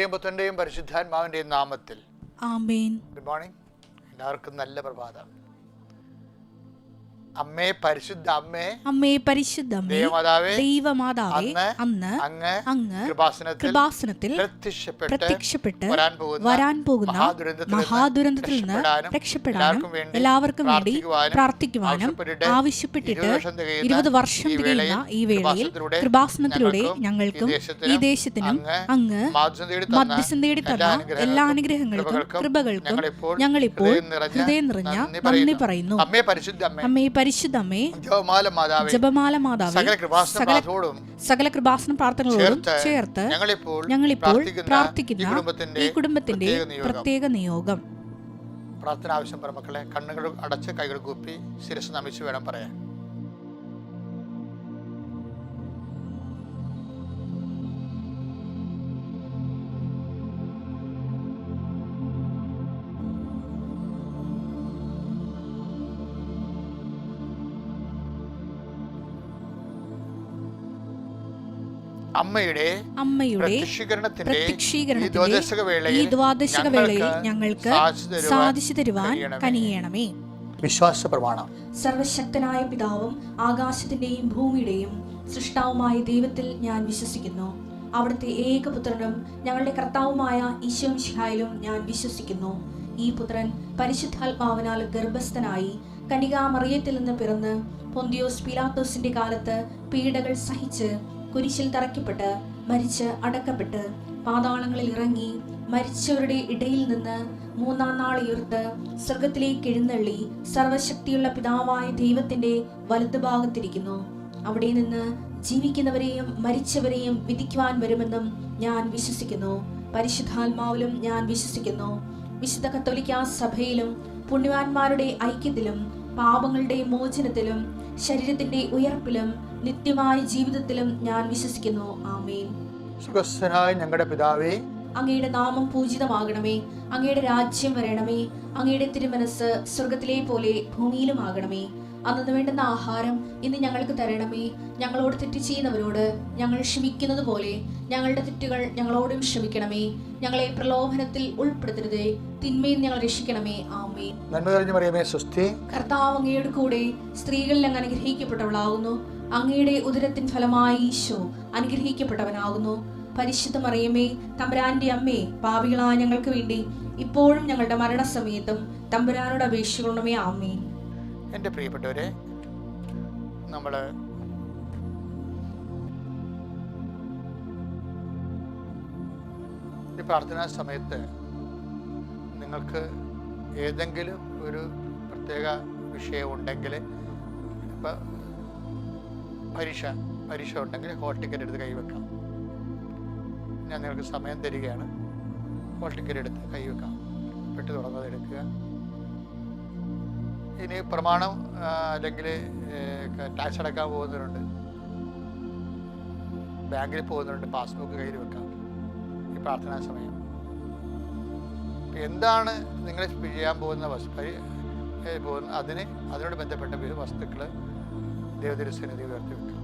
പിതാവിന്റെയും പുത്രന്റെയും പരിശുദ്ധാത്മാവിന്റെയും നാമത്തിൽ ആമേൻ. Good morning. എല്ലാവർക്കും നല്ല പ്രഭാതം. അമ്മേ, പരിശുദ്ധ അമ്മേ, അമ്മേ പരിശുദ്ധ അമ്മേ, ദൈവമാതാവേ, ദൈവമാതാവേ, അന്ന് അങ്ങ് കൃപാസനത്തിൽ പ്രത്യക്ഷപ്പെട്ട് വരാൻ പോകുന്ന മഹാദുരന്തത്തിൽ നിന്ന് രക്ഷപ്പെടാനും എല്ലാവർക്കും വേണ്ടി പ്രാർത്ഥിക്കുവാനും ആവശ്യപ്പെട്ടിട്ട് 20 വർഷം തികയുന്ന ഈ വേളയിൽ കൃപാസനത്തിലൂടെ ഞങ്ങൾക്കും ഈ ദേശത്തിനും അങ്ങ് മധ്യസ്ഥം തേടി തന്ന എല്ലാ അനുഗ്രഹങ്ങൾക്കും കൃപകൾക്കും ഞങ്ങളിപ്പോൾ ഹൃദയം നിറഞ്ഞ നന്ദി പറയുന്നു. അമ്മേ പരിശുദ്ധ അമ്മേ, ജപമാല മാതാവേ, സകല കൃപാസന പ്രാർത്ഥനകളോടും ചേർത്ത് ഞങ്ങളിപ്പോൾ പ്രാർത്ഥിക്കുന്ന ഈ കുടുംബത്തിന്റെ പ്രത്യേക നിയോഗം. പ്രാർത്ഥന ആവശ്യം പറ മക്കളെ. കണ്ണുകൾ അടച്ച് കൈകൾ കൂപ്പി ശിരസ് നമിച്ച് വേണം പറയാൻ. അമ്മയുടെ പ്രത്യക്ഷീകരണത്തിന്റെ ഈ ദ്വാദശക വേളയിൽ ഞങ്ങൾക്ക് സാധിച്ചു തരുവാൻ കനിയണമേ. വിശ്വാസ പ്രമാണം. സർവശക്തനായ പിതാവും ആകാശത്തിന്റെയും ഭൂമിയുടെയും സൃഷ്ടാവുമായ ദൈവത്തിൽ ഞാൻ വിശ്വസിക്കുന്നു. അവിടുത്തെ ഏകപുത്രനും ഞങ്ങളുടെ കർത്താവുമായ ഈശോ മിശിഹായിലും ഞാൻ വിശ്വസിക്കുന്നു. ഈ പുത്രൻ പരിശുദ്ധാത്മാവിനാൽ ഗർഭസ്ഥനായി കന്യകാമറിയത്തിൽ നിന്ന് പിറന്ന് പൊന്തിയോസ് പീലാത്തോസിന്റെ കാലത്ത് പീഡകൾ സഹിച്ച് കുരിശിൽ തറയ്ക്കപ്പെട്ട് മരിച്ച് അടക്കപ്പെട്ട് പാതാളങ്ങളിൽ ഇറങ്ങി മരിച്ചവരുടെ ഇടയിൽ നിന്ന് 3-ാം നാൾ ഉയർത്ത് സ്വർഗത്തിലേക്ക് എഴുന്നള്ളി സർവശക്തിയുള്ള പിതാവായ ദൈവത്തിന്റെ വലതുഭാഗത്തിരിക്കുന്നു. അവിടെ നിന്ന് ജീവിക്കുന്നവരെയും മരിച്ചവരെയും വിധിക്കുവാൻ വരുമെന്നും ഞാൻ വിശ്വസിക്കുന്നു. പരിശുദ്ധാത്മാവിലും ഞാൻ വിശ്വസിക്കുന്നു. വിശുദ്ധ കത്തോലിക്കാ സഭയിലും പുണ്യവാന്മാരുടെ ഐക്യത്തിലും പാപങ്ങളുടെ മോചനത്തിലും ശരീരത്തിന്റെ ഉയർപ്പിലും നിത്യമായ ജീവിതത്തിലും ഞാൻ വിശ്വസിക്കുന്നു. ആമേൻ. സുഖസ്ഥനായ ഞങ്ങളുടെ പിതാവേ, അങ്ങയുടെ നാമം പൂജിതമാകണമേ. അങ്ങയുടെ രാജ്യം വരണമേ. അങ്ങയുടെ തിരുമനസ് സ്വർഗത്തിലെ പോലെ ഭൂമിയിലുമാകണമേ. അന്നു വേണ്ടുന്ന ആഹാരം ഇന്ന് ഞങ്ങൾക്ക് തരണമേ. ഞങ്ങളോട് തെറ്റ് ചെയ്യുന്നവരോട് ഞങ്ങൾ ക്ഷമിക്കുന്നത് പോലെ ഞങ്ങളുടെ തെറ്റുകൾ ഞങ്ങളോടും ക്ഷമിക്കണമേ. ഞങ്ങളെ പ്രലോഭനത്തിൽ ഉൾപ്പെടുത്തരുതേ, തിന്മയിൽ ഞങ്ങൾ രക്ഷിക്കണമേ. ആമേൻ. നന്മ നിറഞ്ഞ മറിയമേ, സ്വസ്തി. കർത്താവ് അങ്ങയുടെ കൂടെ സ്ത്രീകളിൽ അങ്ങ് അനുഗ്രഹിക്കപ്പെട്ടവളാകുന്നു. അങ്ങയുടെ ഉദരത്തിൻ ഫലമായി ഈശോ അനുഗ്രഹിക്കപ്പെട്ടവനാകുന്നു. പരിശുദ്ധ മറിയമേ, തമ്പുരാന്റെ അമ്മേ, പാപികളായ ഞങ്ങൾക്ക് വേണ്ടി ഇപ്പോഴും ഞങ്ങളുടെ മരണസമയത്തും തമ്പുരാനോട് അപേക്ഷിക്കണമേ. ആമേൻ. എൻ്റെ പ്രിയപ്പെട്ടവരെ, നമ്മൾ ഈ പ്രാർത്ഥനാ സമയത്ത് നിങ്ങൾക്ക് ഏതെങ്കിലും ഒരു പ്രത്യേക വിഷയം ഉണ്ടെങ്കിൽ, ഇപ്പം പരീക്ഷ ഉണ്ടെങ്കിൽ ഹോൾ ടിക്കറ്റ് എടുത്ത് കൈവെക്കാം. ഞാൻ നിങ്ങൾക്ക് സമയം തരികയാണ്. ഹോൾ ടിക്കറ്റ് എടുത്ത് കൈവെക്കാം. പെട്ട് തുടങ്ങാതെ എടുക്കുക. ഇനി പ്രമാണം അല്ലെങ്കിൽ ടാക്സ് അടക്കാൻ പോകുന്നവരുണ്ട്, ബാങ്കിൽ പോകുന്നവരുണ്ട്, പാസ്ബുക്ക് കയ്യിൽ വെക്കാം. ഈ പ്രാർത്ഥനാ സമയം എന്താണ് നിങ്ങൾ ചെയ്യാൻ പോകുന്ന അതിനോട് ബന്ധപ്പെട്ട വസ്തുക്കൾ ദൈവതിരുസന്നിധി ഉയർത്തി വെക്കാം.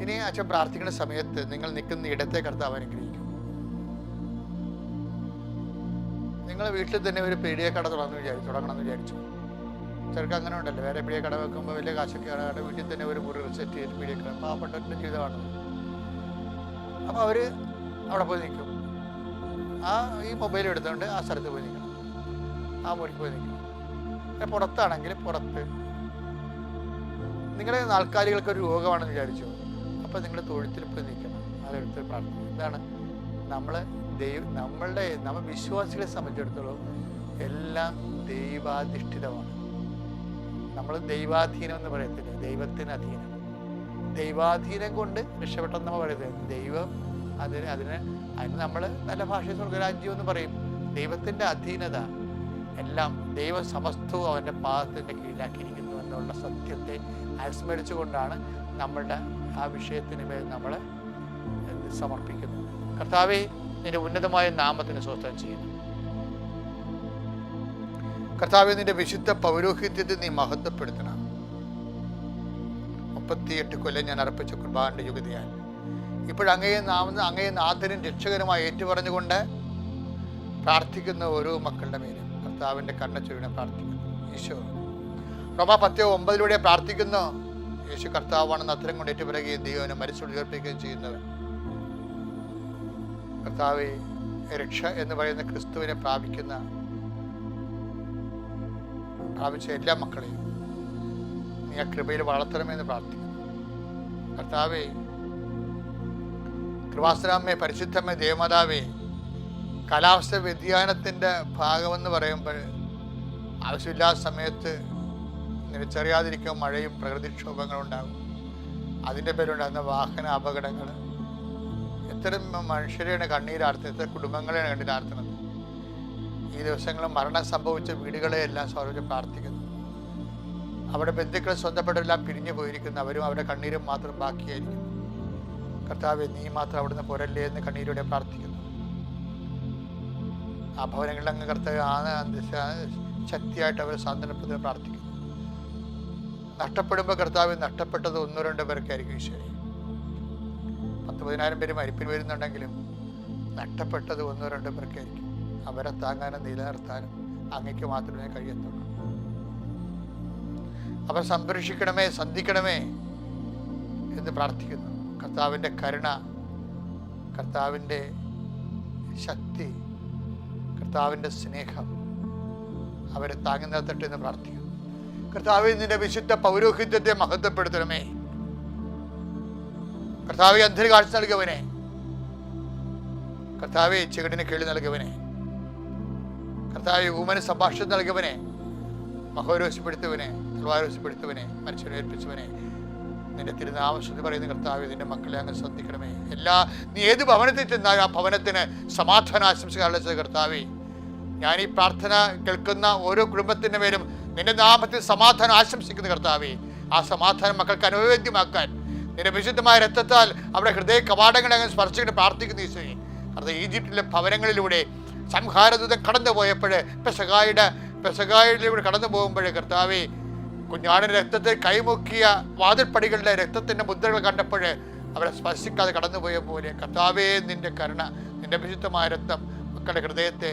ഇനി അച്ഛൻ പ്രാർത്ഥിക്കുന്ന സമയത്ത് നിങ്ങൾ നിൽക്കുന്ന ഇടത്തെ കർത്താവ് അനുഗ്രഹിക്കും. നിങ്ങൾ വീട്ടിൽ തന്നെ ഒരു പീഡിയ കട തുടങ്ങണമെന്ന് വിചാരിച്ചു. ചിലർക്ക് അങ്ങനെ ഉണ്ടല്ലോ, വേറെ പീഡിയ കട വെക്കുമ്പോൾ വലിയ കാശൊക്കെ ആണ്. വീട്ടിൽ തന്നെ ഒരു മുറി സെറ്റ് ചെയ്ത് പീഡിയ കട, പാവപ്പെട്ടവരുടെ ജീവിതമാണ്. അപ്പോൾ അവർ അവിടെ പോയി നിൽക്കും. ഈ മൊബൈൽ എടുത്തുകൊണ്ട് ആ സ്ഥലത്ത് പോയി നിൽക്കണം, ആ മുറിക്ക് പോയി നിൽക്കണം. പുറത്താണെങ്കിൽ പുറത്ത്. നിങ്ങളുടെ നാൽക്കാലികൾക്ക് ഒരു രോഗമാണെന്ന് വിചാരിച്ചു, അപ്പോൾ നിങ്ങൾ തൊഴുത്തിൽ പോയി നിൽക്കണം. അതെടുത്ത് പ്രാർത്ഥിക്കും. എന്താണ് നമ്മൾ വിശ്വാസികളെ സംബന്ധിച്ചിടത്തോളം എല്ലാം ദൈവാധിഷ്ഠിതമാണ്. നമ്മൾ ദൈവാധീനം എന്ന് പറയത്തില്ല, ദൈവത്തിന് അധീനം. ദൈവാധീനം കൊണ്ട് രക്ഷപ്പെട്ടെന്ന് നമ്മൾ പറയുന്നത്. ദൈവം അതിന് നമ്മൾ നല്ല ഭാഷയിൽ സ്വർഗരാജ്യം എന്ന് പറയും. ദൈവത്തിൻ്റെ അധീനത എല്ലാം, ദൈവം സമസ്തവും അവൻ്റെ പാദത്തിൻ്റെ കീഴിലാക്കിയിരിക്കുന്നു എന്നുള്ള സത്യത്തെ അനുസ്മരിച്ചുകൊണ്ടാണ് നമ്മളുടെ ആ വിഷയത്തിന് മേൽ നമ്മൾ സമർപ്പിക്കുന്നത്. കർത്താവേ, നിന്റെ ഉന്നതമായ നാമത്തിന് സ്തോത്രം ചെയ്യുന്നു. കർത്താവേ, നിന്റെ വിശുദ്ധ പൗരോഹിത്യത്തെ നീ മഹത്വപ്പെടുത്തണം. 38 കൊല്ലം ഞാൻ അർപ്പിച്ച കുർബാനയുടെ യുഗതിയാൽ ഇപ്പോഴങ്ങയെ നാഥനും രക്ഷകനുമായി ഏറ്റുപറഞ്ഞുകൊണ്ട് പ്രാർത്ഥിക്കുന്ന ഓരോ മക്കളുടെ മേലും കർത്താവിൻ്റെ കണ്ണച്ചൊരിനെ പ്രാർത്ഥിക്കുന്നു. ഈശോ റോമാ 10:9 പ്രാർത്ഥിക്കുന്നു. യേശു കർത്താവാണെന്ന് അത്തരം കൊണ്ട് ഏറ്റുപറയുകയും ദൈവനെ മരിച്ചുയർപ്പിക്കുകയും ചെയ്യുന്നവൻ. കർത്താവെ, രക്ഷ എന്ന് പറയുന്ന ക്രിസ്തുവിനെ പ്രാപിച്ച എല്ലാ മക്കളെയും നീ ആ കൃപയിൽ വളർത്തണമെന്ന് പ്രാർത്ഥിക്കുന്നു. കർത്താവെ, കൃപാസനാമേ, പരിശുദ്ധമേ, ദേവമാതാവേ, കാലാവസ്ഥ വ്യതിയാനത്തിൻ്റെ ഭാഗമെന്ന് പറയുമ്പോൾ ആവശ്യമില്ലാത്ത സമയത്ത് നിനച്ചറിയാതിരിക്കും മഴയും പ്രകൃതിക്ഷോഭങ്ങളും ഉണ്ടാകും. അതിൻ്റെ പേരുണ്ടാകുന്ന വാഹന അപകടങ്ങൾ, എത്ര മനുഷ്യരെയാണ് കണ്ണീരാർത്തുന്നത്, എത്ര കുടുംബങ്ങളെയാണ് കണ്ണീരാർത്തുന്നത്. ഈ ദിവസങ്ങളിൽ മരണം സംഭവിച്ച വീടുകളെയെല്ലാം സ്വർഗ്ഗത്തിൽ പ്രാർത്ഥിക്കുന്നു. അവിടെ ബന്ധുക്കൾ സ്വന്തപ്പെട്ടെല്ലാം പിരിഞ്ഞു പോയിരിക്കുന്നു. അവരും അവരുടെ കണ്ണീരും മാത്രം ബാക്കിയായിരിക്കും. കർത്താവെ, നീ മാത്രം അവിടുന്ന് പോരല്ലേ എന്ന് കണ്ണീരോടെ പ്രാർത്ഥിക്കുന്നു. ആ ഭവനങ്ങളിൽ അങ്ങ് കർത്താവ് ശക്തിയായിട്ട് അവർ സാന്ത്വനപ്പെടുത്തി പ്രാർത്ഥിക്കുന്നു. നഷ്ടപ്പെടുമ്പോൾ കർത്താവ്, നഷ്ടപ്പെട്ടത് 1-2 പേർക്കായിരിക്കും ഈശ്വരി. 10,000 പേര് മരിപ്പിൽ വരുന്നുണ്ടെങ്കിലും നഷ്ടപ്പെട്ടത് 1-2 പേർക്കായിരിക്കും. അവരെ താങ്ങാനും നിലനിർത്താനും അങ്ങയ്ക്ക് മാത്രമേ കഴിയത്തുള്ളൂ. അവർ സംരക്ഷിക്കണമേ, സന്ധിക്കണമേ എന്ന് പ്രാർത്ഥിക്കുന്നു. കർത്താവിൻ്റെ കരുണ, കർത്താവിൻ്റെ ശക്തി, കർത്താവിൻ്റെ സ്നേഹം അവരെ താങ്ങി നിർത്തട്ടെ എന്ന് പ്രാർത്ഥിക്കുന്നു. കർത്താവെ, നിന്റെ വിശുദ്ധ പൗരോഹിത്യത്തെ മഹത്വപ്പെടുത്തണമേ. കർത്താവെ, അന്ധന് കാഴ്ച നൽകിയവനെ, കർത്താവെ, ചെകിടിന് കേൾവി നൽകിയവനെ, കർത്താവെ, ഊമന് സംഭാഷണം നൽകിയവനെ, മഹോരോശപ്പെടുത്തവനെ, തൽവാരോശപ്പെടുത്തവനെ, മനുഷ്യനെ ഏൽപ്പിച്ചവനെ, നിന്റെ തിരുനാമം പറയുന്ന കർത്താവെ, നിന്റെ മക്കളെ അങ്ങ് ശ്രദ്ധിക്കണമേ. നീ ഏത് ഭവനത്തിൽ ചെന്നാലും ആ ഭവനത്തിന് സമാധാന ആശംസകൾ കർത്താവെ. ഞാൻ ഈ പ്രാർത്ഥന കേൾക്കുന്ന ഓരോ കുടുംബത്തിൻ്റെ മേലും നിന്റെ നാമത്തിൽ സമാധാനം ആശംസിക്കുന്ന കർത്താവെ. ആ സമാധാനം മക്കൾക്ക് അനുവേദ്യമാക്കാൻ നിന്റെ വിശുദ്ധമായ രക്തത്താൽ അവിടെ ഹൃദയ കവാടങ്ങളെ അങ്ങ് സ്പർശിച്ചിട്ട് പ്രാർത്ഥിക്കുന്ന ഈശോയെ. അത് ഈജിപ്തിലെ ഭവനങ്ങളിലൂടെ സംഹാരദൂതൻ കടന്നു പോയപ്പോൾ പെസഹായിലൂടെ കടന്നു പോകുമ്പോഴേ കർത്താവെ, കുഞ്ഞാടിൻ്റെ രക്തത്തെ കൈമുക്കിയ വാതിൽപ്പടികളുടെ രക്തത്തിൻ്റെ മുദ്രകൾ കണ്ടപ്പോൾ അവരെ സ്പർശിക്കാതെ കടന്നുപോയ പോലെ കർത്താവേ, നിന്റെ കരുണ, നിന്റെ വിശുദ്ധമായ രക്തം മക്കളുടെ ഹൃദയത്തെ,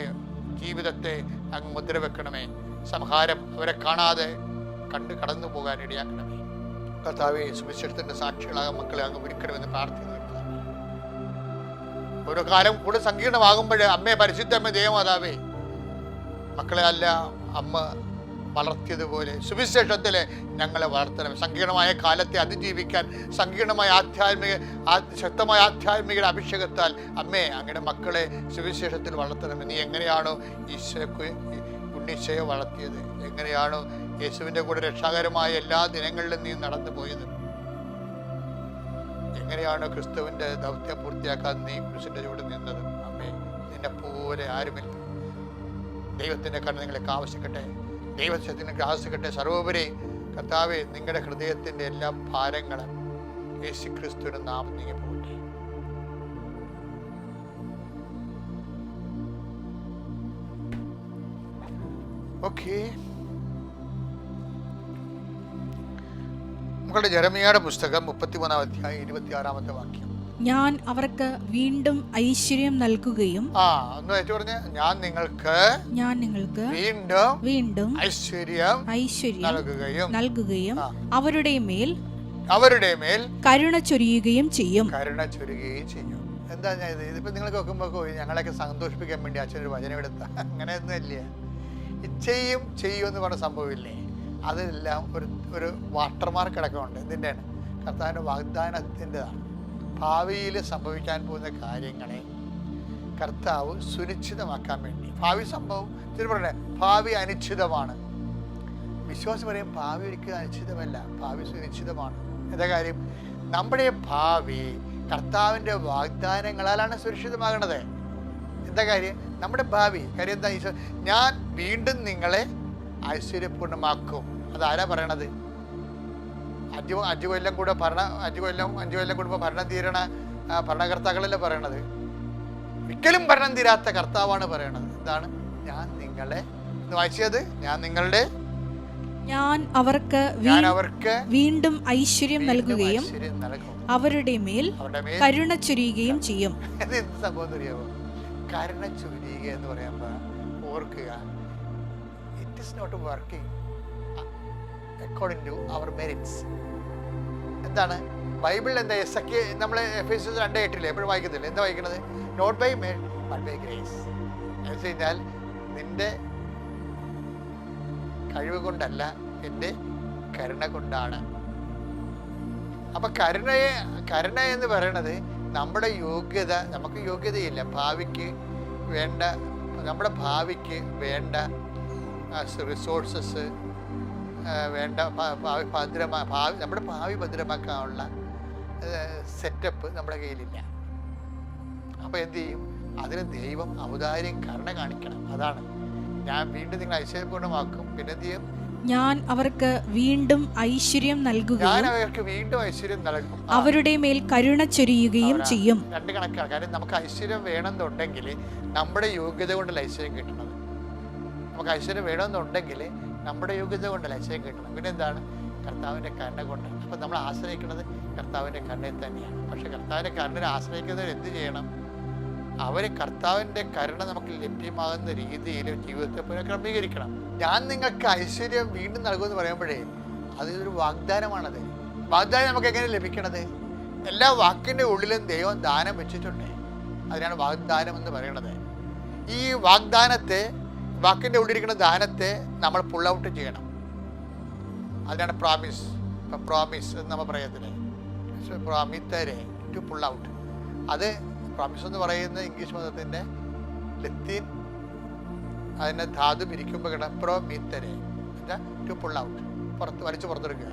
ജീവിതത്തെ അങ്ങ് മുദ്ര വെക്കണമേ. സംഹാരം അവരെ കാണാതെ കണ്ട് കടന്നു പോകാൻ ഇടയാക്കണമേ. കർത്താവെ, സുവിശേഷത്തിന്റെ സാക്ഷികളാകാൻ മക്കളെ അങ്ങ് ഒരുക്കണമെന്ന് പ്രാർത്ഥിക്കുന്നു. ഓരോ കാലം കൂടെ സങ്കീർണമാകുമ്പോൾ അമ്മേ, പരിശുദ്ധമ്മേ, ദേവമാതാവേ, മക്കളെ അല്ല അമ്മ വളർത്തിയതുപോലെ സുവിശേഷത്തിലെ ഞങ്ങളെ വളർത്തണം. സങ്കീർണമായ കാലത്തെ അതിജീവിക്കാൻ സങ്കീർണമായ ശക്തമായ ആധ്യാത്മിക അഭിഷേകത്താൽ അമ്മേ, അങ്ങയുടെ മക്കളെ സുവിശേഷത്തിൽ വളർത്തണം. നീ എങ്ങനെയാണോ ഉണ്ണീശയെ വളർത്തിയത്, എങ്ങനെയാണോ യേശുവിൻ്റെ കൂടെ രക്ഷാകരമായ എല്ലാ ദിനങ്ങളിലും നീ നടന്നു പോയത്, എങ്ങനെയാണോ ക്രിസ്തുവിൻ്റെ ദൗത്യം പൂർത്തിയാക്കാൻ നീ ക്രിസ്തുവിൻ്റെ ചൂട് നിന്നത്, അമ്മേ, നിന്നെ പോലെ ആരുമില്ല. ദൈവത്തിൻ്റെ കണ്ണ് നിങ്ങളെ ആവശ്യിക്കട്ടെ, ദൈവശക്തിനെ ആവശ്യിക്കട്ടെ. സർവോപരി കർത്താവെ, നിങ്ങളുടെ ഹൃദയത്തിൻ്റെ എല്ലാ ഭാരങ്ങളും യേശു ക്രിസ്തുവിൻ്റെ നാമം നീങ്ങി പോകട്ടെ. ഓക്കെ, നമ്മുടെ ജെറമിയായുടെ പുസ്തകം 33-ാം അധ്യായം 26-ാമത്തെ വാക്യം. ഞാൻ അവർക്ക് വീണ്ടും ഐശ്വര്യം നൽകുകയും ഞാൻ നിങ്ങൾക്ക് വീണ്ടും ഐശ്വര്യം നൽകുകയും അവരുടെ മേൽ കരുണ ചൊരിയുകയും ചെയ്യും. എന്താ ഇതിപ്പോ നിങ്ങൾ നോക്കുമ്പോ ഞങ്ങളെയൊക്കെ സന്തോഷിപ്പിക്കാൻ വേണ്ടി അച്ഛനൊരു വചനം എടുത്ത അങ്ങനെയൊന്നും ഇല്ല. ഇച്ഛയും ചെയ്യും എന്ന് പറഞ്ഞ സംഭവമില്ലേ, അതെല്ലാം ഒരു വാട്ടർമാർക്ക് അടക്കമുണ്ട്. ഇതിൻ്റെയാണ് കർത്താവിൻ്റെ വാഗ്ദാനത്തിൻ്റെതാണ്. ഭാവിയിൽ സംഭവിക്കാൻ പോകുന്ന കാര്യങ്ങളെ കർത്താവ് സുനിശ്ചിതമാക്കാൻ വേണ്ടി, ഭാവി സംഭവം പറയണേ, ഭാവി അനിശ്ചിതമാണ്. വിശ്വാസം പറയും ഭാവി ഒരിക്കലും അനിശ്ചിതമല്ല, ഭാവി സുനിശ്ചിതമാണ്. എന്താ കാര്യം? നമ്മുടെ ഭാവി കർത്താവിൻ്റെ വാഗ്ദാനങ്ങളാലാണ് സുരക്ഷിതമാകണത്. എന്താ കാര്യം? നമ്മുടെ ഭാവി കാര്യം എന്താ? ഈശോ, ഞാൻ വീണ്ടും നിങ്ങളെ ഐശ്വര്യപൂർണ്ണമാക്കും. അതാരാ പറയണത്? 5 കൊല്ലം കൂടെ 5 കൊല്ലം കൂടുമ്പോൾ ഭരണം തീരണ ഭരണകർത്താക്കളല്ലേ പറയണത്. ഒരിക്കലും ഭരണം തീരാത്ത കർത്താവാണ് പറയണത്. എന്താണ്? ഞാൻ നിങ്ങളെ വായിച്ചത്, ഞാൻ അവർക്ക് വീണ്ടും ഐശ്വര്യം നൽകുകയും അവരുടെ മേൽ കരുണ ചൊരിയുകയും ചെയ്യും. എന്ത് സംഭവം അറിയാമോ? കരുണ ചൊരിയുക എന്ന് പറയുമ്പോൾ ഓർക്കുക, it is not working according to our merits. എന്താണ് ബൈബിളിൽ എന്താ? നമ്മൾ എഫേസ്യസ് 2:8 എപ്പോഴും വായിക്കുന്നില്ല. എന്താ വായിക്കുന്നത്? Not by merit but by grace. എന്ന് വെച്ച് കഴിഞ്ഞാൽ നിന്റെ കഴിവ് കൊണ്ടല്ല, എൻ്റെ കരുണ കൊണ്ടാണ്. അപ്പൊ കരുണ എന്ന് പറയണത് നമ്മുടെ യോഗ്യത, നമുക്ക് യോഗ്യതയില്ല, ഭാവിക്ക് വേണ്ട, നമ്മുടെ ഭാവിക്ക് വേണ്ട റിസോഴ്സസ് വേണ്ട, നമ്മുടെ ഭാവി ഭദ്രമാക്കാനുള്ള സെറ്റപ്പ് നമ്മുടെ കയ്യിലില്ല. അപ്പോൾ എന്ത് ചെയ്യും? അതിന് ദൈവം ഔദാര്യം കരുണ കാണിക്കണം. അതാണ് ഞാൻ വീണ്ടും നിങ്ങൾ ഐശ്വര്യപൂർണ്ണമാക്കും. പിന്നെ എന്ത് ചെയ്യും? ഞാൻ അവർക്ക് വീണ്ടും ഐശ്വര്യം നൽകുകയും അവരുടെ മേൽ കരുണ ചൊരിയുകയും ചെയ്യും. രണ്ട് കണക്കാണ്. കാര്യം നമുക്ക് ഐശ്വര്യം വേണമെന്നുണ്ടെങ്കിൽ നമ്മുടെ യോഗ്യത കൊണ്ടല്ല ഐശ്വര്യം കിട്ടണത്. നമുക്ക് ഐശ്വര്യം വേണമെന്നുണ്ടെങ്കിൽ നമ്മുടെ യോഗ്യത കൊണ്ടല്ല ഐശ്വര്യം കിട്ടണം. പിന്നെ എന്താണ്? കർത്താവിൻ്റെ കരുണ കൊണ്ടാണ്. അപ്പം നമ്മൾ ആശ്രയിക്കുന്നത് കർത്താവിൻ്റെ കരുണയിൽ തന്നെയാണ്. പക്ഷെ കർത്താവിൻ്റെ കരുണയെ ആശ്രയിക്കുന്നവർ എന്ത് ചെയ്യണം? അവർ കർത്താവിൻ്റെ കരുണ നമുക്ക് ലഭ്യമാകുന്ന രീതിയിൽ ജീവിതത്തെ പുനഃക്രമീകരിക്കണം. ഞാൻ നിങ്ങൾക്ക് ഐശ്വര്യം വീണ്ടും നൽകുമെന്ന് പറയുമ്പോഴേ അതൊരു വാഗ്ദാനമാണത്. വാഗ്ദാനം നമുക്ക് എങ്ങനെ ലഭിക്കണത്? എല്ലാ വാക്കിൻ്റെ ഉള്ളിലും ദൈവം ദാനം വെച്ചിട്ടുണ്ട്. അതിനാണ് വാഗ്ദാനം എന്ന് പറയുന്നത്. ഈ വാക്കിൻ്റെ ഉള്ളിലിരിക്കുന്ന ദാനത്തെ നമ്മൾ പുൾ ഔട്ട് ചെയ്യണം. അതിനാണ് പ്രോമിസ്. ഇപ്പം പ്രോമിസ് എന്ന് നമ്മൾ പറയത്തില്ലേ, പ്രോമിത്തരെ ടു പുൾ ഔട്ട്. അത് പ്രോമിസ് എന്ന് പറയുന്ന ഇംഗ്ലീഷ് പദത്തിൻ്റെ ലത്തീൻ അതിൻ്റെ ധാതു പിരിക്കുമ്പോൾ കിട പ്രോമിത്തരെ ടു പുൾ ഔട്ട്, വലിച്ചു പുറത്തെടുക്കുക.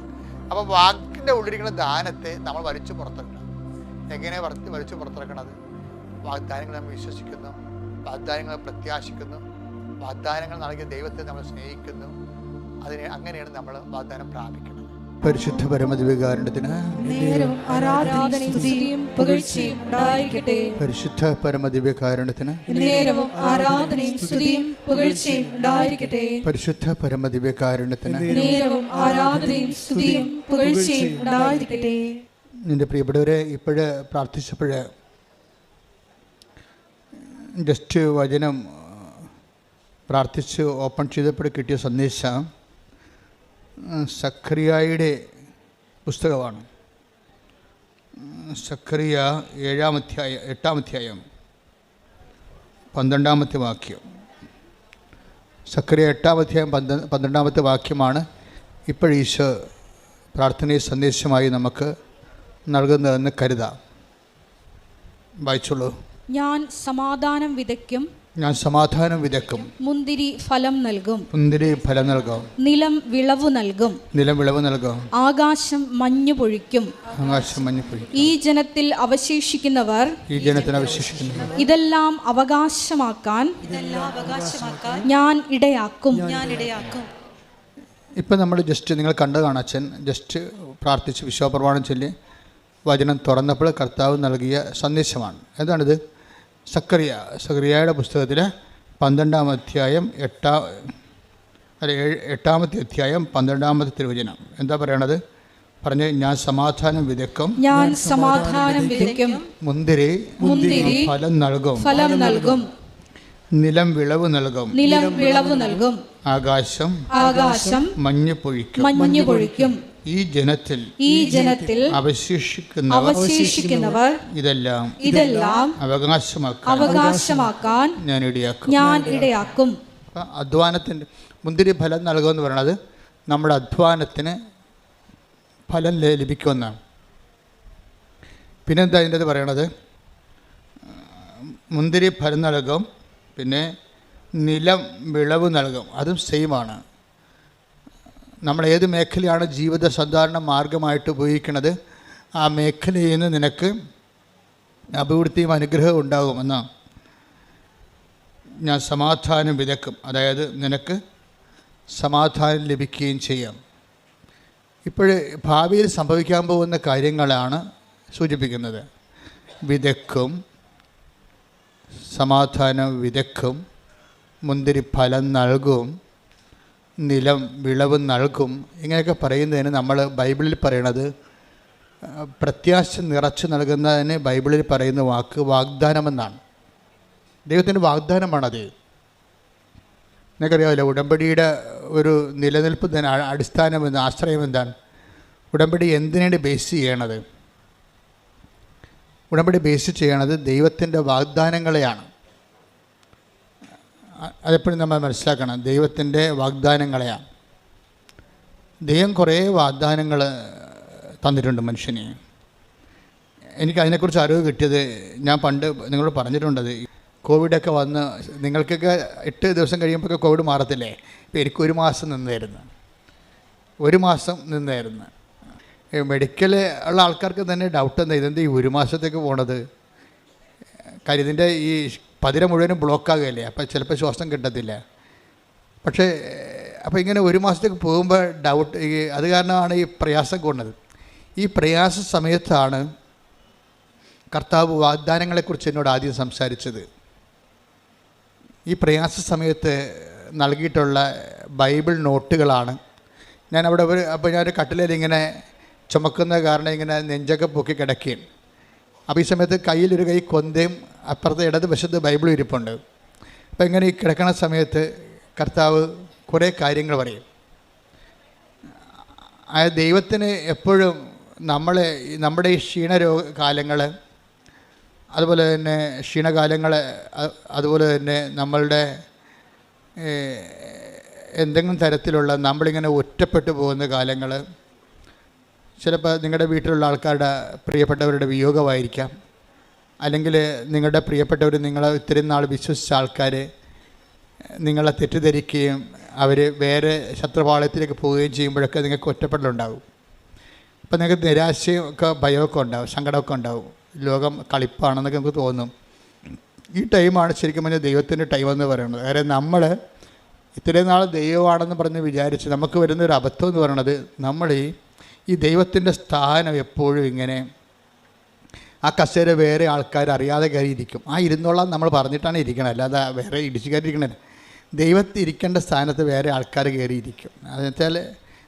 അപ്പോൾ വാക്കിൻ്റെ ഉള്ളിരിക്കുന്ന ദാനത്തെ നമ്മൾ വലിച്ചു പുറത്തെടുക്കണം. എങ്ങനെ വലിച്ചു പുറത്തെടുക്കണത്? വാഗ്ദാനങ്ങൾ നമ്മൾ വിശ്വസിക്കുന്നു, വാഗ്ദാനങ്ങൾ പ്രത്യാശിക്കുന്നു, വാഗ്ദാനങ്ങൾ നൽകിയ ദൈവത്തെ നമ്മൾ സ്നേഹിക്കുന്നു. അങ്ങനെയാണ് നമ്മൾ വാഗ്ദാനം പ്രാപിക്കുന്നത്. പരിശുദ്ധ പരമദിവ്യകാരുണ്യത്തിന് പരിശുദ്ധ പരമദിവ്യകാരുണ്യത്തിന് പരിശുദ്ധ പരമദിവ്യകാരുണ്യത്തിന് എൻ്റെ പ്രിയപ്പെട്ടവരെ, ഇപ്പോഴ് പ്രാർത്ഥിച്ചപ്പോഴ് ജസ്റ്റ് വചനം പ്രാർത്ഥിച്ച് ഓപ്പൺ ചെയ്തപ്പോൾ കിട്ടിയ സന്ദേശം സഖറിയായുടെ പുസ്തകമാണ്. സഖറിയ 8-ാം അധ്യായം 12-ാമത്തെ വാക്യം. സഖറിയ 8-ാം അധ്യായം 12-ാമത്തെ വാക്യമാണ് ഇപ്പോഴീശോ പ്രാർത്ഥനീയ സന്ദേശമായി നമുക്ക് നൽകുന്നതെന്ന് കരുതാം. വായിച്ചോളൂ. ഞാൻ സമാധാനം വിതയ്ക്കും, മുന്തിരി ഫലം നൽകും, നിലം വിളവ് നൽകും, ആകാശം മഞ്ഞു പൊഴിക്കും. ഈ ജനത്തിൽ അവശേഷിക്കുന്നവർ ഇതെല്ലാം അവകാശമാക്കാൻ ഞാൻ ഇടയാക്കും. ഇപ്പം നമ്മൾ ജസ്റ്റ് നിങ്ങൾ കണ്ടതാണ്. അച്ഛൻ ജസ്റ്റ് പ്രാർത്ഥിച്ച് വിശ്വാസപ്രമാണം വചനം തുറന്നപ്പോൾ കർത്താവ് നൽകിയ സന്ദേശമാണ്. എന്താണിത്? സഖറിയായുടെ പുസ്തകത്തിൽ 12-ാം അധ്യായം 8-ാമത്തെ അധ്യായം 12-ാമത്തെ തിരുവചനം എന്താ പറയണത്? പറഞ്ഞ് ഞാൻ സമാധാനം വിതയ്ക്കും, മുന്തിരി ഫലം നൽകും, നിലം വിളവ് നൽകും, ആകാശം മഞ്ഞു പൊഴിക്കും. ഈ ജനത്തിൽ അവശേഷിക്കുന്നവർ ഇതെല്ലാം അവകാശമാക്കാൻ ഞാൻ ഇടയാക്കും. അധ്വാനത്തിൻ്റെ മുന്തിരി ഫലം നൽകുമെന്ന് പറയുന്നത് നമ്മുടെ അധ്വാനത്തിന് ഫലം ലഭിക്കുമെന്നാണ്. പിന്നെന്താ അതിൻ്റെ പറയണത്? മുന്തിരി ഫലം നൽകും, പിന്നെ നിലം വിളവ് നൽകും. അതും സെയിമാണ്. നമ്മൾ ഏത് മേഖലയാണ് ജീവിത സാധാരണ മാർഗമായിട്ട് ഉപയോഗിക്കുന്നത്, ആ മേഖലയിൽ നിന്ന് നിനക്ക് അഭിവൃദ്ധിയും അനുഗ്രഹവും ഉണ്ടാകുമെന്ന്. ഞാൻ സമാധാനം വിതയ്ക്കും, അതായത് നിനക്ക് സമാധാനം ലഭിക്കുകയും ചെയ്യാം. ഇപ്പോൾ ഭാവിയിൽ സംഭവിക്കാൻ പോകുന്ന കാര്യങ്ങളാണ് സൂചിപ്പിക്കുന്നത്. വിതയ്ക്കും, സമാധാനം വിതയ്ക്കും, മുന്തിരി ഫലം നൽകും, നിലം വിളവ് നൽകും. ഇങ്ങനെയൊക്കെ പറയുന്നതിന് നമ്മൾ ബൈബിളിൽ പറയണത് പ്രത്യാശ നിറച്ച് നൽകുന്നതിന് ബൈബിളിൽ പറയുന്ന വാക്ക് വാഗ്ദാനമെന്നാണ്. ദൈവത്തിൻ്റെ വാഗ്ദാനമാണത്. നിങ്ങൾക്കറിയാമല്ലോ, ഉടമ്പടിയുടെ ഒരു നിലനിൽപ്പ് തന്നെ അടിസ്ഥാനമെന്ന് ആശ്രയം എന്താണ്? ഉടമ്പടി എന്തിനാണ് ബേസ് ചെയ്യണത്? ഉടമ്പടി ബേസ് ചെയ്യണത് ദൈവത്തിൻ്റെ വാഗ്ദാനങ്ങളെയാണ്. അതെപ്പോഴും നമ്മൾ മനസ്സിലാക്കണം, ദൈവത്തിൻ്റെ വാഗ്ദാനങ്ങളെയാണ്. ദൈവം കുറേ വാഗ്ദാനങ്ങൾ തന്നിട്ടുണ്ട് മനുഷ്യന്. എനിക്ക് അതിനെക്കുറിച്ച് അറിവ് കിട്ടിയത് ഞാൻ പണ്ട് നിങ്ങളോട് പറഞ്ഞിട്ടുണ്ടത്. കോവിഡൊക്കെ വന്ന് നിങ്ങൾക്കൊക്കെ 8 ദിവസം കഴിയുമ്പോഴൊക്കെ കോവിഡ് മാറത്തില്ലേ? ഇപ്പോൾ എനിക്ക് 1 മാസം നിന്നായിരുന്നു. 1 മാസം നിന്നായിരുന്നു. മെഡിക്കൽ ഉള്ള ആൾക്കാർക്ക് തന്നെ ഡൗട്ട് എന്താ, ഇതെന്താ ഈ 1 മാസത്തേക്ക് പോണത്? കാര്യം ഇതിൻ്റെ ഈ പതിര മുഴുവനും ബ്ലോക്കാകുകയല്ലേ, അപ്പോൾ ചിലപ്പോൾ ശ്വാസം കിട്ടത്തില്ല. പക്ഷേ അപ്പോൾ ഇങ്ങനെ 1 മാസത്തേക്ക് പോകുമ്പോൾ ഡൗട്ട്, അത് കാരണമാണ് ഈ പ്രയാസം കൊണ്ടത്. ഈ പ്രയാസ സമയത്താണ് കർത്താവ് വാഗ്ദാനങ്ങളെക്കുറിച്ച് എന്നോട് ആദ്യം സംസാരിച്ചത്. ഈ പ്രയാസ സമയത്ത് നൽകിയിട്ടുള്ള ബൈബിൾ നോട്ടുകളാണ്. ഞാൻ അവിടെ അപ്പോൾ ഞാനൊരു കട്ടിലേൽ ഇങ്ങനെ ചുമക്കുന്ന കാരണം ഇങ്ങനെ നെഞ്ചൊക്കെ പൊക്കി കിടക്കുകയും, അപ്പോൾ ഈ സമയത്ത് കയ്യിലൊരു കൈ കൊന്തയും അപ്പുറത്തെ ഇടതുവശത്ത് ബൈബിളും ഇരിപ്പുണ്ട്. അപ്പോൾ ഇങ്ങനെ ഈ കിടക്കുന്ന സമയത്ത് കർത്താവ് കുറേ കാര്യങ്ങൾ പറയും. ആ ദൈവത്തിന് എപ്പോഴും നമ്മുടെ ഈ ക്ഷീണകാലങ്ങൾ, അതുപോലെ തന്നെ ക്ഷീണകാലങ്ങൾ, അതുപോലെ തന്നെ നമ്മളുടെ എന്തെങ്കിലും തരത്തിലുള്ള നമ്മളിങ്ങനെ ഒറ്റപ്പെട്ടു പോകുന്ന കാലങ്ങൾ, ചിലപ്പോൾ നിങ്ങളുടെ വീട്ടിലുള്ള ആൾക്കാരുടെ പ്രിയപ്പെട്ടവരുടെ വിയോഗമായിരിക്കാം, അല്ലെങ്കിൽ നിങ്ങളുടെ പ്രിയപ്പെട്ടവർ നിങ്ങളെ ഇത്രയും നാൾ വിശ്വസിച്ച ആൾക്കാർ നിങ്ങളെ തെറ്റിദ്ധരിക്കുകയും അവർ വേറെ ശത്രുപാളയത്തിലേക്ക് പോവുകയും ചെയ്യുമ്പോഴൊക്കെ നിങ്ങൾക്ക് ഒറ്റപ്പെടലുണ്ടാകും. അപ്പോൾ നിങ്ങൾക്ക് നിരാശയും ഒക്കെ ഭയമൊക്കെ ഉണ്ടാവും, സങ്കടമൊക്കെ ഉണ്ടാവും. ലോകം കളിപ്പാണെന്നൊക്കെ നമുക്ക് തോന്നും. ഈ ടൈമാണ് ശരിക്കും പറഞ്ഞാൽ ദൈവത്തിൻ്റെ ടൈമെന്ന് പറയുന്നത്. കാര്യം നമ്മൾ ഇത്രയും നാൾ ദൈവമാണെന്ന് പറഞ്ഞ് വിചാരിച്ച് നമുക്ക് വരുന്നൊരു അബദ്ധം എന്ന് പറയുന്നത്, നമ്മൾ ഈ ദൈവത്തിൻ്റെ സ്ഥാനം എപ്പോഴും ഇങ്ങനെ ആ കസേര വേറെ ആൾക്കാർ അറിയാതെ കയറിയിരിക്കും. ആ ഇരുന്നോളാം നമ്മൾ പറഞ്ഞിട്ടാണ് ഇരിക്കണം, അല്ലാതെ വേറെ ഇടിച്ചു കയറിയിരിക്കണേ. ദൈവത്തിൽ ഇരിക്കേണ്ട സ്ഥാനത്ത് വേറെ ആൾക്കാർ കയറിയിരിക്കും. അതെന്നുവെച്ചാൽ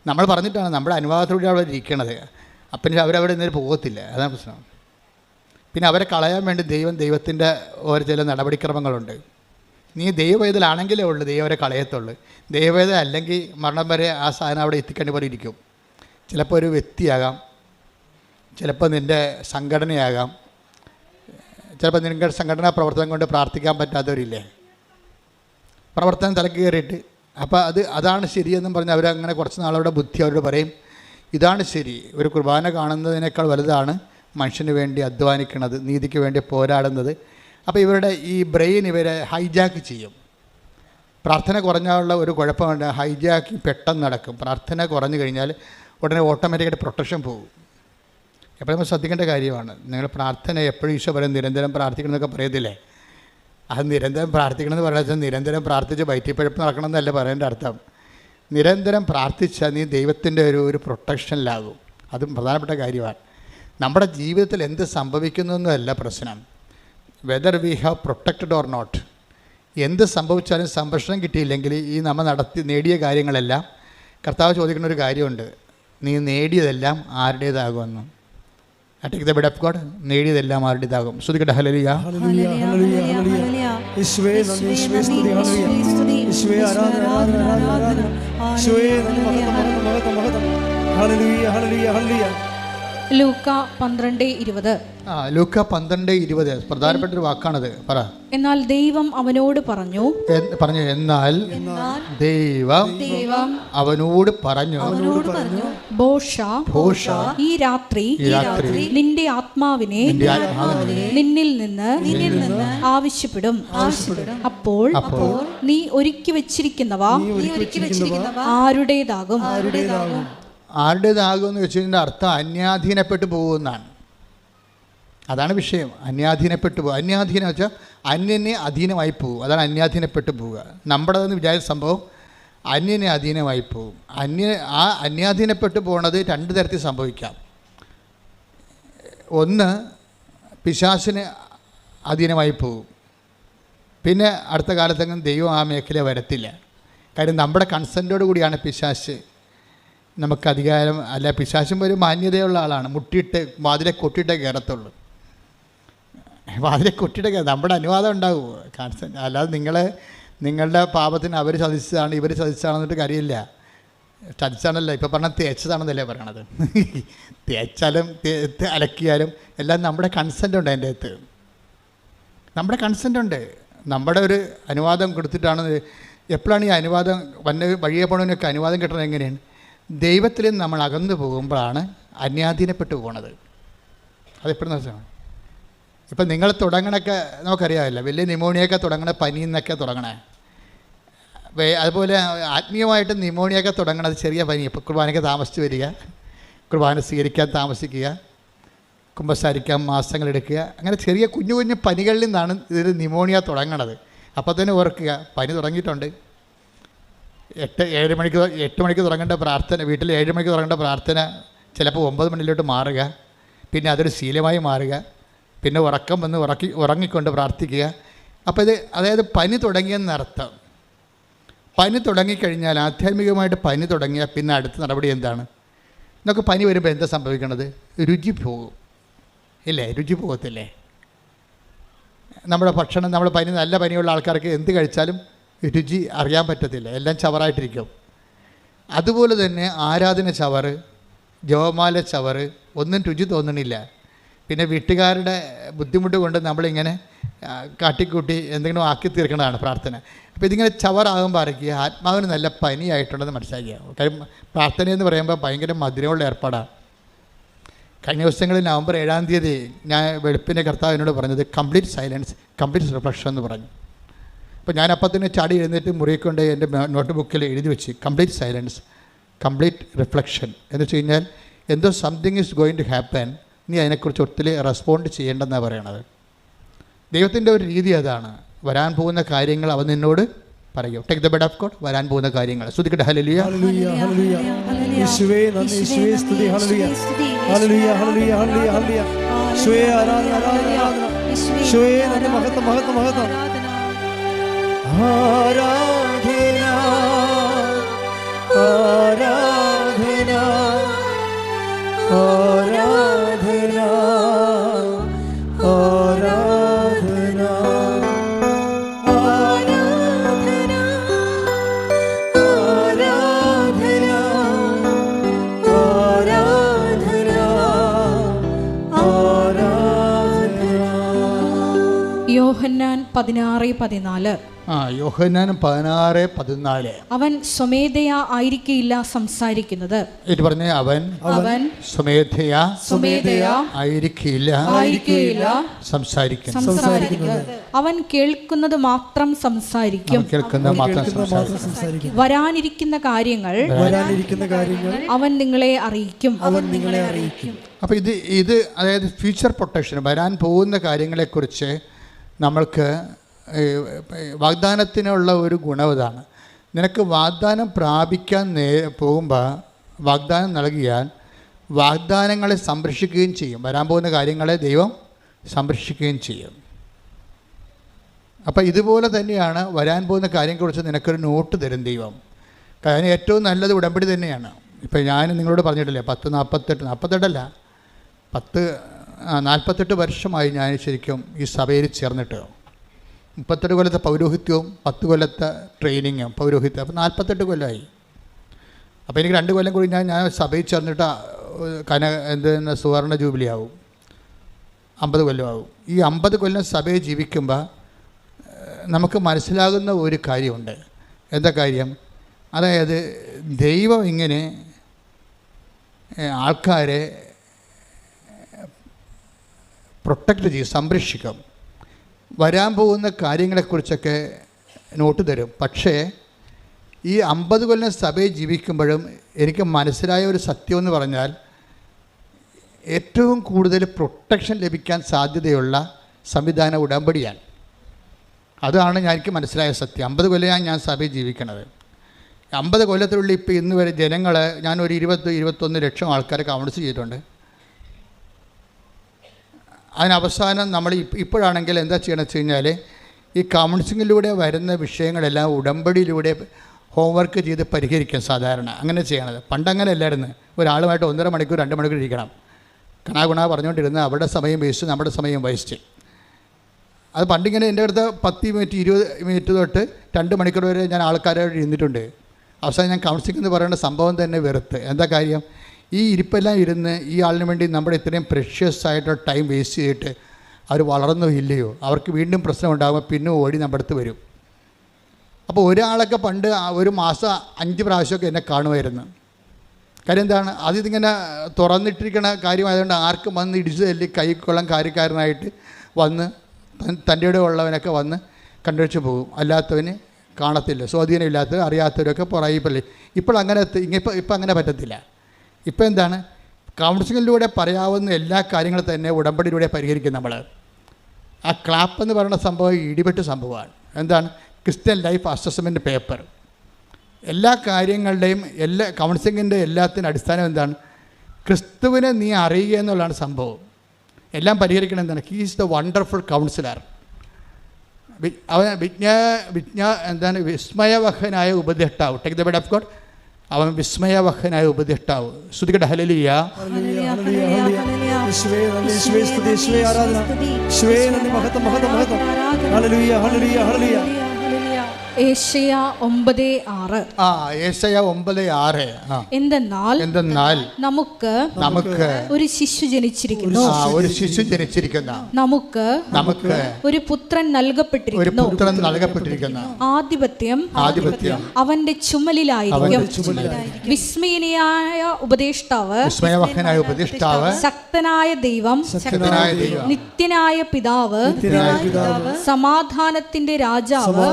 നമ്മൾ പറഞ്ഞിട്ടാണ്, നമ്മുടെ അനുവാദത്തോടെ അവിടെ ഇരിക്കണത്. അപ്പം അവരവിടെ നിന്നൊരു പോകത്തില്ല. അതാണ് പ്രശ്നം. പിന്നെ അവരെ കളയാൻ വേണ്ടി ദൈവത്തിൻ്റെ ഓരോ ചില നടപടിക്രമങ്ങളുണ്ട്. നീ ദൈവവേദലാണെങ്കിലേ ഉള്ളൂ ദൈവം അവരെ കളയത്തുള്ളൂ. ദൈവവേദ അല്ലെങ്കിൽ മരണം വരെ ആ സാധനം അവിടെ എത്തിക്കേണ്ടി പോലെ ഇരിക്കും. ചിലപ്പോൾ ഒരു വ്യക്തിയാകാം, ചിലപ്പോൾ നിൻ്റെ സംഘടനയാകാം, ചിലപ്പോൾ നിങ്ങളുടെ സംഘടനാ പ്രവർത്തനം കൊണ്ട് പ്രാർത്ഥിക്കാൻ പറ്റാത്തവരില്ലേ, പ്രവർത്തനം തലക്ക് കയറിയിട്ട്. അപ്പോൾ അതാണ് ശരിയെന്നും പറഞ്ഞ് അവരങ്ങനെ കുറച്ച് നാളവിടെ ബുദ്ധി അവരോട് പറയും, ഇതാണ് ശരി. ഒരു കുർബാന കാണുന്നതിനേക്കാൾ വലുതാണ് മനുഷ്യന് വേണ്ടി അധ്വാനിക്കുന്നത്, നീതിക്ക് വേണ്ടി പോരാടുന്നത്. അപ്പോൾ ഇവരുടെ ഈ ബ്രെയിൻ ഇവരെ ഹൈജാക്ക് ചെയ്യും. പ്രാർത്ഥന കുറഞ്ഞാലുള്ള ഒരു കുഴപ്പമുണ്ട്, ഹൈജാക്കിങ് പെട്ടെന്ന് നടക്കും. പ്രാർത്ഥന കുറഞ്ഞു കഴിഞ്ഞാൽ ഉടനെ ഓട്ടോമാറ്റിക്കായിട്ട് പ്രൊട്ടക്ഷൻ പോകും. എപ്പോഴും നമ്മൾ ശ്രദ്ധിക്കേണ്ട കാര്യമാണ്. നിങ്ങൾ പ്രാർത്ഥന എപ്പോഴും ഈശോ പറയും നിരന്തരം പ്രാർത്ഥിക്കണം എന്നൊക്കെ പറയത്തില്ലേ? അത് നിരന്തരം പ്രാർത്ഥിക്കണമെന്ന് പറയുന്നത് നിരന്തരം പ്രാർത്ഥിച്ച് വയറ്റിപ്പഴപ്പ് നടക്കണമെന്നല്ല പറയേണ്ട അർത്ഥം. നിരന്തരം പ്രാർത്ഥിച്ചാൽ നീ ദൈവത്തിൻ്റെ ഒരു പ്രൊട്ടക്ഷനിലാകും. അതും പ്രധാനപ്പെട്ട കാര്യമാണ്. നമ്മുടെ ജീവിതത്തിൽ എന്ത് സംഭവിക്കുന്നു എന്നല്ല പ്രശ്നം, whether we have protected or not. എന്ത് സംഭവിച്ചാലും സംരക്ഷണം കിട്ടിയില്ലെങ്കിൽ ഈ നമ്മൾ നേടിയ കാര്യങ്ങളെല്ലാം കർത്താവ് ചോദിക്കുന്ന ഒരു കാര്യമുണ്ട്, നീ നേടിയതെല്ലാം ആരുടേതാകുമെന്ന്. Take the word of God. നേടിയതെല്ലാം ആരുടേതാകും. ശ്രുതിക്കട്ടെ ഹല്ലേലൂയ. ലൂക്ക 12:20. ലൂക്ക 12:20 പ്രധാനപ്പെട്ട ഒരു വാക്കാണത്. പറ. എന്നാൽ ദൈവം അവനോട് പറഞ്ഞു. എന്നാൽ ദൈവം അവനോട് പറഞ്ഞു, ഭോഷ ഈ രാത്രി നിന്റെ ആത്മാവിനെ നിന്നിൽ നിന്ന് ആവശ്യപ്പെടും. അപ്പോൾ നീ ഒരുക്കി വെച്ചിരിക്കുന്നവ ആരുടേതാകും? ആരുടേതാകുമെന്ന് വെച്ചതിൻ്റെ അർത്ഥം അന്യാധീനപ്പെട്ടു പോകുമെന്നാണ്. അതാണ് വിഷയം. അന്യാധീനപ്പെട്ടു പോകുക. അന്യാധീനം വെച്ചാൽ അന്യനെ അധീനമായി പോകും. അതാണ് അന്യാധീനപ്പെട്ടു പോവുക. നമ്മുടേതെന്ന് വിചാരിച്ച സംഭവം അന്യനെ അധീനമായി പോകും. അന്യാധീനപ്പെട്ടു പോകുന്നത് 2 തരത്തിൽ സംഭവിക്കാം. ഒന്ന്, പിശാചിന് അധീനമായി പോകും. പിന്നെ അടുത്ത കാലത്തെങ്കിലും ദൈവം ആ മേഖല വരത്തില്ല. കാര്യം നമ്മുടെ കൺസെൻറ്റോട് കൂടിയാണ് പിശാച് നമുക്ക് അധികാരം, അല്ല പിശാചും ഒരു മാന്യതയുള്ള ആളാണ്. മുട്ടിയിട്ട് വാതിലെ കൊട്ടിയിട്ടേ കയറത്തുള്ളൂ. വാതിലെ കൊട്ടിയിട്ടേ നമ്മുടെ അനുവാദം ഉണ്ടാകുമോ? കൺസെൻറ്റ്. അല്ലാതെ നിങ്ങളുടെ പാപത്തിന് അവർ ചതിച്ചതാണ് ഇവർ ചതിച്ചതാണെന്നിട്ട് കാര്യമില്ല. ചതിച്ചാണല്ലോ ഇപ്പോൾ പറഞ്ഞാൽ തേച്ചതാണെന്നല്ലേ പറയണത്. തേച്ചാലും അലക്കിയാലും എല്ലാം നമ്മുടെ കൺസെൻ്റ് ഉണ്ട് അതിൻ്റെ അകത്ത്. നമ്മുടെ കൺസെൻ്റ് ഉണ്ട്. നമ്മുടെ ഒരു അനുവാദം കൊടുത്തിട്ടാണ്. എപ്പോഴാണ് ഈ അനുവാദം വഴിയെ പോകണതിനൊക്കെ അനുവാദം കിട്ടുന്നത്? എങ്ങനെയാണ്? ദൈവത്തിൽ നമ്മൾ അകന്നു പോകുമ്പോഴാണ് അന്യാധീനപ്പെട്ടു പോകുന്നത്. അതെപ്പോഴും ദിവസമാണ്. ഇപ്പം നിങ്ങൾ തുടങ്ങണൊക്കെ നമുക്കറിയാമല്ലോ, വലിയ ന്യൂമോണിയൊക്കെ തുടങ്ങണ പനി എന്നൊക്കെ തുടങ്ങണേ. അതുപോലെ ആത്മീയമായിട്ട് ന്യൂമോണിയൊക്കെ തുടങ്ങണത് ചെറിയ പനി. ഇപ്പോൾ കുർബാനയ്ക്ക് താമസിച്ച് വരിക, കുർബാന സ്വീകരിക്കാൻ താമസിക്കുക, കുമ്പസാരിക്കാൻ മാസങ്ങളെടുക്കുക, അങ്ങനെ ചെറിയ കുഞ്ഞു കുഞ്ഞു പനികളിൽ നിന്നാണ് ഇതിൽ ന്യൂമോണിയ തുടങ്ങണത്. അപ്പോൾ തന്നെ ഓർക്കുക, പനി തുടങ്ങിയിട്ടുണ്ട്. 8 മണിക്ക് തുടങ്ങേണ്ട പ്രാർത്ഥന, വീട്ടിൽ 7 മണിക്ക് തുടങ്ങേണ്ട പ്രാർത്ഥന ചിലപ്പോൾ 9 മണിയിലോട്ട് മാറുക, പിന്നെ അതൊരു ശീലമായി മാറുക, പിന്നെ ഉറക്കം വന്ന് ഉറങ്ങിക്കൊണ്ട് പ്രാർത്ഥിക്കുക. അപ്പോൾ ഇത് അതായത് പനി തുടങ്ങിയെന്നർത്ഥം. പനി തുടങ്ങിക്കഴിഞ്ഞാൽ, ആധ്യാത്മികമായിട്ട് പനി തുടങ്ങിയാൽ പിന്നെ അടുത്ത നടപടി എന്താണ്? നമുക്ക് പനി വരുമ്പോൾ എന്താ സംഭവിക്കണത്? രുചി പോകും, ഇല്ലേ? രുചി പോകത്തില്ലേ? നമ്മുടെ ഭക്ഷണം, നമ്മുടെ പനി, നല്ല പനിയുള്ള ആൾക്കാർക്ക് എന്ത് കഴിച്ചാലും രുചി അറിയാൻ പറ്റത്തില്ല, എല്ലാം ചവറായിട്ടിരിക്കും. അതുപോലെ തന്നെ ആരാധന ചവറ്, ജപമാല ചവറ്, ഒന്നും രുചി തോന്നണില്ല. പിന്നെ വീട്ടുകാരുടെ ബുദ്ധിമുട്ട് കൊണ്ട് നമ്മളിങ്ങനെ കാട്ടിക്കൂട്ടി എന്തെങ്കിലും ആക്കി തീർക്കുന്നതാണ് പ്രാർത്ഥന. അപ്പോൾ ഇതിങ്ങനെ ചവറാകുമ്പോൾ അറിയിക്കുക ആത്മാവിന് നല്ല പനിയായിട്ടുണ്ടെന്ന് മനസ്സിലാക്കുക. കാര്യം പ്രാർത്ഥനയെന്ന് പറയുമ്പോൾ ഭയങ്കര മധുരമുള്ള ഏർപ്പാടാണ്. കഴിഞ്ഞ ദിവസങ്ങളിൽ നവംബർ 7-ാം തീയതി ഞാൻ വെളുപ്പിൻ്റെ കർത്താവിനോട് പറഞ്ഞത് കംപ്ലീറ്റ് സൈലൻസ്, കംപ്ലീറ്റ് റിഫ്ലക്ഷൻ എന്ന് പറഞ്ഞു. അപ്പോൾ ഞാൻ അപ്പം തന്നെ ചാടി എഴുന്നേറ്റ് മുറിക്കൊണ്ട് എൻ്റെ നോട്ട് ബുക്കിൽ എഴുതി വെച്ച് കംപ്ലീറ്റ് സൈലൻസ്, കംപ്ലീറ്റ് റിഫ്ലക്ഷൻ എന്ന് വെച്ച് കഴിഞ്ഞാൽ എന്തോ something is going to happen, നീ അതിനെക്കുറിച്ച് ഒത്തിരി റെസ്പോണ്ട് ചെയ്യേണ്ടെന്നാണ് പറയണത്. ദൈവത്തിൻ്റെ ഒരു രീതി അതാണ്. വരാൻ പോകുന്ന കാര്യങ്ങൾ അവൻ നിന്നോട് പറയും. Take the word of God, വരാൻ പോകുന്ന കാര്യങ്ങൾ. ശ്രുതിക്കട്ടെ ഹല്ലേലൂയ, ഹല്ലേലൂയ, ഹല്ലേലൂയ. യേശുവേ നന്ദി, യേശുവേ സ്തുതി, hallelujah, hallelujah, hallelujah, hallelujah, hallelujah. യേശുവേ ആരാധന, ആരാധന, ആരാധന. യേശുവേ നന്ദി, മഹത്വം, മഹത്വം, മഹത്വം. ആരാധന, ആരാധന, ആരാധന, ആരാധന, ആരാധന, ആരാധന, ആരാധന. യോഹന്നാൻ 16:14. യോഹന്നാൻ 16:14. അവൻ സ്വമേധയാ ആയിരിക്കില്ല സംസാരിക്കുന്നത്. ഇത് പറഞ്ഞേ, അവൻ സ്വമേധയാ ആയിരിക്കില്ല സംസാരിക്കുന്നത്. അവൻ കേൾക്കുന്നത് മാത്രം സംസാരിക്കും. വരാനിരിക്കുന്ന കാര്യങ്ങൾ അവൻ നിങ്ങളെ അറിയിക്കും. അപ്പോൾ ഇത് അതായത് ഫ്യൂച്ചർ പ്രൊട്ടക്ഷൻ, വരാൻ പോകുന്ന കാര്യങ്ങളെക്കുറിച്ച് നമ്മൾക്ക് വാഗ്ദാനത്തിനുള്ള ഒരു ഗുണം ഇതാണ്. നിനക്ക് വാഗ്ദാനം പ്രാപിക്കാൻ പോകുമ്പോൾ വാഗ്ദാനം നൽകിയാൽ വാഗ്ദാനങ്ങളെ സംരക്ഷിക്കുകയും ചെയ്യും. വരാൻ പോകുന്ന കാര്യങ്ങളെ ദൈവം സംരക്ഷിക്കുകയും ചെയ്യും. അപ്പോൾ ഇതുപോലെ തന്നെയാണ് വരാൻ പോകുന്ന കാര്യങ്ങളെക്കുറിച്ച് നിനക്കൊരു നോട്ട് തരും ദൈവം. കാരണം ഏറ്റവും നല്ലത് ഉടമ്പടി തന്നെയാണ്. ഇപ്പോൾ ഞാൻ നിങ്ങളോട് പറഞ്ഞിട്ടില്ലേ, 48 വർഷമായി ഞാൻ ശരിക്കും ഈ സഭയിൽ ചേർന്നിട്ട്. 38 കൊല്ലത്തെ പൗരോഹിത്യവും 10 കൊല്ലത്തെ ട്രെയിനിങ്ങും പൗരോഹിത്യം, അപ്പോൾ 48 കൊല്ലമായി. അപ്പോൾ എനിക്ക് 2 കൊല്ലം കൂടി ഞാൻ സഭയിൽ ചേർന്നിട്ട് സുവർണ ജൂബിലി ആവും, 50 കൊല്ലമാവും. ഈ 50 കൊല്ലം സഭയിൽ ജീവിക്കുമ്പോൾ നമുക്ക് മനസ്സിലാകുന്ന ഒരു കാര്യമുണ്ട്. എന്താ കാര്യം? അതായത് ദൈവം ഇങ്ങനെ ആൾക്കാരെ പ്രൊട്ടക്റ്റ് ചെയ്യും, സംരക്ഷിക്കും. വരാൻ പോകുന്ന കാര്യങ്ങളെക്കുറിച്ചൊക്കെ നോട്ട് തരും. പക്ഷേ ഈ 50 കൊല്ലം സഭയിൽ ജീവിക്കുമ്പോഴും എനിക്ക് മനസ്സിലായ ഒരു സത്യം എന്ന് പറഞ്ഞാൽ ഏറ്റവും കൂടുതൽ പ്രൊട്ടക്ഷൻ ലഭിക്കാൻ സാധ്യതയുള്ള സംവിധാനം ഉടമ്പടിയാണ്. അതാണ് എനിക്ക് മനസ്സിലായ സത്യം. 50 കൊല്ലമാണ് ഞാൻ സഭയിൽ ജീവിക്കണത്. 50 കൊല്ലത്തിനുള്ളിൽ ഇപ്പോൾ ഇന്ന് വരെ ജനങ്ങളെ ഞാനൊരു 20-21 ലക്ഷം ആൾക്കാരെ കൗൺസിൽ ചെയ്തിട്ടുണ്ട്. അതിനവസാനം നമ്മൾ ഇപ്പോഴാണെങ്കിൽ എന്താ ചെയ്യണമെന്ന് വെച്ച് കഴിഞ്ഞാൽ ഈ കൗൺസിലിലൂടെ വരുന്ന വിഷയങ്ങളെല്ലാം ഉടമ്പടിയിലൂടെ ഹോംവർക്ക് ചെയ്ത് പരിഹരിക്കും സാധാരണ. അങ്ങനെ ചെയ്യണത്. പണ്ടങ്ങനെ അല്ലായിരുന്നു. ഒരാളുമായിട്ട് 1.5 മണിക്കൂർ 2 മണിക്കൂർ ഇരിക്കണം. കണാകുണ പറഞ്ഞുകൊണ്ടിരുന്ന് അവരുടെ സമയം വേസ്റ്റ്, നമ്മുടെ സമയം വേസ്റ്റ്. അത് പണ്ടിങ്ങനെ എൻ്റെ അടുത്ത് 10 മിനിറ്റ് 20 മിനിറ്റ് തൊട്ട് 2 മണിക്കൂർ വരെ ഞാൻ ആൾക്കാരോട് ഇരുന്നിട്ടുണ്ട്. അവസാനം ഞാൻ കൗൺസിലിംഗ് എന്ന് പറയുന്ന സംഭവം തന്നെ വെറുത്ത്. എന്താ കാര്യം? ഈ ഇരിപ്പെല്ലാം ഇരുന്ന് ഈ ആളിന് വേണ്ടി നമ്മുടെ ഇത്രയും പ്രഷ്യസ് ആയിട്ടുള്ള ടൈം വേസ്റ്റ് ചെയ്തിട്ട് അവർ വളർന്നോ ഇല്ലയോ, അവർക്ക് വീണ്ടും പ്രശ്നം ഉണ്ടാകുമ്പോൾ പിന്നെ ഓടി നമ്മുടെ അടുത്ത് വരും. അപ്പോൾ ഒരാളൊക്കെ പണ്ട് ഒരു മാസം 5 പ്രാവശ്യമൊക്കെ എന്നെ കാണുമായിരുന്നു. കാര്യം എന്താണ്? അതിങ്ങനെ തുറന്നിട്ടിരിക്കുന്ന കാര്യമായതുകൊണ്ട് ആർക്കും വന്ന് ഇടിച്ചു തല്ലി കൈക്കൊള്ളാൻ കാര്യക്കാരനായിട്ട് വന്ന് തൻ്റെ ഇടം ഉള്ളവനൊക്കെ വന്ന് കണ്ടുവച്ച് പോകും. അല്ലാത്തവന് കാണത്തില്ല. സ്വാധീനമില്ലാത്തവർ അറിയാത്തവരൊക്കെ പുറകിപ്പള്ളി. ഇപ്പോൾ അങ്ങനെ ഇപ്പം അങ്ങനെ പറ്റത്തില്ല. ഇപ്പം എന്താണ്? കൗൺസിലിങ്ങിലൂടെ പറയാവുന്ന എല്ലാ കാര്യങ്ങളും തന്നെ ഉടമ്പടിയിലൂടെ പരിഹരിക്കും നമ്മൾ. ആ ക്ലാപ്പ് എന്ന് പറയുന്ന സംഭവം ഇടിപെട്ട സംഭവമാണ്. എന്താണ്? Christian life assessment paper. എല്ലാ കാര്യങ്ങളുടെയും എല്ലാ കൗൺസിലിങ്ങിൻ്റെ എല്ലാത്തിനും അടിസ്ഥാനം എന്താണ്? ക്രിസ്തുവിനെ നീ അറിയുക എന്നുള്ളതാണ് സംഭവം. എല്ലാം പരിഹരിക്കണം. എന്താണ്? He is the wonderful councillor. അവൻ എന്താണ്? വിസ്മയവഹനായ ഉപദേഷ്ടാവ്. Take the word of God. അവൻ വിസ്മയവഹനായ ഉപദേഷ്ടാവ്. ശ്രുതികട ഹല്ലേലൂയ. ഏശയ്യ 9:6. ഏശയ്യ 9:6. എന്തെന്നാൽ നമുക്ക് ഒരു ശിശു ജനിച്ചിരിക്കുന്നു, ഒരു ശിശു ജനിച്ചിരിക്കുന്ന, നമുക്ക് ഒരു പുത്രൻ നൽകപ്പെട്ടിരിക്കുന്നു, ആധിപത്യം അവന്റെ ചുമലിലായിരിക്കും. വിസ്മയനായ ഉപദേഷ്ടാവ്, ശക്തനായ ദൈവം, നിത്യനായ പിതാവ്, സമാധാനത്തിന്റെ രാജാവ്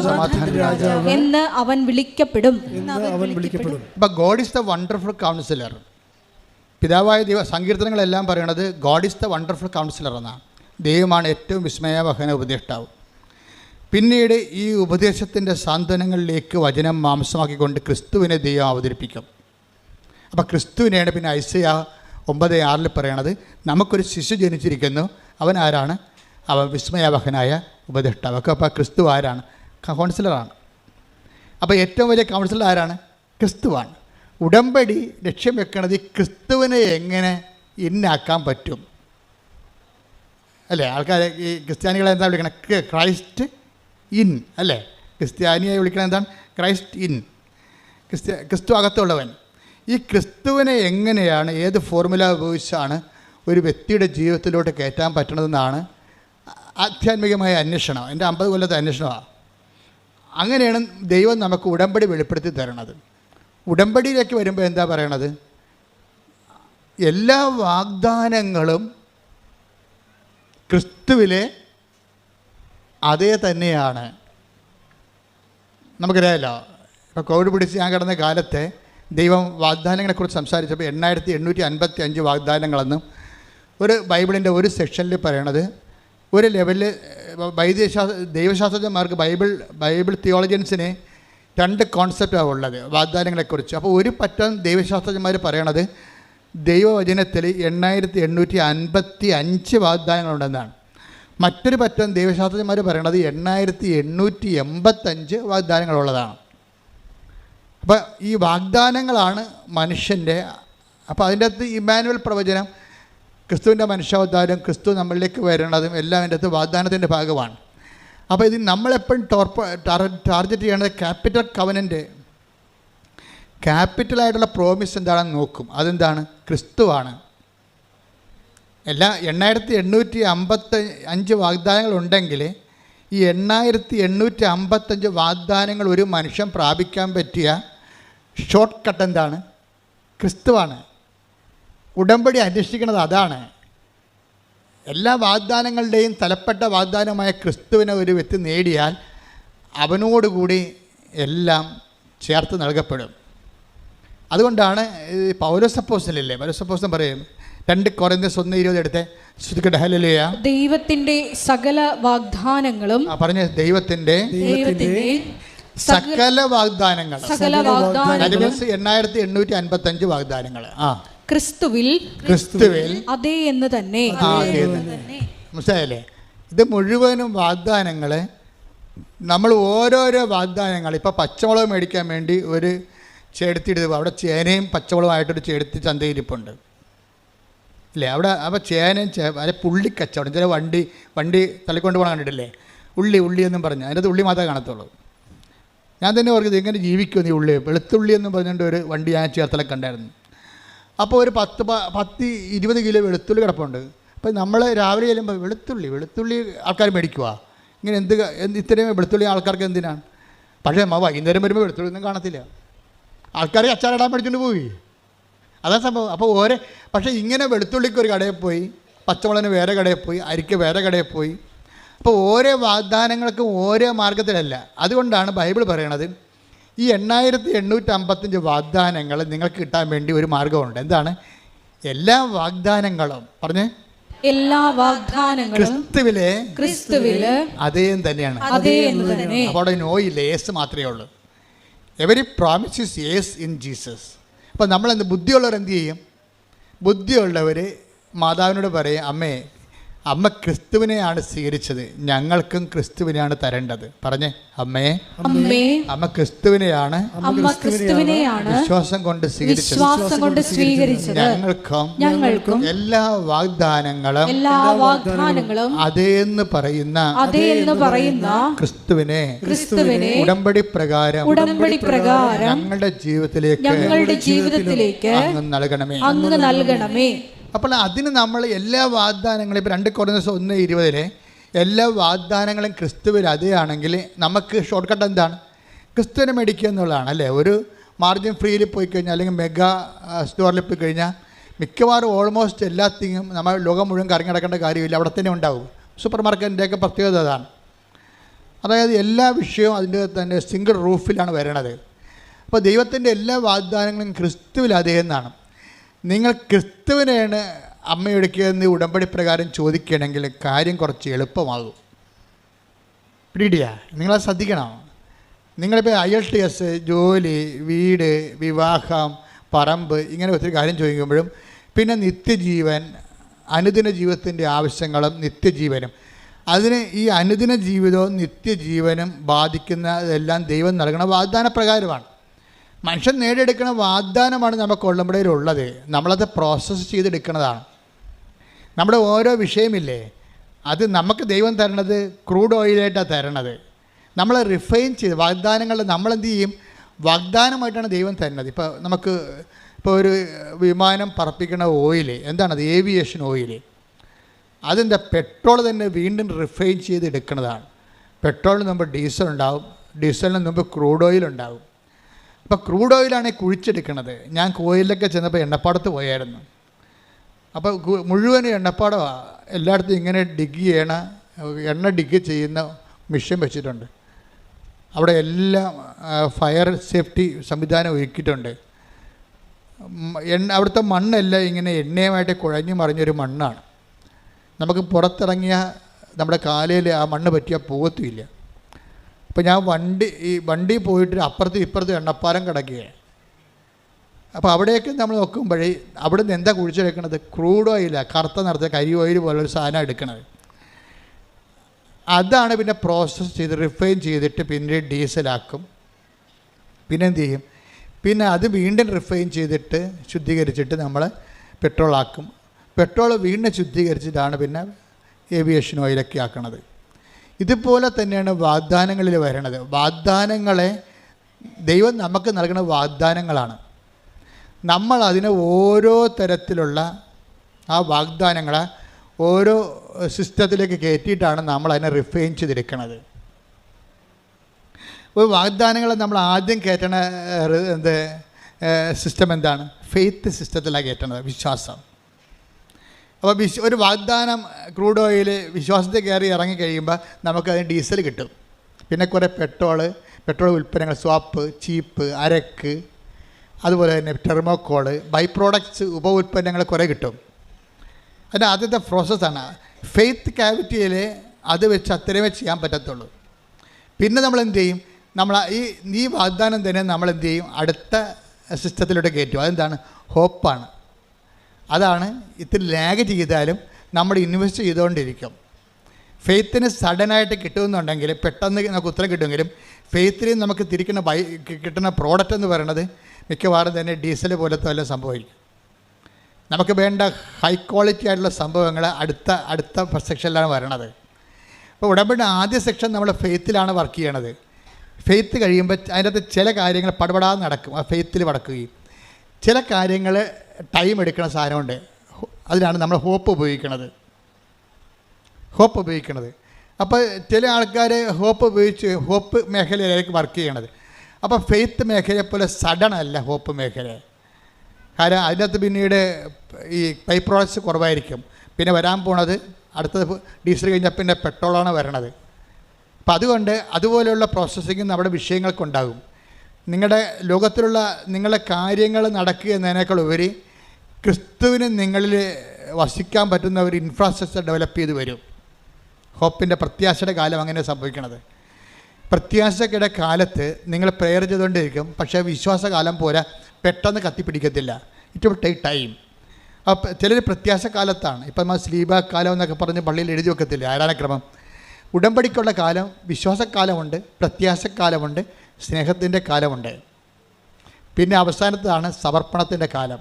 എന്ന് അവൻ വിളിക്കപ്പെടും. God is the wonderful councillor. പിതാവായ ദൈവ സങ്കീർത്തനങ്ങളെല്ലാം പറയണത് God is the wonderful councillor എന്നാണ്. ദൈവമാണ് ഏറ്റവും വിസ്മയവഹന ഉപദേഷ്ടാവ്. പിന്നീട് ഈ ഉപദേശത്തിൻ്റെ സാന്ത്വനങ്ങളിലേക്ക് വചനം മാംസമാക്കിക്കൊണ്ട് ക്രിസ്തുവിനെ ദൈവം അവതരിപ്പിക്കും. അപ്പോൾ ക്രിസ്തുവിനെയാണ് പിന്നെ ഐസയ്യ 9:6 പറയണത്. നമുക്കൊരു ശിശു ജനിച്ചിരിക്കുന്നു. അവൻ ആരാണ്? അവൻ വിസ്മയവഹനായ ഉപദേഷ്ടാവ്. അപ്പോൾ ക്രിസ്തു ആരാണ്? കൗൺസിലറാണ്. അപ്പോൾ ഏറ്റവും വലിയ കൗൺസിലർ ആരാണ്? ക്രിസ്തുവാണ്. ഉടമ്പടി ലക്ഷ്യം വെക്കണത് ഈ ക്രിസ്തുവിനെ എങ്ങനെ ഇന്നാക്കാൻ പറ്റും അല്ലേ? ആൾക്കാരെ ഈ ക്രിസ്ത്യാനികളെ എന്താ വിളിക്കണം? ക്രൈസ്റ്റ് ഇൻ അല്ലേ? ക്രിസ്ത്യാനിയെ വിളിക്കണത് എന്താണ്? Christ in. ക്രിസ്തു അകത്തുള്ളവൻ. ഈ ക്രിസ്തുവിനെ എങ്ങനെയാണ്, ഏത് ഫോർമുല ഉപയോഗിച്ചാണ് ഒരു വ്യക്തിയുടെ ജീവിതത്തിലോട്ട് കയറ്റാൻ പറ്റണതെന്നാണ് ആധ്യാത്മികമായ അന്വേഷണം. എൻ്റെ 50 കൊല്ലത്തെ അന്വേഷണമാണ്. അങ്ങനെയാണ് ദൈവം നമുക്ക് ഉടമ്പടി വെളിപ്പെടുത്തി തരണത്. ഉടമ്പടിയിലേക്ക് വരുമ്പോൾ എന്താ പറയണത്? എല്ലാ വാഗ്ദാനങ്ങളും ക്രിസ്തുവിലെ അതേ തന്നെയാണ്. നമുക്കറിയാമല്ലോ, ഇപ്പോൾ കോവിഡ് പിടിച്ച് ഞാൻ കിടന്ന കാലത്തെ ദൈവം വാഗ്ദാനങ്ങളെക്കുറിച്ച് സംസാരിച്ചപ്പോൾ 8855 വാഗ്ദാനങ്ങളെന്നും ഒരു ബൈബിളിൻ്റെ ഒരു സെക്ഷനിൽ പറയണത്, ഒരു ലെവലിൽ ദൈവശാസ്ത്രജ്ഞന്മാർക്ക് ബൈബിൾ തിയോളജിയൻസിന് 2 കോൺസെപ്റ്റാണ് ഉള്ളത് വാഗ്ദാനങ്ങളെക്കുറിച്ച്. അപ്പോൾ ഒരു പറ്റം ദൈവശാസ്ത്രജ്ഞന്മാർ പറയണത് ദൈവവചനത്തിൽ 8855 വാഗ്ദാനങ്ങളുണ്ടെന്നാണ്. മറ്റൊരു പറ്റം ദൈവശാസ്ത്രജ്ഞന്മാർ പറയണത് 8885 വാഗ്ദാനങ്ങളുള്ളതാണ്. അപ്പോൾ ഈ വാഗ്ദാനങ്ങളാണ് മനുഷ്യൻ്റെ. അപ്പോൾ അതിൻ്റെ അകത്ത് ഇമ്മാനുവൽ പ്രവചനം, ക്രിസ്തുവിൻ്റെ മനുഷ്യാവതാരം, ക്രിസ്തു നമ്മളിലേക്ക് വരണതും എല്ലാം അതിൻ്റെ അകത്ത് വാഗ്ദാനത്തിൻ്റെ ഭാഗമാണ്. അപ്പോൾ ഇത് നമ്മളെപ്പോഴും ടാർഗറ്റ് ചെയ്യേണ്ടത് ക്യാപിറ്റൽ കവനൻ്റ്, ക്യാപിറ്റലായിട്ടുള്ള പ്രോമിസ് എന്താണെന്ന് നോക്കും. അതെന്താണ്? ക്രിസ്തുവാണ്. എല്ലാ 8855 വാഗ്ദാനങ്ങളുണ്ടെങ്കിൽ ഈ 8855 വാഗ്ദാനങ്ങൾ ഒരു മനുഷ്യൻ പ്രാപിക്കാൻ പറ്റിയ ഷോർട്ട് കട്ട് എന്താണ്? ക്രിസ്തുവാണ്. ഉടമ്പടി അന്വേഷിക്കുന്നത് അതാണ്. എല്ലാ വാഗ്ദാനങ്ങളുടെയും തലപ്പെട്ട വാഗ്ദാനമായ ക്രിസ്തുവിനെ ഒരു വ്യക്തി നേടിയാൽ അവനോടുകൂടി എല്ലാം ചേർത്ത് നൽകപ്പെടും. അതുകൊണ്ടാണ് പൗലോസ് അപ്പോസ്തലൻ പറയും 2 കൊരിന്ത്യർ 1:20 എടുത്ത് ശ്രുതിക്കട്ടെ. ഹല്ലേലൂയ. ദൈവത്തിന്റെ സകല വാഗ്ദാനങ്ങളും പറഞ്ഞ ദൈവത്തിന്റെ സകല വാഗ്ദാനങ്ങൾ 8855 വാഗ്ദാനങ്ങൾ ക്രിസ്തുവിൽ അതേ എന്ന് തന്നെ. മനസ്സിലായല്ലേ? ഇത് മുഴുവനും വാഗ്ദാനങ്ങൾ നമ്മൾ ഓരോരോ വാഗ്ദാനങ്ങൾ, ഇപ്പോൾ പച്ചമുളക് മേടിക്കാൻ വേണ്ടി ഒരു ചേടത്തിയിട്ട് അവിടെ ചേനയും പച്ചമുളകുമായിട്ടൊരു ചേടത്തി ചന്തയിരിപ്പുണ്ട് ഇല്ലേ, അവിടെ അപ്പോൾ ചേനയും അല്ലെ പുള്ളിക്കച്ചവടം, ചില വണ്ടി തള്ളിക്കൊണ്ട് പോകണം കണ്ടിട്ടില്ലേ, ഉള്ളി എന്നും പറഞ്ഞ് അതിനകത്ത് ഉള്ളി മാത്രമേ കാണത്തുള്ളൂ. ഞാൻ തന്നെ ഓർക്കുന്നത് എങ്ങനെ ജീവിക്കുമെന്ന് ഈ ഉള്ളി, വെളുത്തുള്ളി എന്നും പറഞ്ഞുകൊണ്ട് ഒരു വണ്ടി ഞാൻ ചേർത്തലൊക്കെ കണ്ടായിരുന്നു. അപ്പോൾ ഒരു 10-20 കിലോ വെളുത്തുള്ളി കിടപ്പുണ്ട്. അപ്പോൾ നമ്മൾ രാവിലെ ചെല്ലുമ്പോൾ വെളുത്തുള്ളി ആൾക്കാർ മേടിക്കുക, ഇങ്ങനെ ഇത്രയും വെളുത്തുള്ളി ആൾക്കാർക്ക് എന്തിനാണ്? പക്ഷേ വൈകുന്നേരം വരുമ്പോൾ വെളുത്തുള്ളി ഒന്നും കാണത്തില്ല, ആൾക്കാർ അച്ചാറിടാൻ മേടിച്ചുകൊണ്ട് പോയി, അതാ സംഭവം. അപ്പോൾ പക്ഷേ ഇങ്ങനെ വെളുത്തുള്ളിക്ക് ഒരു കടയിൽ പോയി, പച്ചമുളകിന് വേറെ കടയിൽ പോയി, അരിക്ക് വേറെ കടയിൽ പോയി. അപ്പോൾ ഓരോ വാഗ്ദാനങ്ങൾക്കും ഓരോ മാർഗത്തിലല്ല. അതുകൊണ്ടാണ് ബൈബിൾ പറയണത് ഈ 8855 വാഗ്ദാനങ്ങൾ നിങ്ങൾക്ക് കിട്ടാൻ വേണ്ടി ഒരു മാർഗമുണ്ട്. എന്താണ്? എല്ലാ വാഗ്ദാനങ്ങളും പറഞ്ഞേ, എല്ലാ വാഗ്ദാനങ്ങളും ക്രിസ്തുവിലെ അതേ തന്നെയാണ്. അപ്പോൾ അവിടെ നോയില്ല, യേസ് മാത്രമേ ഉള്ളൂ. Every promise is yes in Jesus. അപ്പോൾ നമ്മളെന്ത് ബുദ്ധിയുള്ളവർ എന്ത് ചെയ്യും? ബുദ്ധിയുള്ളവർ മാതാവിനോട് പറയും, അമ്മ ക്രിസ്തുവിനെയാണ് സ്വീകരിച്ചത്, ഞങ്ങൾക്കും ക്രിസ്തുവിനെയാണ് തരേണ്ടത്. പറഞ്ഞേ, അമ്മ ക്രിസ്തുവിനെയാണ് വിശ്വാസം കൊണ്ട് സ്വീകരിച്ചത്, ഞങ്ങൾക്കും എല്ലാ വാഗ്ദാനങ്ങളും അതേന്ന് പറയുന്ന ക്രിസ്തുവിനെ ഉടമ്പടി പ്രകാരം ഞങ്ങളുടെ ജീവിതത്തിലേക്ക് അങ്ങ് നൽകണമേ. അപ്പോൾ അതിന് നമ്മൾ എല്ലാ വാഗ്ദാനങ്ങളും, ഇപ്പോൾ 2 കൊരിന്ത്യർ 1:20 എല്ലാ വാഗ്ദാനങ്ങളും ക്രിസ്തുവിൽ അതേയാണെങ്കിൽ നമുക്ക് ഷോർട്ട് കട്ട് എന്താണ്? ക്രിസ്തുവിനെ മേടിക്കുക എന്നുള്ളതാണ് അല്ലേ. ഒരു മാർജിൻ ഫ്രീയിൽ പോയി കഴിഞ്ഞാൽ അല്ലെങ്കിൽ മെഗാ സ്റ്റോറിൽ പോയി കഴിഞ്ഞാൽ മിക്കവാറും ഓൾമോസ്റ്റ് എല്ലാത്തിനും നമ്മൾ ലോകം മുഴുവൻ കറങ്ങി നടക്കേണ്ട കാര്യമില്ല, അവിടെ തന്നെ ഉണ്ടാവും. സൂപ്പർ മാർക്കറ്റിൻ്റെയൊക്കെ പ്രത്യേകത അതാണ്. അതായത് എല്ലാ വിഷയവും അതിൻ്റെ തന്നെ സിംഗിൾ റൂഫിലാണ് വരണത്. അപ്പോൾ ദൈവത്തിൻ്റെ എല്ലാ വാഗ്ദാനങ്ങളും ക്രിസ്തുവിൽ അതേ എന്നാണ്. നിങ്ങൾ ക്രിസ്തുവിനെയാണ് അമ്മയെടുക്കുകയെന്ന് ഉടമ്പടി പ്രകാരം ചോദിക്കുകയാണെങ്കിൽ കാര്യം കുറച്ച് എളുപ്പമാകും. പിടിയാ, നിങ്ങളത് ശ്രദ്ധിക്കണം. നിങ്ങളിപ്പോൾ IELTS, ജോലി, വീട്, വിവാഹം, പറമ്പ്, ഇങ്ങനെ ഒത്തിരി കാര്യം ചോദിക്കുമ്പോഴും പിന്നെ നിത്യജീവൻ, അനുദിന ജീവിതത്തിൻ്റെ ആവശ്യങ്ങളും നിത്യജീവനും, അതിന് ഈ അനുദിന ജീവിതവും നിത്യജീവനും ബാധിക്കുന്നതെല്ലാം ദൈവം നൽകുന്ന വാഗ്ദാന പ്രകാരമാണ്. മനുഷ്യൻ നേടിയെടുക്കുന്ന വാഗ്ദാനമാണ് നമുക്ക് ഉള്ളമ്പടിയിലുള്ളത്. നമ്മളത് പ്രോസസ്സ് ചെയ്തെടുക്കുന്നതാണ്. നമ്മുടെ ഓരോ വിഷയമില്ലേ, അത് നമുക്ക് ദൈവം തരണത് ക്രൂഡ് ഓയിലായിട്ടാണ് തരണത്. നമ്മൾ റിഫൈൻ ചെയ്ത് വാഗ്ദാനങ്ങൾ നമ്മളെന്ത് ചെയ്യും? വാഗ്ദാനമായിട്ടാണ് ദൈവം തരുന്നത്. ഇപ്പോൾ ഒരു വിമാനം പറപ്പിക്കുന്ന ഓയിൽ എന്താണത്? Aviation oil. അതെന്താ? പെട്രോൾ തന്നെ വീണ്ടും റിഫൈൻ ചെയ്ത് എടുക്കുന്നതാണ്. പെട്രോളിന് മുമ്പ് ഡീസൽ ഉണ്ടാവും, ഡീസലിന് മുമ്പ് ക്രൂഡ് ഓയിൽ ഉണ്ടാവും. അപ്പോൾ ക്രൂഡ് ഓയിലാണ് കുഴിച്ചെടുക്കുന്നത്. ഞാൻ കോയിലൊക്കെ ചെന്നപ്പോൾ എണ്ണപ്പാടത്ത് പോയായിരുന്നു. അപ്പോൾ മുഴുവൻ എണ്ണപ്പാടമാണ്, എല്ലായിടത്തും ഇങ്ങനെ എണ്ണ ഡിഗ് ചെയ്യുന്ന മെഷീൻ വെച്ചിട്ടുണ്ട്. അവിടെ എല്ലാം ഫയർ സേഫ്റ്റി സംവിധാനം ഒരുക്കിയിട്ടുണ്ട്. അവിടുത്തെ മണ്ണെല്ലാം ഇങ്ങനെ എണ്ണയുമായിട്ട് കുഴഞ്ഞു മറിഞ്ഞൊരു മണ്ണാണ്. നമുക്ക് പുറത്തിറങ്ങിയ നമ്മുടെ കാലയിൽ ആ മണ്ണ് പറ്റിയാൽ പോകത്തുമില്ല. അപ്പോൾ ഞാൻ വണ്ടി പോയിട്ട് അപ്പുറത്തും ഇപ്പുറത്തും എണ്ണപ്പാലം കിടക്കുകയാണ്. അപ്പോൾ അവിടെയൊക്കെ നമ്മൾ നോക്കുമ്പോഴേ അവിടെ നിന്ന് എന്താ കുഴിച്ചെടുക്കണത്? ക്രൂഡ് ഓയിലാണ്, കറുത്ത നിറച്ച കരി ഓയിൽ പോലൊരു സാധനം എടുക്കണത്. അതാണ് പിന്നെ പ്രോസസ്സ് ചെയ്ത് റിഫൈൻ ചെയ്തിട്ട് പിന്നെ ഡീസലാക്കും. പിന്നെ എന്ത് ചെയ്യും? പിന്നെ അത് വീണ്ടും റിഫൈൻ ചെയ്തിട്ട് ശുദ്ധീകരിച്ചിട്ട് നമ്മൾ പെട്രോളാക്കും. പെട്രോൾ വീണ്ടും ശുദ്ധീകരിച്ചിട്ടാണ് പിന്നെ ഏവിയേഷൻ ഓയിലൊക്കെ ആക്കണത്. ഇതുപോലെ തന്നെയാണ് വാഗ്ദാനങ്ങളിൽ വരണത്. വാഗ്ദാനങ്ങളെ ദൈവം നമുക്ക് നൽകുന്ന വാഗ്ദാനങ്ങളാണ്. നമ്മൾ അതിനെ ഓരോ തരത്തിലുള്ള ആ വാഗ്ദാനങ്ങളെ ഓരോ സിസ്റ്റത്തിലേക്ക് കയറ്റിയിട്ടാണ് നമ്മൾ അതിനെ റിഫൈൻ ചെയ്തെടുക്കുന്നത്. ഒരു വാഗ്ദാനങ്ങളെ നമ്മൾ ആദ്യം കയറ്റണ സിസ്റ്റം എന്താണ്? ഫെയ്ത്ത് സിസ്റ്റത്തിലാണ് കയറ്റണത്, വിശ്വാസം. അപ്പോൾ ഒരു വാഗ്ദാനം ക്രൂഡ് ഓയിൽ വിശ്വാസത്തിൽ കയറി ഇറങ്ങിക്കഴിയുമ്പോൾ നമുക്കതിന് ഡീസൽ കിട്ടും. പിന്നെ കുറേ പെട്രോൾ ഉൽപ്പന്നങ്ങൾ, സ്വാപ്പ്, ചീപ്പ്, അരക്ക്, അതുപോലെ തന്നെ ടെർമോക്കോള്, ബൈ പ്രോഡക്ട്സ്, ഉപ ഉൽപ്പന്നങ്ങൾ കുറേ കിട്ടും. അതിൻ്റെ ആദ്യത്തെ പ്രോസസ്സാണ്. ഫെയ്ത്ത് ക്യാവിറ്റിയിൽ അത് വെച്ച് അത്രയുമേ ചെയ്യാൻ പറ്റത്തുള്ളൂ. പിന്നെ നമ്മൾ എന്ത് ചെയ്യും? നമ്മൾ ഈ വാഗ്ദാനം തന്നെ നമ്മൾ എന്ത് ചെയ്യും? അടുത്ത സിസ്റ്റത്തിലൂടെ കയറ്റും. അതെന്താണ്? ഹോപ്പാണ്. അതാണ് ഇത്തിരി ലാഗ് ചെയ്താലും നമ്മൾ ഇൻവെസ്റ്റ് ചെയ്തുകൊണ്ടിരിക്കും. ഫെയ്ത്തിന് സഡനായിട്ട് കിട്ടുമെന്നുണ്ടെങ്കിൽ പെട്ടെന്ന് നമുക്ക് ഉത്തരം കിട്ടുമെങ്കിലും ഫെയ്ത്തിൽ നമുക്ക് കിട്ടുന്ന പ്രോഡക്റ്റ് എന്ന് പറയുന്നത് മിക്കവാറും തന്നെ ഡീസൽ പോലത്തെ വല്ല സംഭവമായിരിക്കും. നമുക്ക് വേണ്ട ഹൈ ക്വാളിറ്റി ആയിട്ടുള്ള സംഭവങ്ങൾ അടുത്ത സെക്ഷനിലാണ് വരണത്. അപ്പോൾ ഉടമ്പടി ആദ്യ സെക്ഷൻ നമ്മൾ ഫെയ്ത്തിലാണ് വർക്ക് ചെയ്യണത്. ഫെയ്ത്ത് കഴിയുമ്പോൾ അതിൻ്റെ അകത്ത് ചില കാര്യങ്ങൾ പടപടാതെ നടക്കും, ആ ഫെയ്ത്തിൽ നടക്കുകയും ചില കാര്യങ്ങൾ ടൈം എടുക്കുന്ന സാധനമുണ്ട്. അതിനാണ് നമ്മൾ ഹോപ്പ് ഉപയോഗിക്കുന്നത്. അപ്പോൾ ചില ആൾക്കാർ ഹോപ്പ് മേഖലയിലേക്ക് വർക്ക് ചെയ്യണത്. അപ്പോൾ ഫെയ്ത്ത് മേഖലയെ പോലെ സഡൻ അല്ല ഹോപ്പ് മേഖല. കാരണം അതിനകത്ത് പിന്നീട് ഈ ബൈ പ്രോഡക്ട്സ് കുറവായിരിക്കും. പിന്നെ വരാൻ പോണത് അടുത്തത് ഡീസൽ കഴിഞ്ഞാൽ പിന്നെ പെട്രോളാണ് വരണത്. അപ്പം അതുകൊണ്ട് അതുപോലെയുള്ള പ്രോസസ്സിങ് നമ്മുടെ വിഷയങ്ങൾക്കുണ്ടാകും. നിങ്ങളുടെ ലോകത്തിലുള്ള നിങ്ങളുടെ കാര്യങ്ങൾ നടക്കുക എന്നതിനേക്കാൾ ഉപരി ക്രിസ്തുവിന് നിങ്ങളിൽ വസിക്കാൻ പറ്റുന്ന ഒരു ഇൻഫ്രാസ്ട്രക്ചർ ഡെവലപ്പ് ചെയ്ത് വരും. ഹോപ്പിൻ്റെ പ്രത്യാശയുടെ കാലം അങ്ങനെ സംഭവിക്കണത്. പ്രത്യാശയുടെ കാലത്ത് നിങ്ങൾ പ്രെയർ ചെയ്തുകൊണ്ടിരിക്കും, പക്ഷേ വിശ്വാസകാലം പോരാ, പെട്ടെന്ന് കത്തിപ്പിടിക്കത്തില്ല. It will take time. അപ്പോൾ ചിലർ പ്രത്യാശക്കാലത്താണ്. ഇപ്പം നമ്മൾ സ്ലീബ കാലം എന്നൊക്കെ പറഞ്ഞ് പള്ളിയിൽ എഴുതി വെക്കത്തില്ല ആരാധനക്രമം. ഉടമ്പടിക്കുള്ള കാലം വിശ്വാസക്കാലമുണ്ട്, പ്രത്യാശക്കാലമുണ്ട്, സ്നേഹത്തിൻ്റെ കാലമുണ്ട്. പിന്നെ അവസാനത്താണ് സമർപ്പണത്തിൻ്റെ കാലം.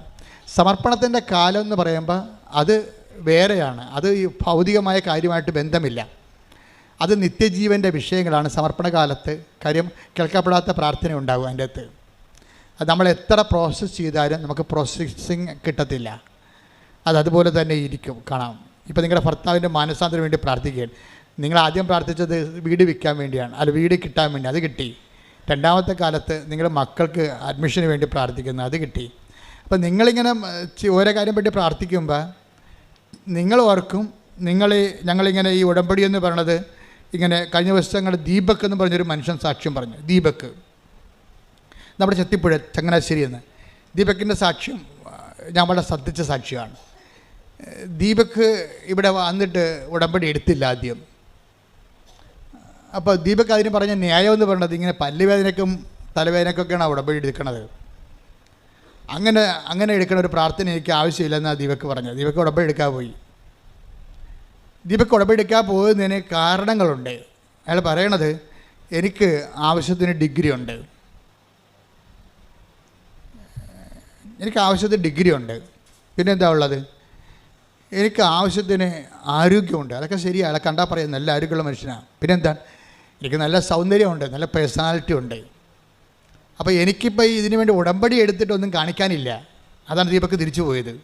സമർപ്പണത്തിൻ്റെ കാലം എന്ന് പറയുമ്പോൾ അത് വേറെയാണ്. അത് ഈ ഭൗതികമായ കാര്യമായിട്ട് ബന്ധമില്ല. അത് നിത്യജീവൻ്റെ വിഷയങ്ങളാണ് സമർപ്പണ കാലത്ത്. കാര്യം കേൾക്കപ്പെടാത്ത പ്രാർത്ഥന ഉണ്ടാകും അതിൻ്റെ അകത്ത്. അത് നമ്മൾ എത്ര പ്രോസസ്സ് ചെയ്താലും നമുക്ക് പ്രോസസ്സിങ് കിട്ടത്തില്ല. അതുപോലെ തന്നെ ഇരിക്കും. കാണാം. ഇപ്പോൾ നിങ്ങളുടെ ഭർത്താവിൻ്റെ മാനസാന്തരം വേണ്ടി പ്രാർത്ഥിക്കുകയാണ്. നിങ്ങൾ ആദ്യം പ്രാർത്ഥിച്ചത് വീട് വിൽക്കാൻ വേണ്ടിയാണ്, അല്ല വീട് കിട്ടാൻ വേണ്ടി, അത് കിട്ടി. രണ്ടാമത്തെ കാലത്ത് നിങ്ങൾ മക്കൾക്ക് അഡ്മിഷന് വേണ്ടി പ്രാർത്ഥിക്കുന്നു, അത് കിട്ടി. അപ്പം നിങ്ങളിങ്ങനെ ഓരോ കാര്യം പറ്റി പ്രാർത്ഥിക്കുമ്പോൾ നിങ്ങൾ ഓർക്കും, ഞങ്ങളിങ്ങനെ ഈ ഉടമ്പടി എന്ന് പറയണത് ഇങ്ങനെ കഴിഞ്ഞ ദിവസങ്ങൾ ദീപക് എന്ന് പറഞ്ഞൊരു മനുഷ്യൻ സാക്ഷ്യം പറഞ്ഞു. ദീപക് നമ്മുടെ ചെത്തിപ്പുഴ ചങ്ങനാശ്ശേരി എന്ന്. ദീപക്കിൻ്റെ സാക്ഷ്യം ഞാൻ വളരെ ശ്രദ്ധിച്ച സാക്ഷ്യമാണ്. ദീപക് ഇവിടെ വന്നിട്ട് ഉടമ്പടി എടുത്തില്ല ആദ്യം. അപ്പോൾ ദീപക് അതിന് പറഞ്ഞ ന്യായം എന്ന് പറയുന്നത് ഇങ്ങനെ പല്ലുവേദനയ്ക്കും തലവേദനയ്ക്കൊക്കെയാണ് ഉടമ്പടി എടുക്കണത്. അങ്ങനെ എടുക്കുന്ന ഒരു പ്രാർത്ഥന എനിക്ക് ആവശ്യമില്ലെന്നാണ് ദീപക് പറഞ്ഞത്. ദീപക് ഉടമ്പടി എടുക്കാൻ പോയി. ദീപക് ഉടമ്പടി എടുക്കാൻ പോകുന്നതിന് കാരണങ്ങളുണ്ട്. അയാൾ പറയണത് എനിക്ക് ആവശ്യത്തിന് ഡിഗ്രി ഉണ്ട്, പിന്നെ എന്താ ഉള്ളത്, എനിക്ക് ആവശ്യത്തിന് ആരോഗ്യമുണ്ട്. അതൊക്കെ ശരിയാണ്, അയാളെ കണ്ടാൽ പറയാം നല്ല ആരോഗ്യമുള്ള മനുഷ്യനാണ്. പിന്നെന്താ, എനിക്ക് നല്ല സൗന്ദര്യമുണ്ട്, നല്ല പേഴ്സണാലിറ്റി ഉണ്ട്. അപ്പോൾ എനിക്കിപ്പോൾ ഇതിനു വേണ്ടി ഉടമ്പടി എടുത്തിട്ടൊന്നും കാണിക്കാനില്ല. അതാണ് ദീപക് തിരിച്ചു പോയത്.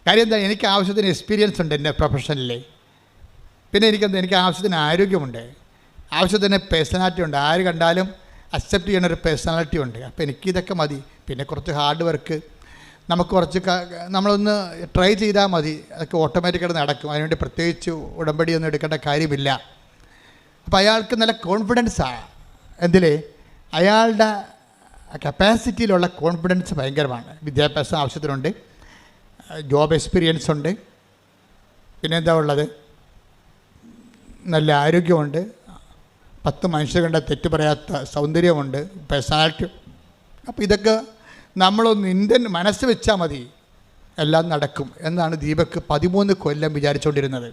കാര്യം എന്താ, എനിക്ക് ആവശ്യത്തിന് എക്സ്പീരിയൻസ് ഉണ്ട് എൻ്റെ പ്രൊഫഷനിലെ. പിന്നെ എനിക്ക് ആവശ്യത്തിന് ആരോഗ്യമുണ്ട്, ആവശ്യത്തിന് പേഴ്സണാലിറ്റി ഉണ്ട്, ആര് കണ്ടാലും അക്സെപ്റ്റ് ചെയ്യണ ഒരു പേഴ്സണാലിറ്റി ഉണ്ട്. അപ്പോൾ എനിക്കിതൊക്കെ മതി. പിന്നെ കുറച്ച് ഹാർഡ് വർക്ക്, നമുക്ക് കുറച്ച് നമ്മളൊന്ന് ട്രൈ ചെയ്താൽ മതി, അതൊക്കെ ഓട്ടോമാറ്റിക്കായിട്ട് നടക്കും. അതിനുവേണ്ടി പ്രത്യേകിച്ച് ഉടമ്പടിയൊന്നും എടുക്കേണ്ട കാര്യമില്ല. അപ്പോൾ അയാൾക്ക് നല്ല കോൺഫിഡൻസാണ്. എന്തിൽ? അയാളുടെ കപ്പാസിറ്റിയിലുള്ള കോൺഫിഡൻസ് ഭയങ്കരമാണ്. വിദ്യാഭ്യാസം ആവശ്യത്തിനുണ്ട്, ജോബ് എക്സ്പീരിയൻസ് ഉണ്ട്, പിന്നെന്താ ഉള്ളത്, നല്ല ആരോഗ്യമുണ്ട്, 10 മനുഷ്യർ കണ്ട തെറ്റ് പറയാത്ത സൗന്ദര്യമുണ്ട്, പേഴ്സണാലിറ്റി. അപ്പോൾ ഇതൊക്കെ നമ്മളൊന്ന് മനസ്സ് വെച്ചാൽ മതി, എല്ലാം നടക്കും എന്നാണ് ദീപക് 13 കൊല്ലം വിചാരിച്ചുകൊണ്ടിരുന്നത്.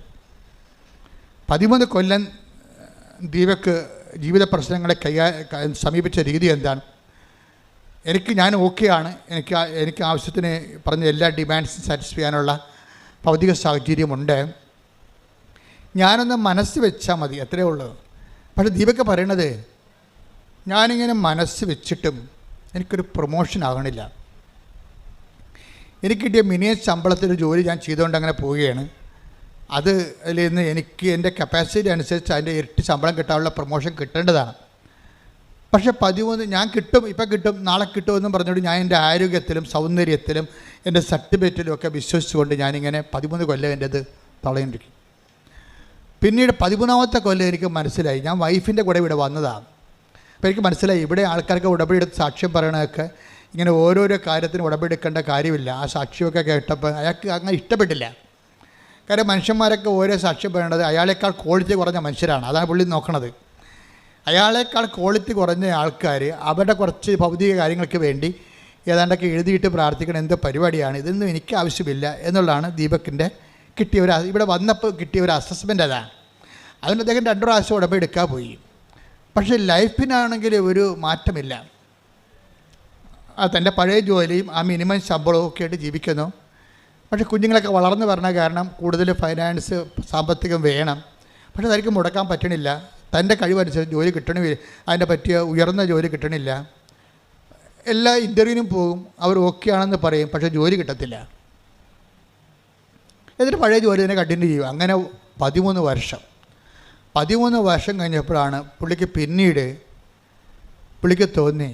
13 കൊല്ലം ദീപക് ജീവിത പ്രശ്നങ്ങളെ സമീപിച്ച രീതി എന്താണ്? ഞാൻ ഓക്കെയാണ്, എനിക്ക് ആവശ്യത്തിന് പറഞ്ഞ എല്ലാ ഡിമാൻഡ്സും സാറ്റിസ്ഫൈ ചെയ്യാനുള്ള ഭൗതിക സാഹചര്യമുണ്ട്, ഞാനൊന്ന് മനസ്സ് വെച്ചാൽ മതി, അത്രയേ ഉള്ളൂ. പക്ഷേ ദീപക് പറയണത്, ഞാനിങ്ങനെ മനസ്സ് വെച്ചിട്ടും എനിക്കൊരു പ്രൊമോഷൻ ആകണില്ല. എനിക്ക് കിട്ടിയ മിനിമം ശമ്പളത്തിലൊരു ജോലി ഞാൻ ചെയ്തുകൊണ്ട് അങ്ങനെ പോവുകയാണ്. അതിൽ നിന്ന് എനിക്ക് എൻ്റെ കപ്പാസിറ്റി അനുസരിച്ച് അതിൻ്റെ ഇരട്ടി ശമ്പളം കിട്ടാനുള്ള പ്രൊമോഷൻ കിട്ടേണ്ടതാണ്. പക്ഷേ 13 ഞാൻ കിട്ടും, ഇപ്പം കിട്ടും, നാളെ കിട്ടുമെന്നും പറഞ്ഞുകൊണ്ട് ഞാൻ എൻ്റെ ആരോഗ്യത്തിലും സൗന്ദര്യത്തിലും എൻ്റെ സർട്ടിഫിക്കറ്റിലും ഒക്കെ വിശ്വസിച്ചുകൊണ്ട് ഞാനിങ്ങനെ 13 കൊല്ലം എൻ്റെ അത് തളയിരിക്കും. പിന്നീട് 13ാമത്തെ കൊല്ലം എനിക്ക് മനസ്സിലായി, ഞാൻ വൈഫിൻ്റെ കൂടെ ഇവിടെ വന്നതാണ്. അപ്പോൾ എനിക്ക് മനസ്സിലായി, ഇവിടെ ആൾക്കാർക്ക് ഉടമ്പടി എടുത്ത് സാക്ഷ്യം പറയണതൊക്കെ ഇങ്ങനെ ഓരോരോ കാര്യത്തിന് ഉടമ്പടി എടുക്കേണ്ട കാര്യമില്ല. ആ സാക്ഷ്യമൊക്കെ കേട്ടപ്പോൾ അയാൾക്ക് അങ്ങനെ ഇഷ്ടപ്പെട്ടില്ല. കാര്യം മനുഷ്യന്മാരൊക്കെ ഓരോ സാക്ഷ്യം പറയണത് അയാളേക്കാൾ ക്വാളിറ്റി കുറഞ്ഞ മനുഷ്യരാണ്. അതാണ് പുള്ളി നോക്കണത്. അയാളേക്കാൾ ക്വാളിറ്റി കുറഞ്ഞ ആൾക്കാർ അവരുടെ കുറച്ച് ഭൗതിക കാര്യങ്ങൾക്ക് വേണ്ടി ഏതാണ്ടൊക്കെ എഴുതിയിട്ട് പ്രാർത്ഥിക്കണം, എന്ത് പരിപാടിയാണ്, ഇതൊന്നും എനിക്ക് ആവശ്യമില്ല എന്നുള്ളതാണ് ദീപകിൻ്റെ ഇവിടെ വന്നപ്പോൾ കിട്ടിയ ഒരു അസസ്മെൻ്റ്. അതാണ് അതിന് അദ്ദേഹം 2 പ്രാവശ്യം ഉടമ്പടി എടുക്കാൻ പോയി. പക്ഷേ ലൈഫിനാണെങ്കിൽ ഒരു മാറ്റമില്ല. തൻ്റെ പഴയ ജോലിയും ആ മിനിമം ശമ്പളവും ഒക്കെ ആയിട്ട് ജീവിക്കുന്നു. പക്ഷേ കുഞ്ഞുങ്ങളൊക്കെ വളർന്നു വരണ കാരണം കൂടുതൽ ഫൈനാൻസ് സാമ്പത്തികം വേണം. പക്ഷേ അതായിരിക്കും മുടക്കാൻ പറ്റണില്ല. തൻ്റെ കഴിവനുസരിച്ച് ജോലി കിട്ടണില്ല, അതിൻ്റെ പറ്റിയ ഉയർന്ന ജോലി കിട്ടണില്ല. എല്ലാ ഇൻ്റർവ്യൂവിനും പോകും, അവർ ഓക്കെ ആണെന്ന് പറയും, പക്ഷേ ജോലി കിട്ടത്തില്ല. എന്നിട്ട് പഴയ ജോലി തന്നെ കണ്ടിന്യൂ ചെയ്യും. അങ്ങനെ 13 വർഷം കഴിഞ്ഞപ്പോഴാണ് പുള്ളിക്ക് തോന്നി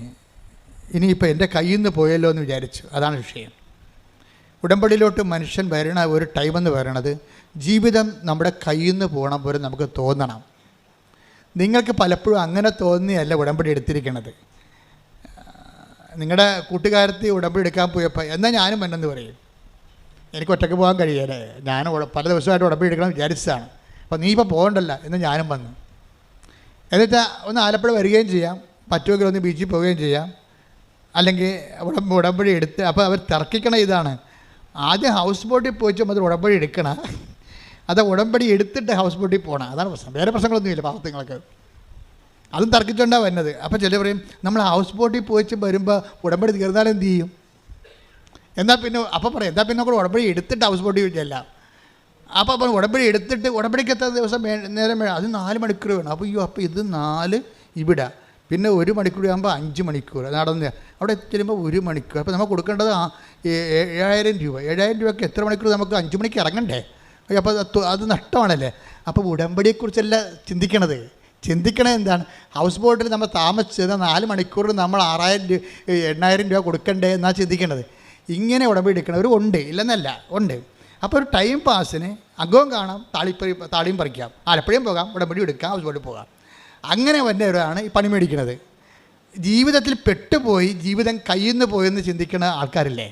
ഇനിയിപ്പോൾ എൻ്റെ കയ്യിൽ നിന്ന് പോയല്ലോ എന്ന് വിചാരിച്ചു. അതാണ് വിഷയം. ഉടമ്പടിയിലോട്ട് മനുഷ്യൻ വരണ ഒരു ടൈമെന്ന് പറയണത് ജീവിതം നമ്മുടെ കയ്യിൽ നിന്ന് പോകണം പോലെ നമുക്ക് തോന്നണം. നിങ്ങൾക്ക് പലപ്പോഴും അങ്ങനെ തോന്നിയല്ല ഉടമ്പടി എടുത്തിരിക്കണത്. നിങ്ങളുടെ കൂട്ടുകാരത്തി ഉടമ്പടി എടുക്കാൻ പോയപ്പോൾ എന്നാൽ ഞാനും വന്നെന്ന് പറയും. എനിക്ക് ഒറ്റയ്ക്ക് പോകാൻ കഴിയല്ലേ, ഞാൻ പല ദിവസമായിട്ട് ഉടമ്പടി എടുക്കണം വിചാരിച്ചതാണ്, അപ്പോൾ നീ ഇപ്പോൾ പോകണ്ടല്ല എന്ന് ഞാനും വന്നു. എന്നിട്ട് ഒന്ന് ആലപ്പുഴ വരികയും ചെയ്യാം, പറ്റുമെങ്കിൽ ഒന്ന് ബീച്ചിൽ പോവുകയും ചെയ്യാം, അല്ലെങ്കിൽ ഉടമ്പടി എടുത്ത്. അപ്പോൾ അവർ തർക്കിക്കണ ഇതാണ്, ആദ്യം ഹൗസ് ബോട്ടിൽ പോയിച്ചും അത് ഉടമ്പടി എടുക്കണം, അത് ഉടമ്പടി എടുത്തിട്ട് ഹൗസ് ബോട്ടിൽ പോകണം. അതാണ് പ്രശ്നം. വേറെ പ്രശ്നങ്ങളൊന്നുമില്ല പാവത്തുങ്ങൾക്ക്. അതും തർക്കിച്ചുകൊണ്ടാണ് വരുന്നത്. അപ്പോൾ ചിലർ പറയും നമ്മൾ ഹൗസ് ബോട്ടിൽ പോയിച്ച് വരുമ്പോൾ ഉടമ്പടി തീർന്നാലും എന്ത് ചെയ്യും, എന്നാൽ പിന്നെ അപ്പോൾ പറയും എന്നാൽ പിന്നെ നമ്മൾ ഉടമ്പടി എടുത്തിട്ട് ഹൗസ് ബോട്ടിൽ ചെല്ലാം. അപ്പോൾ ഉടമ്പടി എടുത്തിട്ട് ഉടമ്പടിക്ക് എത്ര ദിവസം നേരം വേണം, അത് 4 മണിക്കൂർ വേണം. അപ്പോൾ അപ്പോൾ ഇത് 4 ഇവിടെ, പിന്നെ 1 മണിക്കൂർ ആകുമ്പോൾ 5 മണിക്കൂർ നടന്ന് അവിടെ ചെല്ലുമ്പോൾ 1 മണിക്കൂർ. അപ്പോൾ നമ്മൾ കൊടുക്കേണ്ടത് 7,000 രൂപ. 7,000 രൂപയ്ക്ക് എത്ര മണിക്കൂർ നമുക്ക് 5 മണിക്ക് ഇറങ്ങണ്ടേ? അപ്പോൾ അത് നഷ്ടമാണല്ലേ. അപ്പോൾ ഉടമ്പടിയെക്കുറിച്ചല്ല ചിന്തിക്കണത് എന്താണ്, ഹൗസ് ബോട്ടിൽ നമ്മൾ താമസിച്ചത് 4 മണിക്കൂറിൽ നമ്മൾ 8,000 രൂപ കൊടുക്കണ്ടേ എന്നാണ് ചിന്തിക്കണത്. ഇങ്ങനെ ഉടമ്പടി എടുക്കണവർ ഉണ്ട്, ഇല്ലെന്നല്ല, ഉണ്ട്. അപ്പോൾ ഒരു ടൈം പാസിന് അകവും കാണാം, താളിയും പറിക്കാം, ആലപ്പുഴയും പോകാം, ഉടമ്പടി എടുക്കാം, ഹൗസ് ബോട്ടിൽ പോകാം. അങ്ങനെ വന്നവരാണ് ഈ പണി മേടിക്കുന്നത്. ജീവിതത്തിൽ പെട്ടുപോയി ജീവിതം കയ്യിൽ നിന്ന് പോയെന്ന് ചിന്തിക്കുന്ന ആൾക്കാരില്ലേ,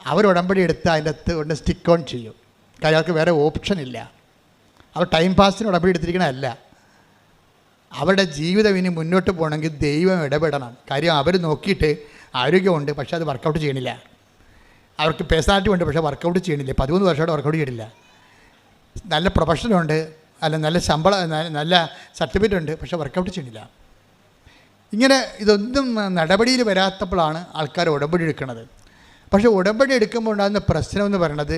അവർ ഉടമ്പടി എടുത്ത് അതിൻ്റെ അകത്ത് കൊണ്ട് സ്റ്റിക്ക് ഓൺ ചെയ്യും. കാര്യം അവർക്ക് വേറെ ഓപ്ഷൻ ഇല്ല. അവർ ടൈം പാസിന് ഉടമ്പടി എടുത്തിരിക്കണമല്ല. അവരുടെ ജീവിതം ഇനി മുന്നോട്ട് പോകണമെങ്കിൽ ദൈവം ഇടപെടണം. കാര്യം അവർ നോക്കിയിട്ട് ആരോഗ്യമുണ്ട്, പക്ഷേ അത് വർക്കൗട്ട് ചെയ്യണില്ല. അവർക്ക് പേഴ്സണാലിറ്റി ഉണ്ട്, പക്ഷേ വർക്കൗട്ട് ചെയ്യണില്ല. 13 വർഷമായിട്ട് വർക്കൗട്ട് ചെയ്യണില്ല. നല്ല പ്രൊഫഷനുണ്ട്, അല്ല നല്ല ശമ്പളം, നല്ല സർട്ടിഫിക്കറ്റ് ഉണ്ട്, പക്ഷേ വർക്കൗട്ട് ചെയ്യണില്ല. ഇങ്ങനെ ഇതൊന്നും നടപടിയിൽ വരാത്തപ്പോഴാണ് ആൾക്കാർ ഉടമ്പടി എടുക്കുന്നത്. പക്ഷേ ഉടമ്പടി എടുക്കുമ്പോൾ ഉണ്ടാകുന്ന പ്രശ്നം എന്ന് പറയണത്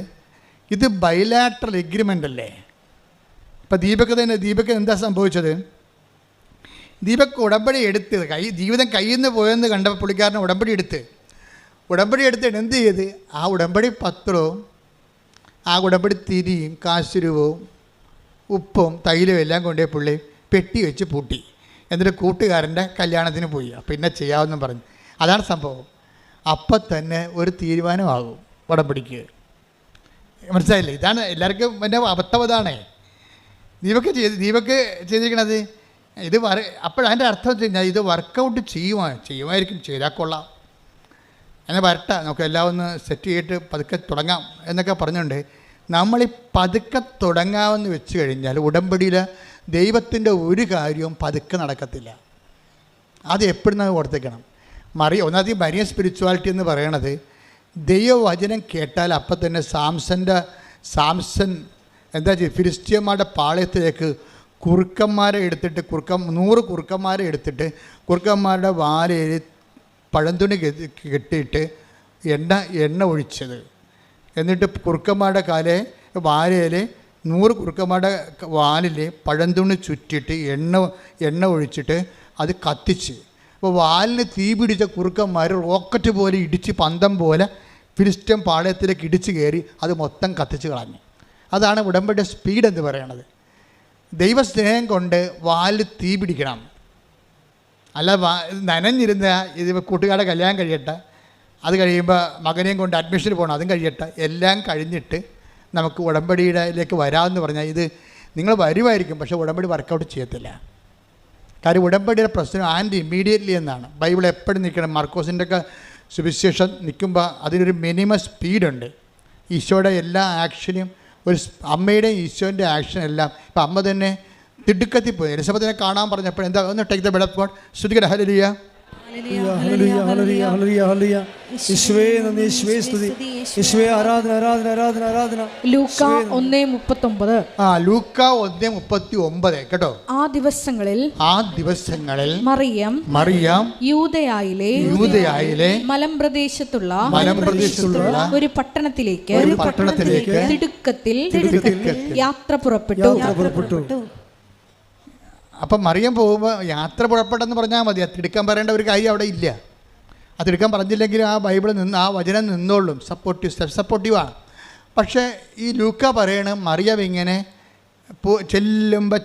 ഇത് ബൈലാറ്ററൽ എഗ്രിമെൻ്റ് അല്ലേ. ഇപ്പോൾ ദീപക് എന്താ സംഭവിച്ചത്, ദീപക് ഉടമ്പടി എടുത്ത് ജീവിതം കയ്യിൽ നിന്ന് പോയെന്ന് കണ്ടപ്പോൾ പുള്ളിക്കാരൻ ഉടമ്പടി എടുത്തിട്ട് എന്ത് ചെയ്ത്, ആ ഉടമ്പടി പത്രവും ആ ഉടമ്പടി തിരിയും കാശുരൂപവും ഉപ്പും തൈലും എല്ലാം കൊണ്ടുപോയി പുള്ളി പെട്ടി വെച്ച് പൂട്ടി. എന്നിട്ട് കൂട്ടുകാരൻ്റെ കല്യാണത്തിന് പോയി. പിന്നെ ചെയ്യാമെന്നും പറഞ്ഞു. അതാണ് സംഭവം. അപ്പം തന്നെ ഒരു തീരുമാനമാകും ഉടമ്പടിക്ക്. മനസ്സിലായില്ലേ? ഇതാണ് എല്ലാവർക്കും എൻ്റെ അബദ്ധം. അതാണേ ദീപക് ചെയ്തിരിക്കണത്. ഇത് അപ്പോഴതിൻ്റെ അർത്ഥം വെച്ച് കഴിഞ്ഞാൽ ഇത് വർക്കൗട്ട് ചെയ്യുമായിരിക്കും, ചെയ്താൽ കൊള്ളാം, എന്നാൽ വരട്ടെ, നമുക്ക് എല്ലാം ഒന്ന് സെറ്റ് ചെയ്തിട്ട് പതുക്കെ തുടങ്ങാം എന്നൊക്കെ പറഞ്ഞുകൊണ്ട് നമ്മളീ പതുക്കെ തുടങ്ങാമെന്ന് വെച്ച് കഴിഞ്ഞാൽ ഉടമ്പടിയിൽ ദൈവത്തിൻ്റെ ഒരു കാര്യവും പതുക്കെ നടക്കത്തില്ല. അത് എപ്പോഴും നമ്മൾ ഓർത്തേക്കണം. ഒന്നാമത് മരിയൻ സ്പിരിച്വാലിറ്റി എന്ന് പറയണത് ദൈവവചനം കേട്ടാൽ അപ്പം തന്നെ സാംസൺ എന്താ ചെയ്യുക, ഫിലിസ്ത്യന്മാരുടെ പാളയത്തിലേക്ക് കുറുക്കന്മാരെ എടുത്തിട്ട് 100 കുറുക്കന്മാരെ എടുത്തിട്ട് കുറുക്കന്മാരുടെ വാലയിൽ പഴന്തുണി കെട്ടിയിട്ട് എണ്ണ ഒഴിച്ചത്. എന്നിട്ട് കുറുക്കന്മാരുടെ വാലയിൽ 100 കുറുക്കന്മാരുടെ വാലിൽ പഴന്തുണി ചുറ്റിയിട്ട് എണ്ണ ഒഴിച്ചിട്ട് അത് കത്തിച്ച്. അപ്പോൾ വാലിന് തീ പിടിച്ച കുറുക്കന്മാർ റോക്കറ്റ് പോലെ ഇടിച്ച് പന്തം പോലെ ഫിലിസ്ത്യൻ പാളയത്തിലേക്ക് ഇടിച്ച് കയറി അത് മൊത്തം കത്തിച്ച് കളഞ്ഞു. അതാണ് ഉടമ്പടിയുടെ സ്പീഡ് എന്ന് പറയണത്. ദൈവസ്നേഹം കൊണ്ട് വാലിൽ തീ പിടിക്കണം. അല്ല നനഞ്ഞിരുന്ന ഇത് കൂട്ടുകാരുടെ കല്യാണം കഴിയട്ടെ, അത് കഴിയുമ്പോൾ മകനെയും കൊണ്ട് അഡ്മിഷന് പോകണം, അതും കഴിയട്ടെ, എല്ലാം കഴിഞ്ഞിട്ട് നമുക്ക് ഉടമ്പടിയിലേക്ക് വരാമെന്ന് പറഞ്ഞാൽ ഇത് നിങ്ങൾ വരുമായിരിക്കും, പക്ഷേ ഉടമ്പടി വർക്കൗട്ട് ചെയ്യത്തില്ല. കാര്യം ഉടമ്പടിയുടെ പ്രശ്നം ആൻഡ് ഇമ്മീഡിയറ്റ്ലി എന്നാണ് ബൈബിൾ എപ്പോഴും നിൽക്കണം. മാർക്കോസിൻ്റെ ഒക്കെ സുവിശേഷം നിൽക്കുമ്പോൾ അതിനൊരു മിനിമം സ്പീഡുണ്ട്. ഈശോയുടെ എല്ലാ ആക്ഷനും ഒരു അമ്മയുടെയും ഈശോൻ്റെ ആക്ഷൻ എല്ലാം. ഇപ്പം അമ്മ തന്നെ തിടുക്കത്തിപ്പോയി എലിസബത്തിനെ കാണാൻ പറഞ്ഞപ്പോൾ എന്താ ഒന്ന് take the blood of God, ശ്രുതികട hallelujah hallelujah hallelujah hallelujah hallelujah. യേശുവേ നന്ദി, യേശുവേ സ്തുതി, യേശുവേ ആരാധന ആരാധന ആരാധന ആരാധന. ലൂക്ക 1:39. ലൂക്ക 1:39 കേട്ടോ. ആ ദിവസങ്ങളിൽ മറിയം യൂദയായിലെ മലമ്പ്രദേശത്തുള്ള ഒരു പട്ടണത്തിലേക്ക് തിടുക്കത്തിൽ യാത്ര പുറപ്പെട്ടു. അപ്പം മറിയം പോകുമ്പോൾ യാത്ര പുറപ്പെട്ടെന്ന് പറഞ്ഞാൽ മതി. അത് തിടുക്കം പറയേണ്ട ഒരു കാര്യം അവിടെ ഇല്ല. അത് തിടുക്കം പറഞ്ഞില്ലെങ്കിലും ആ ബൈബിൾ നിന്ന് ആ വചനം നിന്നോളും. സപ്പോർട്ടീവാണ്. പക്ഷേ ഈ ലൂക്ക പറയണ മറിയം ഇങ്ങനെ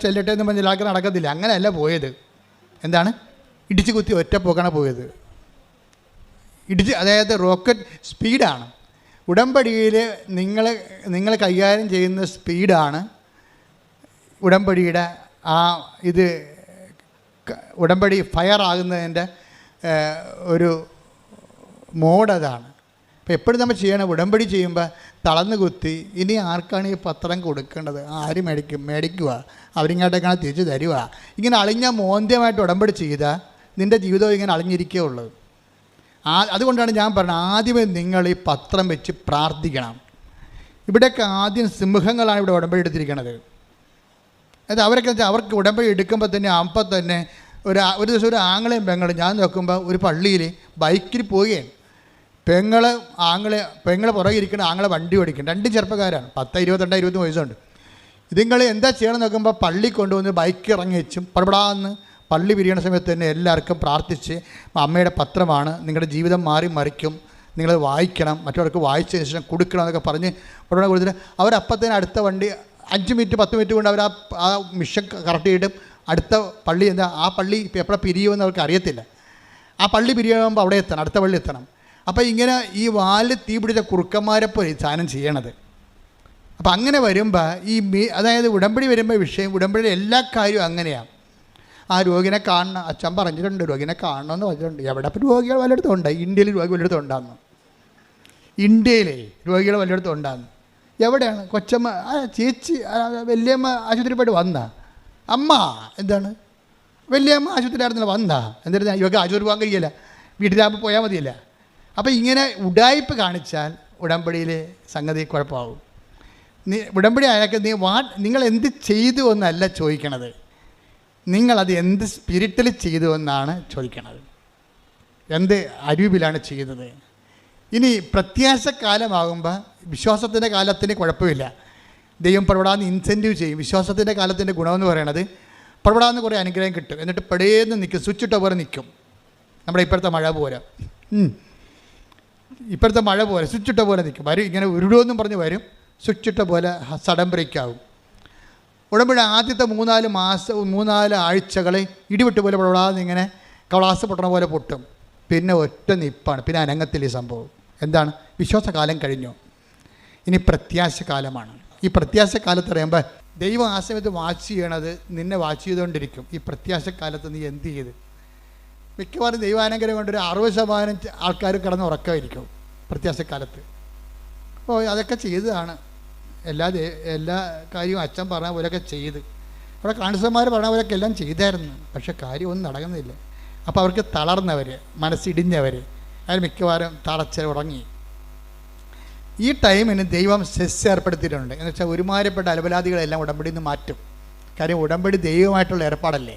ചെല്ലട്ടെ എന്ന് പറഞ്ഞാൽ ആൾക്ക് നടക്കത്തില്ല. അങ്ങനെയല്ല പോയത്. എന്താണ്? ഇടിച്ച് കുത്തി ഒറ്റ പോക്കാണ് പോയത്. അതായത് റോക്കറ്റ് സ്പീഡാണ്. ഉടമ്പടിയിൽ നിങ്ങൾ കൈകാര്യം ചെയ്യുന്ന സ്പീഡാണ് ഉടമ്പടിയുടെ ഉടമ്പടി ഫയർ ആകുന്നതിൻ്റെ ഒരു മോഡ് അതാണ്. അപ്പോൾ എപ്പോഴും നമ്മൾ ചെയ്യണം, ഉടമ്പടി ചെയ്യുമ്പോൾ തളർന്നു കുത്തി ഇനി ആർക്കാണ് ഈ പത്രം കൊടുക്കേണ്ടത്, ആര് മേടിക്കുക, അവരിങ്ങോട്ടേക്കാണ് തിരിച്ചു തരിക, ഇങ്ങനെ അളിഞ്ഞ മോന്ത്യമായിട്ട് ഉടമ്പടി ചെയ്താൽ നിൻ്റെ ജീവിതം ഇങ്ങനെ അളിഞ്ഞിരിക്കേ ഉള്ളത്. അതുകൊണ്ടാണ് ഞാൻ പറഞ്ഞത്, ആദ്യമേ നിങ്ങൾ ഈ പത്രം വെച്ച് പ്രാർത്ഥിക്കണം. ഇവിടെയൊക്കെ ആദ്യം സിംഹങ്ങളാണ് ഇവിടെ ഉടമ്പടി എടുത്തിരിക്കുന്നത്. അത് അവർക്ക് ഉടമ്പടി എടുക്കുമ്പോൾ തന്നെ ഒരു ദിവസം ഒരു ആങ്ങളെയും പെങ്ങളും ഞാൻ നോക്കുമ്പോൾ ഒരു പള്ളിയിൽ ബൈക്കിൽ പോവുകയാണ്. പെങ്ങൾ പുറകെ ഇരിക്കണം, ആങ്ങളെ വണ്ടി ഓടിക്കണം. രണ്ടും ചെറുപ്പക്കാരാണ്, 10, 22, 23 വയസ്സുണ്ട്. ഇതുങ്ങൾ എന്താ ചെയ്യണം നോക്കുമ്പോൾ പള്ളി കൊണ്ടുവന്ന് ബൈക്ക് ഇറങ്ങി വെച്ചും പടപടാന്ന് പള്ളി പിരിയണ സമയത്ത് തന്നെ എല്ലാവർക്കും പ്രാർത്ഥിച്ച്, അമ്മയുടെ പത്രമാണ്, നിങ്ങളുടെ ജീവിതം മറിക്കും, നിങ്ങൾ വായിക്കണം, മറ്റവർക്ക് വായിച്ചതിന് ശേഷം കൊടുക്കണം എന്നൊക്കെ പറഞ്ഞ് പടപട കൊടുത്തിട്ട് അവരപ്പത്തന്നെ അടുത്ത വണ്ടി 5 മിനിറ്റ് 10 മിനിറ്റ് കൊണ്ട് അവർ ആ മിഷൻ കറക്റ്റ് ചെയ്തിട്ടും അടുത്ത പള്ളി ആ പള്ളി എപ്പോഴാണ് പിരിയുമെന്ന് അവർക്ക് അറിയത്തില്ല. ആ പള്ളി പിരിയുമ്പോൾ അവിടെ എത്തണം, അടുത്ത പള്ളി എത്തണം. അപ്പോൾ ഇങ്ങനെ ഈ വാലിൽ തീ പിടിച്ച കുറുക്കന്മാരെപ്പോലെ ഈ സാധനം ചെയ്യണത്. അപ്പോൾ അങ്ങനെ വരുമ്പോൾ അതായത് ഉടമ്പടി വരുമ്പോൾ ഉടമ്പടിയുടെ എല്ലാ കാര്യവും അങ്ങനെയാണ്. ആ രോഗിനെ കാണണം, അച്ഛൻ പറഞ്ഞിട്ടുണ്ട് രോഗിനെ കാണണമെന്ന് പറഞ്ഞിട്ടുണ്ട്. എവിടെ രോഗികൾ വല്ലയിടത്തും ഉണ്ട്? ഇന്ത്യയിൽ രോഗി വല്ലയിടത്തും ഉണ്ടാകുന്നു. ഇന്ത്യയിലെ രോഗികൾ വല്ലയിടത്തും ഉണ്ടാകുന്നു. എവിടെയാണ്? കൊച്ചമ്മ ചേച്ചി വലിയമ്മ ആശുപത്രി പോയിട്ട് വന്നാ അമ്മ എന്താണ് വലിയമ്മ ആശുപത്രി ആയിരുന്നില്ല വന്നാ എന്നിട്ട് ഇവർക്ക് ആശുപത്രി പോകാൻ കഴിയില്ല, വീട്ടിലാകുമ്പോൾ പോയാൽ മതിയല്ല. അപ്പോൾ ഇങ്ങനെ ഉഡായിപ്പ് കാണിച്ചാൽ ഉടമ്പടിയിലെ സംഗതി കുഴപ്പമാകും. ഉടമ്പടി ആയാൽ നിങ്ങൾ എന്ത് ചെയ്തു എന്നല്ല ചോദിക്കണത്, നിങ്ങളത് എന്ത് സ്പിരിറ്റിൽ ചെയ്തു എന്നാണ് ചോദിക്കണത്, എന്ത് അരൂപിലാണ് ചെയ്തത്. ഇനി പ്രത്യാശക്കാലമാകുമ്പോൾ വിശ്വാസത്തിൻ്റെ കാലത്തിന് കുഴപ്പമില്ല, ദൈവം പ്രവടാന്ന് ഇൻസെൻറ്റീവ് ചെയ്യും. വിശ്വാസത്തിൻ്റെ കാലത്തിൻ്റെ ഗുണമെന്ന് പറയണത് പ്രവടാന്ന് കുറേ അനുഗ്രഹം കിട്ടും, എന്നിട്ട് പെടേന്ന് നിൽക്കും, സ്വിച്ചിട്ട പോലെ നിൽക്കും. നമ്മുടെ ഇപ്പോഴത്തെ മഴ പോലെ സ്വിച്ചിട്ട പോലെ നിൽക്കും. വരും ഇങ്ങനെ ഉരുടുമെന്നും പറഞ്ഞ് വരും, സ്വിച്ചിട്ട പോലെ സഡൻ ബ്രേക്കാവും. ഉടമ്പടി ആദ്യത്തെ 3-4 ആഴ്ചകളെ ഇടിവിട്ട് പോലെ പ്രവടാന്ന് ഇങ്ങനെ കളാസ് പൊട്ടണ പോലെ പൊട്ടും. പിന്നെ ഒറ്റ നിപ്പാണ്, പിന്നെ അനങ്ങത്തിൽ ഈ സംഭവം. എന്താണ്? വിശ്വാസകാലം കഴിഞ്ഞു, ഇനി പ്രത്യാശക്കാലമാണ്. ഈ പ്രത്യാശക്കാലത്ത് പറയുമ്പോൾ ദൈവം ആ സമയത്ത് വാച്ച് ചെയ്യണത് നിന്നെ വാച്ച് ചെയ്തുകൊണ്ടിരിക്കും. ഈ പ്രത്യാശക്കാലത്ത് നീ എന്ത് ചെയ്ത്? മിക്കവാറും ദൈവാനുഗ്രഹം കൊണ്ട് ഒരു 60% ആൾക്കാർ കിടന്ന് ഉറക്കമായിരിക്കും പ്രത്യാശക്കാലത്ത്. അപ്പോൾ അതൊക്കെ ചെയ്തതാണ്, എല്ലാ കാര്യവും അച്ഛൻ പറഞ്ഞ പോലെയൊക്കെ ചെയ്ത്, അവിടെ കാണിച്ചന്മാർ പറഞ്ഞ പോലെയൊക്കെ എല്ലാം ചെയ്തായിരുന്നു. പക്ഷേ കാര്യമൊന്നും നടക്കുന്നില്ല. അപ്പോൾ അവർക്ക് തളർന്നവർ, മനസ്സിടിഞ്ഞവർ, അതിൽ മിക്കവാറും ഉറങ്ങി. ഈ ടൈമിന് ദൈവം സെസ് ഏർപ്പെടുത്തിയിട്ടുണ്ട്. എന്ന് വെച്ചാൽ ഒരുമാതിരിപ്പെട്ട അലപലാദികളെല്ലാം ഉടമ്പടിയിൽ നിന്ന് മാറ്റും. കാര്യം ഉടമ്പടി ദൈവമായിട്ടുള്ള ഏർപ്പാടല്ലേ,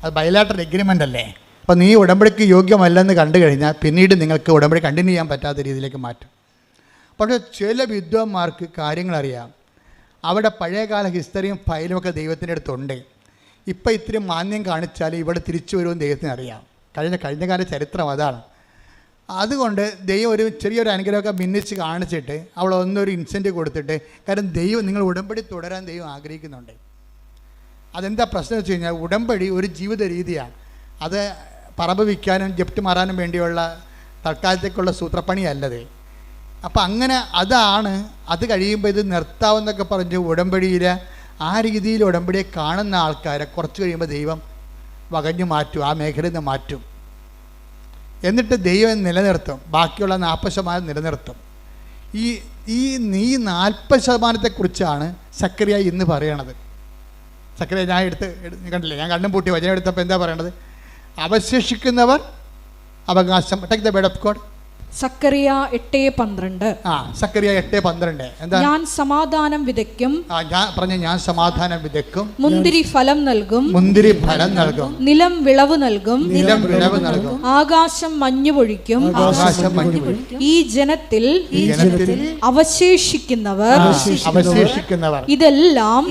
അത് ബയലാറ്ററൽ എഗ്രിമെൻ്റ് അല്ലേ. അപ്പോൾ നീ ഉടമ്പടിക്ക് യോഗ്യമല്ലെന്ന് കണ്ടു കഴിഞ്ഞാൽ പിന്നീട് നിങ്ങൾക്ക് ഉടമ്പടി കണ്ടിന്യൂ ചെയ്യാൻ പറ്റാത്ത രീതിയിലേക്ക് മാറ്റും. പക്ഷേ ചില വിദ്വാന്മാർക്ക് കാര്യങ്ങളറിയാം, അവിടെ പഴയകാല ഹിസ്റ്ററിയും ഫയലും ഒക്കെ ദൈവത്തിൻ്റെ അടുത്തുണ്ട്. ഇപ്പം ഇത്തിരി മാന്യം കാണിച്ചാൽ ഇവിടെ തിരിച്ചു വരുമെന്ന് ദൈവത്തിന് അറിയാം. കഴിഞ്ഞ കാല ചരിത്രം അതാണ്. അതുകൊണ്ട് ദൈവം ഒരു ചെറിയൊരു അനുഗ്രഹമൊക്കെ ഭിന്നിച്ച് കാണിച്ചിട്ട് അവിടെ ഒന്നൊരു ഇൻസെൻറ്റീവ് കൊടുത്തിട്ട്, കാരണം ദൈവം നിങ്ങൾ ഉടമ്പടി തുടരാൻ ദൈവം ആഗ്രഹിക്കുന്നുണ്ട്. അതെന്താ പ്രശ്നം വെച്ച് കഴിഞ്ഞാൽ ഉടമ്പടി ഒരു ജീവിത രീതിയാണ്. അത് പറമ്പ് വിൽക്കാനും ജപ്റ്റ് മാറാനും വേണ്ടിയുള്ള തൽക്കാലത്തേക്കുള്ള സൂത്രപ്പണിയല്ലത്. അപ്പം അങ്ങനെ അത് കഴിയുമ്പോൾ ഇത് നിർത്താമെന്നൊക്കെ പറഞ്ഞ് ഉടമ്പടിയിൽ ആ രീതിയിൽ ഉടമ്പടിയെ കാണുന്ന ആൾക്കാരെ കുറച്ച് കഴിയുമ്പോൾ ദൈവം വകഞ്ഞു മാറ്റും, ആ മേഖലയിൽ നിന്ന് മാറ്റും. എന്നിട്ട് ദൈവം നിലനിർത്തും, ബാക്കിയുള്ള 40% നിലനിർത്തും. ഈ 40%-ത്തെക്കുറിച്ചാണ് സക്കറിയ ഇന്ന് പറയണത്. സക്കറിയ ഞാൻ കണ്ടില്ലേ, ഞാൻ കണ്ണും പൂട്ടി വചനം എടുത്തപ്പോൾ എന്താ പറയണത്? അവശേഷിക്കുന്നവർ അവകാശം. Take the word of God. സക്കറിയ 8:12. സക്കറിയ 8:12. എന്താ? ഞാൻ സമാധാനം വിതയ്ക്കും. ഞാൻ സമാധാനം വിതയ്ക്കും. മുന്തിരി ഫലം നൽകും. മുന്തിരി ഫലം നൽകും. നിലം വിളവ് നൽകും. നിലം വിളവ് നൽകും. ആകാശം മഞ്ഞു പൊഴിക്കും. ആകാശം മഞ്ഞു പൊഴിക്കും. ഈ ജനത്തിൽ അവശേഷിക്കുന്നവർ ഇതെല്ലാം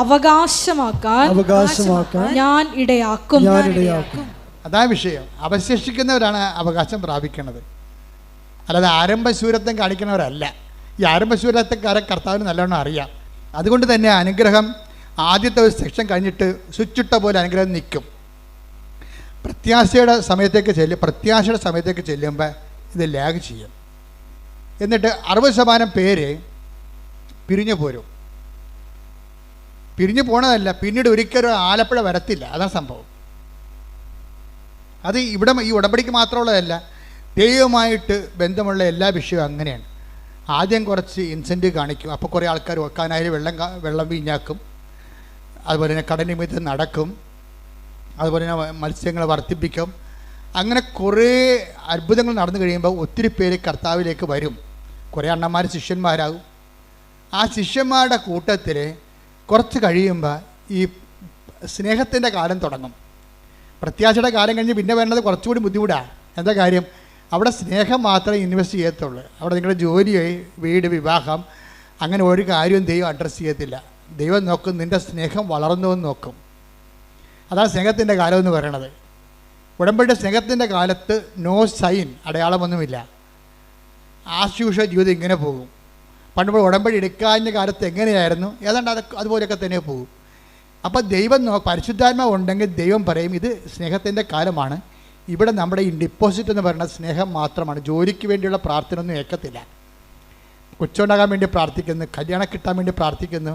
അവകാശമാക്കാൻ ഞാൻ ഇടയാക്കും. അതാ വിഷയം. അവശേഷിക്കുന്നവരാണ് അവകാശം പ്രാപിക്കുന്നത്, അല്ലാതെ ആരംഭശൂരത്വം കാണിക്കുന്നവരല്ല. ഈ ആരംഭശൂരത്വക്കാരെ കർത്താവിന് നല്ലോണം അറിയാം. അതുകൊണ്ട് തന്നെ അനുഗ്രഹം ആദ്യത്തെ ഒരു സെക്ഷൻ കഴിഞ്ഞിട്ട് സ്വിച്ചിട്ട പോലെ അനുഗ്രഹം നിൽക്കും. പ്രത്യാശയുടെ സമയത്തേക്ക് ചെല്ലുമ്പോൾ ഇത് ലാഗ് ചെയ്യും. എന്നിട്ട് 60% പേര് പിരിഞ്ഞു പോരും. പിരിഞ്ഞു പോണതല്ല, പിന്നീട് ഒരിക്കലും ആലപ്പുഴ വരത്തില്ല. അതാണ് സംഭവം. അത് ഇവിടെ ഈ ഉടമ്പടിക്ക് മാത്രമുള്ളതല്ല, ദൈവമായിട്ട് ബന്ധമുള്ള എല്ലാ വിഷയവും അങ്ങനെയാണ്. ആദ്യം കുറച്ച് ഇൻസെൻറ്റീവ് കാണിക്കും, അപ്പോൾ കുറേ ആൾക്കാർ വെക്കാനായാലും വെള്ളം വീഞ്ഞാക്കും. അതുപോലെ തന്നെ കടനിമിത്തം നടക്കും. അതുപോലെ തന്നെ മത്സ്യങ്ങൾ വർദ്ധിപ്പിക്കും. അങ്ങനെ കുറേ അത്ഭുതങ്ങൾ നടന്നു കഴിയുമ്പോൾ ഒത്തിരി പേര് കർത്താവിലേക്ക് വരും. കുറേ അണ്ണന്മാർ ശിഷ്യന്മാരാകും. ആ ശിഷ്യന്മാരുടെ കൂട്ടത്തിൽ കുറച്ച് കഴിയുമ്പോൾ ഈ സ്നേഹത്തിൻ്റെ കാലം തുടങ്ങും. പ്രത്യാശയുടെ കാലം കഴിഞ്ഞ് പിന്നെ വരുന്നത് കുറച്ചുകൂടി ബുദ്ധിമുട്ടാണ്. എന്താ കാര്യം? അവിടെ സ്നേഹം മാത്രമേ ഇൻവെസ്റ്റ് ചെയ്യത്തുള്ളൂ. അവിടെ നിങ്ങളുടെ ജോലി, വീട്, വിവാഹം, അങ്ങനെ ഒരു കാര്യവും ദൈവം അഡ്രസ്സ് ചെയ്യത്തില്ല. ദൈവം നോക്കും നിൻ്റെ സ്നേഹം വളർന്നുവെന്ന് നോക്കും. അതാണ് സ്നേഹത്തിൻ്റെ കാലം എന്ന് പറയണത്. ഉടമ്പടിയുടെ സ്നേഹത്തിൻ്റെ കാലത്ത് നോ സൈൻ, അടയാളമൊന്നുമില്ല. ആശുഷ ജീവിതം ഇങ്ങനെ പോകും. പണ്ട് ഉടമ്പടി എടുക്കാഞ്ഞ കാലത്ത് എങ്ങനെയായിരുന്നു ഏതാണ്ട് അതുപോലെയൊക്കെ തന്നെ പോകും. അപ്പോൾ ദൈവം പരിശുദ്ധാത്മാവ് ഉണ്ടെങ്കിൽ ദൈവം പറയും ഇത് സ്നേഹത്തിൻ്റെ കാലമാണ്. ഇവിടെ നമ്മുടെ ഈ ഡിപ്പോസിറ്റ് എന്ന് പറയുന്നത് സ്നേഹം മാത്രമാണ്. ജോലിക്ക് വേണ്ടിയുള്ള പ്രാർത്ഥന ഒന്നും ഏൽക്കത്തില്ല. കൊച്ചുണ്ടാകാൻ വേണ്ടി പ്രാർത്ഥിക്കുന്നു, കല്യാണം കിട്ടാൻ വേണ്ടി പ്രാർത്ഥിക്കുന്നു.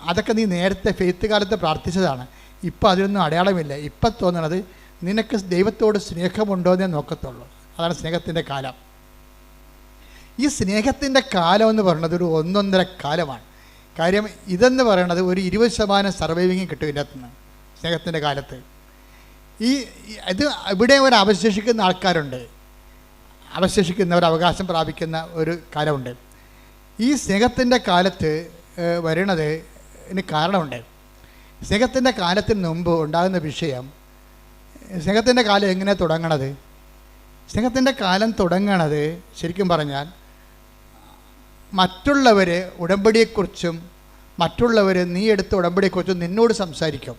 അതൊക്കെ നീ നേരത്തെ ഫെയ്ത്ത് കാലത്ത് പ്രാർത്ഥിച്ചതാണ്. ഇപ്പം അതിനൊന്നും അടയാളമില്ല. ഇപ്പം തോന്നണത് നിനക്ക് ദൈവത്തോട് സ്നേഹമുണ്ടോ എന്നേ നോക്കത്തുള്ളൂ. അതാണ് സ്നേഹത്തിൻ്റെ കാലം. ഈ സ്നേഹത്തിൻ്റെ കാലം എന്ന് പറയുന്നത് ഒരു 1.5 കാലമാണ്. കാര്യം ഇതെന്ന് പറയണത് ഒരു 20% സർവൈവിങ് കിട്ടും ഇതിനകത്തുനിന്ന് സ്നേഹത്തിൻ്റെ കാലത്ത്. ഇത് ഇവിടെ ഒരു അവശേഷിക്കുന്ന ആൾക്കാരുണ്ട്, അവശേഷിക്കുന്നവർ അവകാശം പ്രാപിക്കുന്ന ഒരു കാലമുണ്ട്. ഈ സ്നേഹത്തിൻ്റെ കാലത്ത് വരണത് ഇതിന് കാരണമുണ്ട്. സ്നേഹത്തിൻ്റെ കാലത്തിന് മുമ്പ് ഉണ്ടാകുന്ന വിഷയം, സ്നേഹത്തിൻ്റെ കാലം എങ്ങനെ തുടങ്ങണത്? സ്നേഹത്തിൻ്റെ കാലം തുടങ്ങണത് ശരിക്കും പറഞ്ഞാൽ മറ്റുള്ളവർ ഉടമ്പടിയെക്കുറിച്ചും മറ്റുള്ളവർ നീ എടുത്ത ഉടമ്പടിയെക്കുറിച്ചും നിന്നോട് സംസാരിക്കും.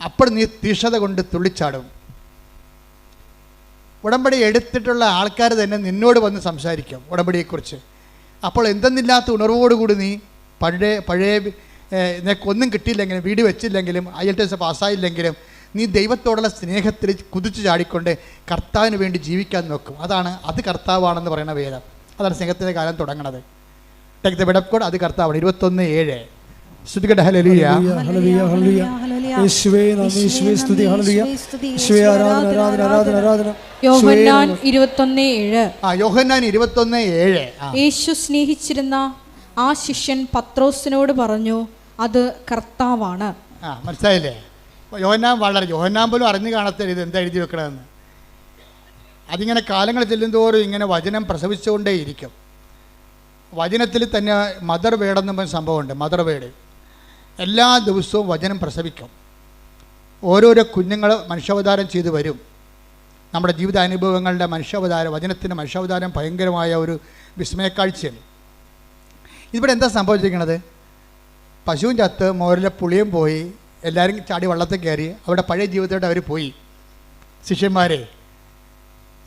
അപ്പോൾ നീ തീഷ്ണത കൊണ്ട് തുള്ളിച്ചാടും. ഉടമ്പടി എടുത്തിട്ടുള്ള ആൾക്കാർ തന്നെ നിന്നോട് വന്ന് സംസാരിക്കും ഉടമ്പടിയെക്കുറിച്ച്. അപ്പോൾ എന്തെന്നില്ലാത്ത ഉണർവോടുകൂടി നീ പഴയ നിനക്കൊന്നും കിട്ടിയില്ലെങ്കിലും, വീട് വെച്ചില്ലെങ്കിലും, IELTS പാസ്സായില്ലെങ്കിലും നീ ദൈവത്തോടുള്ള സ്നേഹത്തിൽ കുതിച്ചു ചാടിക്കൊണ്ട് കർത്താവിന് വേണ്ടി ജീവിക്കാൻ നോക്കും. അത് കർത്താവാണെന്ന് പറയുന്ന വേദം. അതാണ് സ്നേഹത്തിൻ്റെ കാലം തുടങ്ങണത്. Take the word of God. അത് കർത്താവാണ്. 21:7. സ്തുതിക്കട്ടെ. Hallelujah, hallelujah, hallelujah. യേശുവേ നന്ദി, യേശുവേ സ്തുതി. ഹല്ലേലൂയ. യേശുവേ ആരാധന, ആരാധന, ആരാധന, ആരാധന. യോഹന്നാൻ 21:7. യോഹന്നാൻ 21:7. യേശു സ്നേഹിച്ചിരുന്ന ആ ശിഷ്യൻ പത്രോസിനോട് പറഞ്ഞു, അത് കർത്താവാണ്. മനസ്സിലായില്ലേ? യോഹന്നാൻ പോലും അറിഞ്ഞു കാണത്തില്ല ഇത് എന്താ എഴുതി വെക്കണമെന്ന്. അതിങ്ങനെ കാലങ്ങൾ ചെല്ലുന്തോറും ഇങ്ങനെ വചനം പ്രസവിച്ചുകൊണ്ടേയിരിക്കും. വചനത്തിൽ തന്നെ മദർ വേർഡെന്ന് സംഭവമുണ്ട്. മദർ വേർഡ് എല്ലാ ദിവസവും വചനം പ്രസവിക്കും. ഓരോരോ കുഞ്ഞുങ്ങൾ മനുഷ്യാവതാരം ചെയ്തു വരും. നമ്മുടെ ജീവിതാനുഭവങ്ങളുടെ വചനത്തിൻ്റെ മനുഷ്യാവതാരം ഭയങ്കരമായ ഒരു വിസ്മയക്കാഴ്ചയാണ്. ഇവിടെ എന്താ സംഭവിച്ചിരിക്കുന്നത്? പശുവും ചത്ത്, മോരിലെ പുളിയും പോയി, എല്ലാവരും ചാടി വള്ളത്തിൽ കയറി അവിടെ പഴയ ജീവിതത്തോടെ അവർ പോയി.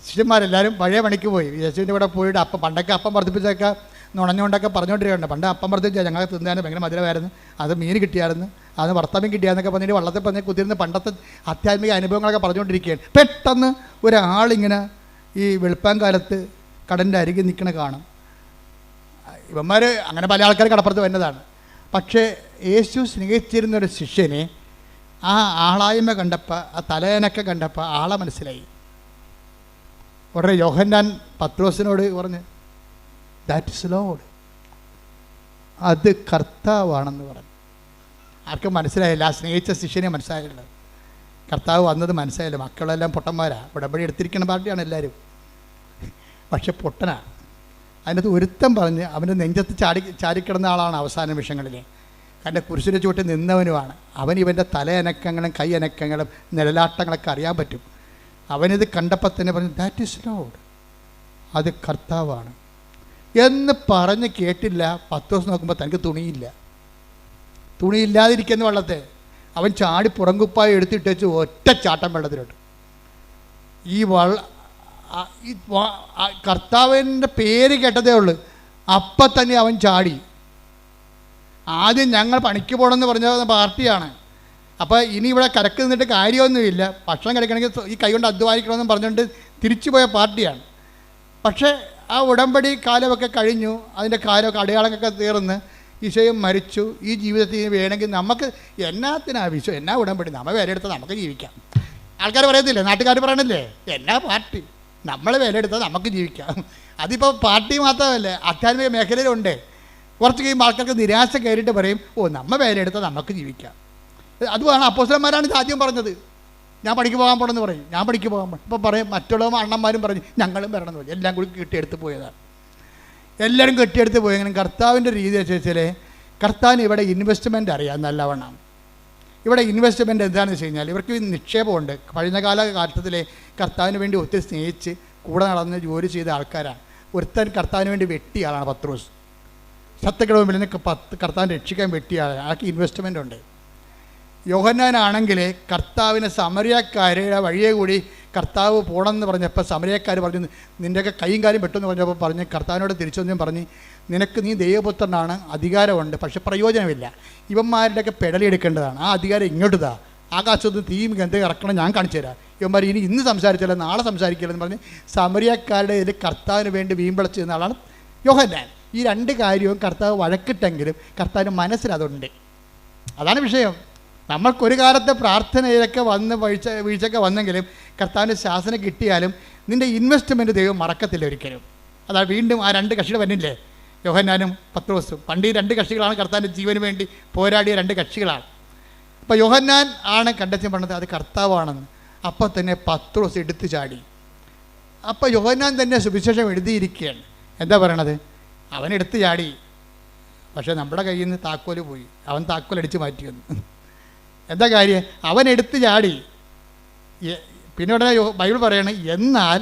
ശിഷ്യന്മാരെല്ലാവരും പഴയ പണിക്ക് പോയി. യേശുവിൻ്റെ കൂടെ പോയിട്ട് പണ്ടൊക്കെ അപ്പം വർദ്ധിപ്പിച്ചൊക്കെ നുണഞ്ഞുകൊണ്ടൊക്കെ പറഞ്ഞുകൊണ്ടിരിക്കുകയാണ്. പണ്ട് അപ്പം വർദ്ധിച്ചാൽ ഞങ്ങൾ തിന്നാനും ഭയങ്കര മധുരമായിരുന്നു, അത് മീൻ കിട്ടിയായിരുന്നു, അത് ഭർത്താവിനും കിട്ടിയാന്നൊക്കെ പറഞ്ഞിട്ട് വള്ളത്തിൽ പറഞ്ഞ് കുത്തിരുന്ന് പണ്ടത്തെ ആധ്യാത്മിക അനുഭവങ്ങളൊക്കെ പറഞ്ഞുകൊണ്ടിരിക്കുകയാണ്. പെട്ടെന്ന് ഒരാളിങ്ങനെ ഈ വെളുപ്പാങ്കാലത്ത് കടലിൻ്റെ അരികിൽ നിൽക്കണ കാണും. ഇവന്മാർ അങ്ങനെ പല ആൾക്കാർ കടപ്പുറത്ത് വരുന്നതാണ്. പക്ഷേ യേശു സ്നേഹിച്ചിരുന്നൊരു ശിഷ്യനെ ആ ആളായ്മ കണ്ടപ്പോൾ, ആ തലയനൊക്കെ കണ്ടപ്പോൾ ആളെ മനസ്സിലായി. ഉടനെ യോഹന്നാൻ പത്രോസിനോട് പറഞ്ഞ്, ദാറ്റ് ഇസ് ലോർഡ്, അത് കർത്താവാണെന്ന് പറഞ്ഞു. ആർക്കും മനസ്സിലായില്ല. ആ സ്നേഹിച്ച ശിഷ്യനെ മനസ്സിലായുള്ളത്. കർത്താവ് വന്നത് മനസ്സിലായില്ല. മക്കളെല്ലാം പൊട്ടന്മാരാണ്, ഉടമ്പടി എടുത്തിരിക്കുന്ന പാർട്ടിയാണ് എല്ലാവരും, പക്ഷെ പൊട്ടനാണ്. അതിനകത്ത് ഒരുത്തം പറഞ്ഞ് അവൻ്റെ നെഞ്ചത്ത് ചാരിക്കിടന്ന ആളാണ് അവസാന നിമിഷങ്ങളിൽ. കാരണം കുരിശിൻ്റെ ചുവട്ടിൽ നിന്നവനുമാണ് അവൻ. ഇവൻ്റെ തലയനക്കങ്ങളും കൈ അനക്കങ്ങളും നിഴലാട്ടങ്ങളൊക്കെ അറിയാൻ പറ്റും. അവനിത് കണ്ടപ്പോൾ തന്നെ പറഞ്ഞു, ദാറ്റ് ഈസ് ലോർഡ്, അത് കർത്താവാണ് എന്ന് പറഞ്ഞ് കേട്ടില്ല. 10 ദിവസം നോക്കുമ്പോൾ തനിക്ക് തുണിയില്ലാതിരിക്കുന്ന വെള്ളത്തെ അവൻ ചാടി പുറങ്കുപ്പായി എടുത്തിട്ട് വെച്ച് ഒറ്റ ചാട്ടം വെള്ളത്തിലോട്ട്. ഈ കർത്താവിൻ്റെ പേര് കേട്ടതേ ഉള്ളൂ, അപ്പം തന്നെ അവൻ ചാടി. ആദ്യം ഞങ്ങൾ പണിക്ക് പോകണമെന്ന് പറഞ്ഞ പാർട്ടിയാണ്. അപ്പോൾ ഇനി ഇവിടെ കരക്ക് നിന്നിട്ട് കാര്യമൊന്നുമില്ല, ഭക്ഷണം കഴിക്കണമെങ്കിൽ ഈ കൈ കൊണ്ട് അധ്വാനിക്കണമെന്ന് പറഞ്ഞുകൊണ്ട് തിരിച്ചു പോയ പാർട്ടിയാണ്. പക്ഷേ ആ ഉടമ്പടി കാലമൊക്കെ കഴിഞ്ഞു, അതിൻ്റെ കാലമൊക്കെ അടയാളങ്ങളൊക്കെ തീർന്ന് ഈശോയും മരിച്ചു. ഈ ജീവിതത്തിൽ വേണമെങ്കിൽ നമുക്ക് എന്നാത്തിനാവശ്യം, എന്നാ ഉടമ്പടി, നമ്മൾ വിലയെടുത്താൽ നമുക്ക് ജീവിക്കാം. ആൾക്കാർ പറയത്തില്ലേ, നാട്ടുകാർ പറയണില്ലേ, എന്നാ പാർട്ടി, നമ്മൾ വിലയെടുത്താൽ നമുക്ക് ജീവിക്കാം. അതിപ്പോൾ പാർട്ടി മാത്രമല്ല, ആധ്യാത്മിക മേഖലയിലുണ്ട്. കുറച്ച് കഴിയുമ്പോൾ ആൾക്കാർക്ക് നിരാശ കയറിയിട്ട് പറയും, ഓ നമ്മൾ വിലയെടുത്താൽ നമുക്ക് ജീവിക്കാം. അതുമാണ് അപ്പോസ്തലന്മാരാണ് ഇത് ആദ്യം പറഞ്ഞത്. ഞാൻ പണിക്ക് പോകാൻ പോകണമെന്ന് പറയും, ഞാൻ പണിക്ക് പോകാൻ പോകണം. ഇപ്പോൾ പറയും മറ്റുള്ള അണ്ണന്മാരും പറഞ്ഞു ഞങ്ങളും വരണമെന്ന് പറയും. എല്ലാം കൂടി കെട്ടിയെടുത്ത് പോയതാണ്, എല്ലാവരും കെട്ടിയെടുത്ത് പോയെങ്കിലും കർത്താവിൻ്റെ രീതി വെച്ചാൽ കർത്താവിന് ഇവിടെ ഇൻവെസ്റ്റ്മെൻറ്റ് അറിയാം നല്ലവണ്ണം. ഇവിടെ ഇൻവെസ്റ്റ്മെൻറ്റ് എന്താണെന്ന് വെച്ച് കഴിഞ്ഞാൽ ഇവർക്ക് നിക്ഷേപമുണ്ട്. കഴിഞ്ഞ കാലഘട്ടത്തിലെ കർത്താവിന് വേണ്ടി ഒത്തിരി സ്നേഹിച്ച് കൂടെ നടന്ന് ജോലി ചെയ്ത ആൾക്കാരാണ്. ഒരുത്തൻ കർത്താവിന് വേണ്ടി വെട്ടിയ ആളാണ് പത്രോസ്. ശത്രുക്കളുടെ നിന്ന് കർത്താവിനെ രക്ഷിക്കാൻ വെട്ടിയ ആളാണ്. ആൾക്ക് ഇൻവെസ്റ്റ്മെൻ്റ് ഉണ്ട്. യോഹന്നാനാണെങ്കിൽ കർത്താവിനെ സമരിയക്കാരുടെ വഴിയെ കൂടി കർത്താവ് പോകണമെന്ന് പറഞ്ഞപ്പോൾ സമരിയക്കാർ പറഞ്ഞു നിൻ്റെയൊക്കെ കൈയും കാലും വെട്ടുമെന്ന് പറഞ്ഞപ്പോൾ പറഞ്ഞ് കർത്താവിനോട് തിരിച്ചൊന്നും പറഞ്ഞ് നീ ദൈവപുത്രനാണ്, അധികാരമുണ്ട്, പക്ഷെ പ്രയോജനമില്ല, ഇവന്മാരുടെയൊക്കെ പെടലെടുക്കേണ്ടതാണ്, ആ അധികാരം ഇങ്ങോട്ട് താ, ആകാശത്ത് തീയും ഗന്ധം ഇറക്കണം, ഞാൻ കാണിച്ചു തരാം. ഇവന്മാർ ഇന്ന് സംസാരിച്ചാലും നാളെ സംസാരിക്കില്ലെന്ന് പറഞ്ഞ് സമരിയക്കാരുടെ ഇതിൽ കർത്താവിന് വേണ്ടി വീമ്പിളച്ച് നിന്ന ആളാണ് യോഹന്നാൻ. ഈ രണ്ട് കാര്യവും കർത്താവ് വഴക്കിട്ടെങ്കിലും കർത്താവിന് മനസ്സിലതുണ്ട്. അതാണ് വിഷയം. നമ്മൾക്കൊരു കാലത്തെ പ്രാർത്ഥനയിലൊക്കെ വീഴ്ചയൊക്കെ വന്നെങ്കിലും കർത്താവിൻ്റെ ശാസനം കിട്ടിയാലും നിൻ്റെ ഇൻവെസ്റ്റ്മെൻറ്റ് ദൈവം മറക്കത്തില്ല ഒരിക്കലും. അതാ വീണ്ടും ആ രണ്ട് കക്ഷികൾ വന്നില്ലേ, യോഹന്നാനും പത്രോസും. പണ്ട് ഈ രണ്ട് കക്ഷികളാണ് കർത്താവിൻ്റെ ജീവന് വേണ്ടി പോരാടിയ രണ്ട് കക്ഷികളാണ്. അപ്പോൾ യോഹന്നാൻ ആണ് കണ്ടെത്തി പറഞ്ഞത് അത് കർത്താവാണെന്ന്. അപ്പോൾ തന്നെ പത്രോസ് എടുത്തു ചാടി. അപ്പോൾ യോഹന്നാൻ തന്നെ സുവിശേഷം എഴുതിയിരിക്കുകയാണ്. എന്താ പറയണത്? അവൻ എടുത്തു ചാടി, പക്ഷേ നമ്മുടെ കയ്യിൽ നിന്ന് താക്കോല് പോയി, അവൻ താക്കോൽ അടിച്ച് മാറ്റി വന്നു. എന്താ കാര്യം? അവൻ എടുത്ത് ചാടി. പിന്നെ ഉടനെ ബൈബിൾ പറയണം, എന്നാൽ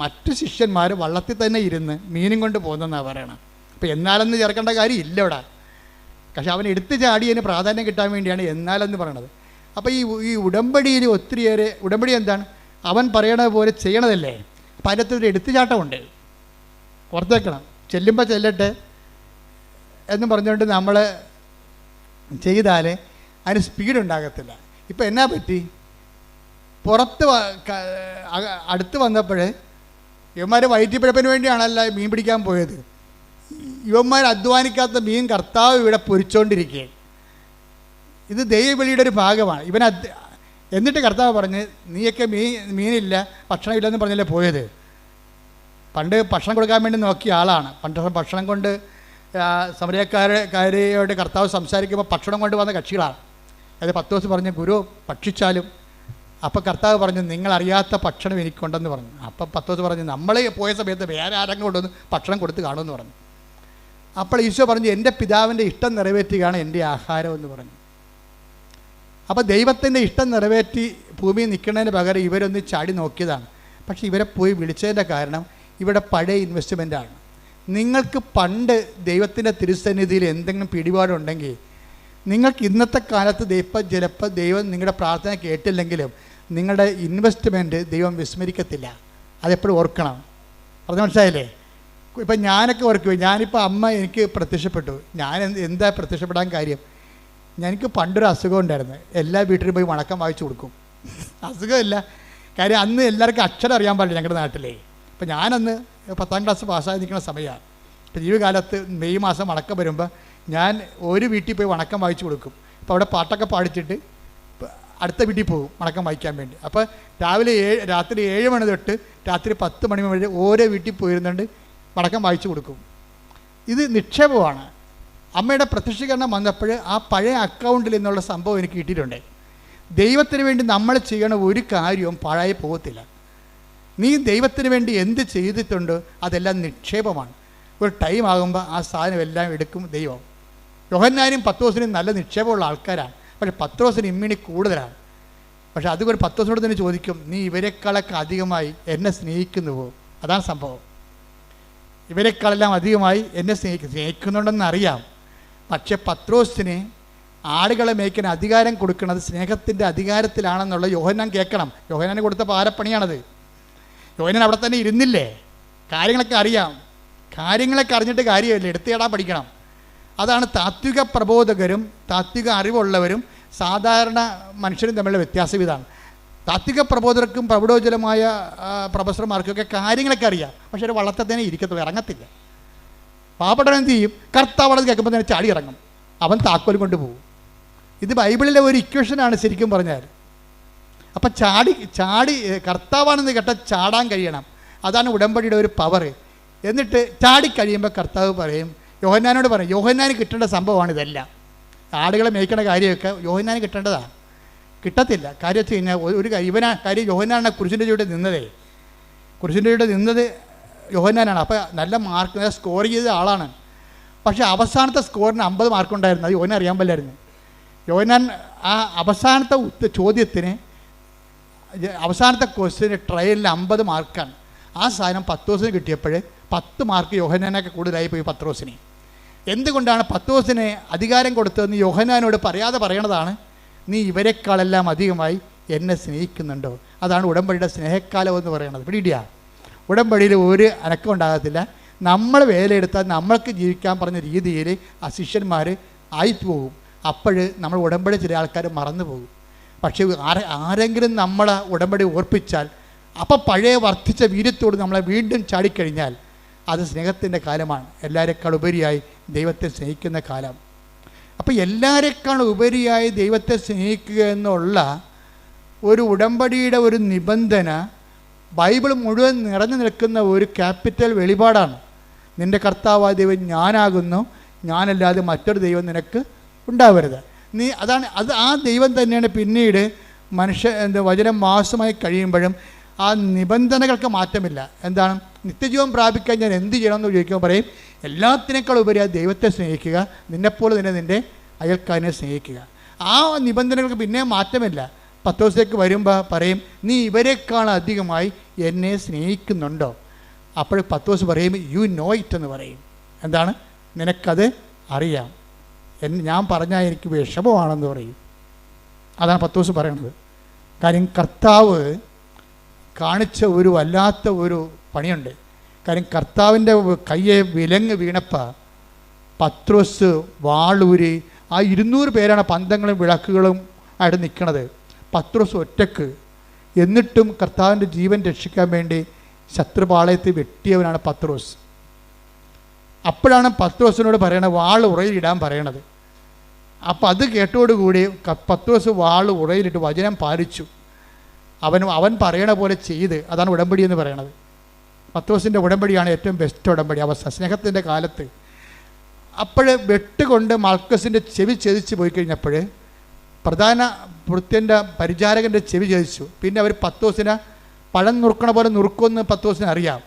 മറ്റു ശിഷ്യന്മാർ വള്ളത്തിൽ തന്നെ ഇരുന്ന് മീനും കൊണ്ട് പോകുന്നതെന്നാണ് പറയണം. അപ്പോൾ എന്നാലെന്ന് ചേർക്കേണ്ട കാര്യം ഇല്ല ഇവിടെ. പക്ഷെ അവൻ എടുത്ത് ചാടിയതിന് പ്രാധാന്യം കിട്ടാൻ വേണ്ടിയാണ് എന്നാലെന്ന് പറയണത്. അപ്പോൾ ഈ ഉടമ്പടിയിൽ ഒത്തിരിയേറെ, ഉടമ്പടി എന്താണ്? അവൻ പറയണത് പോലെ ചെയ്യണതല്ലേ. അപ്പം അതിനകത്തൊരു എടുത്തുചാട്ടമുണ്ട്, ഓർത്തേക്കണം. ചെല്ലുമ്പോൾ ചെല്ലട്ടെ എന്ന് പറഞ്ഞുകൊണ്ട് നമ്മൾ ചെയ്താൽ അതിന് സ്പീഡ് ഉണ്ടാകത്തില്ല. ഇപ്പം എന്നാ പറ്റി? പുറത്ത് അടുത്ത് വന്നപ്പോൾ ഇവന്മാർ വയറ്റിപ്പിഴപ്പിന് വേണ്ടിയാണല്ല മീൻ പിടിക്കാൻ പോയത്. ഇവന്മാർ അധ്വാനിക്കാത്ത മീൻ കർത്താവ് ഇവിടെ പൊരിച്ചുകൊണ്ടിരിക്കുകയാണ്. ഇത് ദൈവബലിയുടെ ഒരു ഭാഗമാണ്. എന്നിട്ട് കർത്താവ് പറഞ്ഞ് നീയൊക്കെ മീനില്ല ഭക്ഷണമില്ലെന്ന് പറഞ്ഞല്ലേ പോയത്. പണ്ട് ഭക്ഷണം കൊടുക്കാൻ വേണ്ടി നോക്കിയ ആളാണ്. പണ്ട് ഭക്ഷണം കൊണ്ട് സമരക്കാരോട് കർത്താവ് സംസാരിക്കുമ്പോൾ ഭക്ഷണം കൊണ്ട് വന്ന കക്ഷികളാണ്. അത് പത്രോസ് പറഞ്ഞു, ഗുരു ഭക്ഷിച്ചാലും. അപ്പോൾ കർത്താവ് പറഞ്ഞു, നിങ്ങളറിയാത്ത ഭക്ഷണം എനിക്കുണ്ടെന്ന് പറഞ്ഞു. അപ്പം പത്രോസ് പറഞ്ഞു, നമ്മൾ പോയ സമയത്ത് വേറെ ആരെങ്കിലും കൊണ്ടുവന്ന് ഭക്ഷണം കൊടുത്ത് കാണുമെന്ന് പറഞ്ഞു. അപ്പോൾ ഈശോ പറഞ്ഞു, എൻ്റെ പിതാവിൻ്റെ ഇഷ്ടം നിറവേറ്റുകയാണ് എൻ്റെ ആഹാരം എന്ന് പറഞ്ഞു. അപ്പോൾ ദൈവത്തിൻ്റെ ഇഷ്ടം നിറവേറ്റി ഭൂമിയിൽ നിൽക്കുന്നതിന് പകരം ഇവരൊന്ന് ചാടി നോക്കിയതാണ്. പക്ഷേ ഇവരെ പോയി വിളിച്ചതിൻ്റെ കാരണം ഇവിടെ പഴയ ഇൻവെസ്റ്റ്മെൻറ്റാണ്. നിങ്ങൾക്ക് പണ്ട് ദൈവത്തിൻ്റെ തിരുസന്നിധിയിൽ എന്തെങ്കിലും പിടിപാടുണ്ടെങ്കിൽ നിങ്ങൾക്ക് ഇന്നത്തെ കാലത്ത് ചിലപ്പോൾ ദൈവം നിങ്ങളുടെ പ്രാർത്ഥന കേട്ടില്ലെങ്കിലും നിങ്ങളുടെ ഇൻവെസ്റ്റ്മെൻറ്റ് ദൈവം വിസ്മരിക്കത്തില്ല. അതെപ്പോഴും ഓർക്കണം. പറഞ്ഞ മനസ്സിലായില്ലേ? ഇപ്പം ഞാനൊക്കെ ഓർക്കുമോ, ഞാനിപ്പോൾ അമ്മ എനിക്ക് പ്രത്യക്ഷപ്പെട്ടു. ഞാൻ എന്താ പ്രത്യക്ഷപ്പെടാൻ കാര്യം? എനിക്ക് പണ്ടൊരു അസുഖം ഉണ്ടായിരുന്നു. എല്ലാ വീട്ടിലും പോയി വണക്കം വായിച്ചു കൊടുക്കും. അസുഖമില്ല, കാര്യം അന്ന് എല്ലാവർക്കും അക്ഷരം അറിയാൻ പാടില്ല ഞങ്ങളുടെ നാട്ടിലേ. അപ്പം ഞാനന്ന് 10ാം ക്ലാസ് പാസ്സായി നിൽക്കുന്ന സമയമാണ്. ഇപ്പോൾ ജീവിതകാലത്ത് മെയ് മാസം വണക്കം വരുമ്പോൾ ഞാൻ ഒരു വീട്ടിൽ പോയി വണക്കം വായിച്ചു കൊടുക്കും. അപ്പോൾ അവിടെ പാട്ടൊക്കെ പാടിച്ചിട്ട് അടുത്ത വീട്ടിൽ പോകും വണക്കം വായിക്കാൻ വേണ്ടി. അപ്പോൾ രാത്രി 7 മണി തൊട്ട് രാത്രി 10 മണി വരെ ഓരോ വീട്ടിൽ പോയിരുന്നുകൊണ്ട് വണക്കം വായിച്ചു കൊടുക്കും. ഇത് നിക്ഷേപമാണ്. അമ്മയുടെ പ്രത്യക്ഷീകരണം വന്നപ്പോൾ ആ പഴയ അക്കൗണ്ടിൽ നിന്നുള്ള സംഭവം എനിക്ക് കിട്ടിയിട്ടുണ്ട്. ദൈവത്തിന് വേണ്ടി നമ്മൾ ചെയ്യണ ഒരു കാര്യവും പാഴായി പോകത്തില്ല. നീ ദൈവത്തിന് വേണ്ടി എന്ത് ചെയ്തിട്ടുണ്ടോ അതെല്ലാം നിക്ഷേപമാണ്. ഒരു ടൈം ആകുമ്പോൾ ആ സാധനം എല്ലാം എടുക്കും ദൈവം. യോഹന്നാനും പത്രോസിനും നല്ല നിക്ഷേപമുള്ള ആൾക്കാരാണ്. പക്ഷേ പത്രോസിന് ഇമ്മിണി കൂടുതലാണ്. പക്ഷേ അതുകൊണ്ട് പത്രോസിനോട് തന്നെ ചോദിക്കും, നീ ഇവരെക്കാളൊക്കെ അധികമായി എന്നെ സ്നേഹിക്കുന്നുവോ? അതാണ് സംഭവം. ഇവരെക്കാളെല്ലാം അധികമായി എന്നെ സ്നേഹിക്കുന്നുണ്ടെന്ന് അറിയാം. പക്ഷെ പത്രോസിന് ആടുകളെ മേയ്ക്കാൻ അധികാരം കൊടുക്കുന്നത് സ്നേഹത്തിൻ്റെ അധികാരത്തിലാണെന്നുള്ള യോഹന്നാൻ കേൾക്കണം. യോഹന്നാന് കൊടുത്ത പാരപ്പണിയാണത്. യോഹന്നാൻ അവിടെ തന്നെ ഇരുന്നില്ലേ? കാര്യങ്ങളൊക്കെ അറിയാം. കാര്യങ്ങളൊക്കെ അറിഞ്ഞിട്ട് കാര്യമില്ല, എടുത്തേടാൻ പഠിക്കണം. അതാണ് താത്വിക പ്രബോധകരും താത്വിക അറിവുള്ളവരും സാധാരണ മനുഷ്യരും തമ്മിലുള്ള വ്യത്യാസം ഇതാണ്. താത്വിക പ്രബോധകർക്കും പ്രബോധനമായ പ്രൊഫസർമാർക്കൊക്കെ കാര്യങ്ങളൊക്കെ അറിയാം. പക്ഷേ ഒരു വള്ളത്തെ തന്നെ ഇരിക്കത്തുള്ളൂ, ഇറങ്ങത്തില്ല. പാവപ്പെട്ടവൻ എന്ത് ചെയ്യും? കർത്താവത് കേൾക്കുമ്പോൾ തന്നെ ചാടി ഇറങ്ങും, അവൻ താക്കോലും കൊണ്ട് പോകും. ഇത് ബൈബിളിലെ ഒരു ഇക്വേഷനാണ് ശരിക്കും പറഞ്ഞാൽ. അപ്പം ചാടി കർത്താവാണെന്ന് കേട്ടാൽ ചാടാൻ കഴിയണം. അതാണ് ഉടമ്പടിയുടെ ഒരു പവർ. എന്നിട്ട് ചാടിക്കഴിയുമ്പോൾ കർത്താവ് പറയും, യോഹന്നാനോട് പറയും, യോഹന്നാന് കിട്ടേണ്ട സംഭവമാണ് ഇതെല്ലാം. ആടുകളെ മേയ്ക്കേണ്ട കാര്യമൊക്കെ യോഹന്നാന് കിട്ടേണ്ടതാണ്. കിട്ടത്തില്ല. കാര്യം വെച്ച് കഴിഞ്ഞാൽ ഒരു കാര്യം യോഹന്നാനാണ് കുരിശിൻ്റെ ചുവടെ നിന്നതേ. കുരിശിൻ്റെ ചുവടെ നിന്നത് യോഹന്നാനാണ്. അപ്പോൾ നല്ല മാർക്ക് സ്കോർ ചെയ്ത ആളാണ്. പക്ഷേ അവസാനത്തെ സ്കോറിന് 50 മാർക്കുണ്ടായിരുന്നു. അത് യോഹന്നാൻ അറിയാൻ പറ്റില്ലായിരുന്നു. യോഹന്നാൻ ആ അവസാനത്തെ ചോദ്യത്തിന് അവസാനത്തെ ക്വസ്റ്റ്യന് ട്രയലിൽ 50 മാർക്കാണ്. ആ സാധനം പത്രോസിന് കിട്ടിയപ്പോൾ 10 മാർക്ക് യോഹന്നാനൊക്കെ കൂടുതലായി പോയി പത്രോസിന്. എന്തുകൊണ്ടാണ് പത്രോസിന് അധികാരം കൊടുത്തതെന്ന് യോഹന്നാനോട് പറയാതെ പറയണതാണ്, നീ ഇവരെക്കാളെല്ലാം അധികമായി എന്നെ സ്നേഹിക്കുന്നുണ്ടോ? അതാണ് ഉടമ്പടിയുടെ സ്നേഹക്കാലം എന്ന് പറയുന്നത്. പിടിയിടിയാ, ഉടമ്പടിയിൽ ഒരു അനക്കം ഉണ്ടാകത്തില്ല. നമ്മൾ വേലയെടുത്താൽ നമ്മൾക്ക് ജീവിക്കാൻ പറഞ്ഞ രീതിയിൽ ആ ശിഷ്യന്മാർ ആയിപ്പോകും. അപ്പോൾ നമ്മൾ ഉടമ്പടി ചില ആൾക്കാർ മറന്നു പോകും. പക്ഷേ ആരെങ്കിലും നമ്മളെ ഉടമ്പടി ഓർപ്പിച്ചാൽ അപ്പോൾ പഴയ വർദ്ധിച്ച വീര്യത്തോട് നമ്മളെ വീണ്ടും ചാടിക്കഴിഞ്ഞാൽ അത് സ്നേഹത്തിൻ്റെ കാലമാണ്. എല്ലാവരെക്കാൾ ഉപരിയായി ദൈവത്തെ സ്നേഹിക്കുന്ന കാലം. അപ്പോൾ എല്ലാവരെക്കാൾ ഉപരിയായി ദൈവത്തെ സ്നേഹിക്കുക എന്നുള്ള ഒരു ഉടമ്പടിയുടെ ഒരു നിബന്ധന ബൈബിൾ മുഴുവൻ നിറഞ്ഞു നിൽക്കുന്ന ഒരു ക്യാപിറ്റൽ വെളിപാടാണ്. നിൻ്റെ കർത്താവായ ദൈവം ഞാനാകുന്നു, ഞാനല്ലാതെ മറ്റൊരു ദൈവം നിനക്ക് ഉണ്ടാവരുത്. അത് ആ ദൈവം തന്നെയാണ് പിന്നീട് വചനം മാസമായി കഴിയുമ്പോഴും ആ നിബന്ധനകൾക്ക് മാറ്റമില്ല. എന്താണ്? നിത്യജീവൻ പ്രാപിക്കാൻ ഞാൻ എന്ത് ചെയ്യണമെന്ന് ചോദിക്കുമ്പോൾ പറയും, എല്ലാത്തിനേക്കാൾ ഉപരി ആ ദൈവത്തെ സ്നേഹിക്കുക, നിന്നെപ്പോലെ തന്നെ നിൻ്റെ അയൽക്കാരനെ സ്നേഹിക്കുക. ആ നിബന്ധനകൾക്ക് പിന്നെ മാറ്റമില്ല. പത്രോസിലേക്ക് വരുമ്പോൾ പറയും, നീ ഇവരെക്കാൾ അധികമായി എന്നെ സ്നേഹിക്കുന്നുണ്ടോ? അപ്പോൾ പത്രോസ് പറയും, യു നോ ഇറ്റ് എന്ന് പറയും. എന്താണ്? നിനക്കത് അറിയാം. ഞാൻ പറഞ്ഞാൽ എനിക്ക് വിഷമമാണെന്ന് പറയും. അതാണ് പത്രോസ് പറയണത്. കാര്യം കർത്താവ് കാണിച്ച ഒരു വല്ലാത്ത ഒരു പണിയുണ്ട്. കാര്യം കർത്താവിൻ്റെ കയ്യെ വിലങ്ങ് വീണപ്പോൾ പത്രോസ് വാളൂരി ആ 200 പേരാണ് പന്തങ്ങളും വിളക്കുകളും ആയിട്ട് നിൽക്കണത്. പത്രോസ് ഒറ്റക്ക്. എന്നിട്ടും കർത്താവിൻ്റെ ജീവൻ രക്ഷിക്കാൻ വേണ്ടി ശത്രുപാളയത്തിൽ വെട്ടിയവനാണ് പത്രോസ്. അപ്പോഴാണ് പത്രോസിനോട് പറയണത് വാൾ ഉറയിലിടാൻ പറയണത്. അപ്പം അത് കേട്ടോടുകൂടി പത്രോസ് വാൾ ഉറയിലിട്ട് വചനം പാലിച്ചു. അവൻ പറയണ പോലെ ചെയ്ത്. അതാണ് ഉടമ്പടി എന്ന് പറയണത്. പത്രോസിൻ്റെ ഉടമ്പടിയാണ് ഏറ്റവും ബെസ്റ്റ് ഉടമ്പടി സ്നേഹത്തിൻ്റെ കാലത്ത്. അപ്പോൾ വെട്ടുകൊണ്ട് മൽക്കസിൻ്റെ ചെവി ചെതിച്ച് പോയി കഴിഞ്ഞപ്പോൾ പ്രധാന ഭൃത്യൻ്റെ പരിചാരകൻ്റെ ചെവി ചെതിച്ചു. പിന്നെ അവർ പത്രോസിനെ പഴം നുറുക്കണ പോലെ നുറുക്കുമെന്ന് പത്രോസിന് അറിയാം.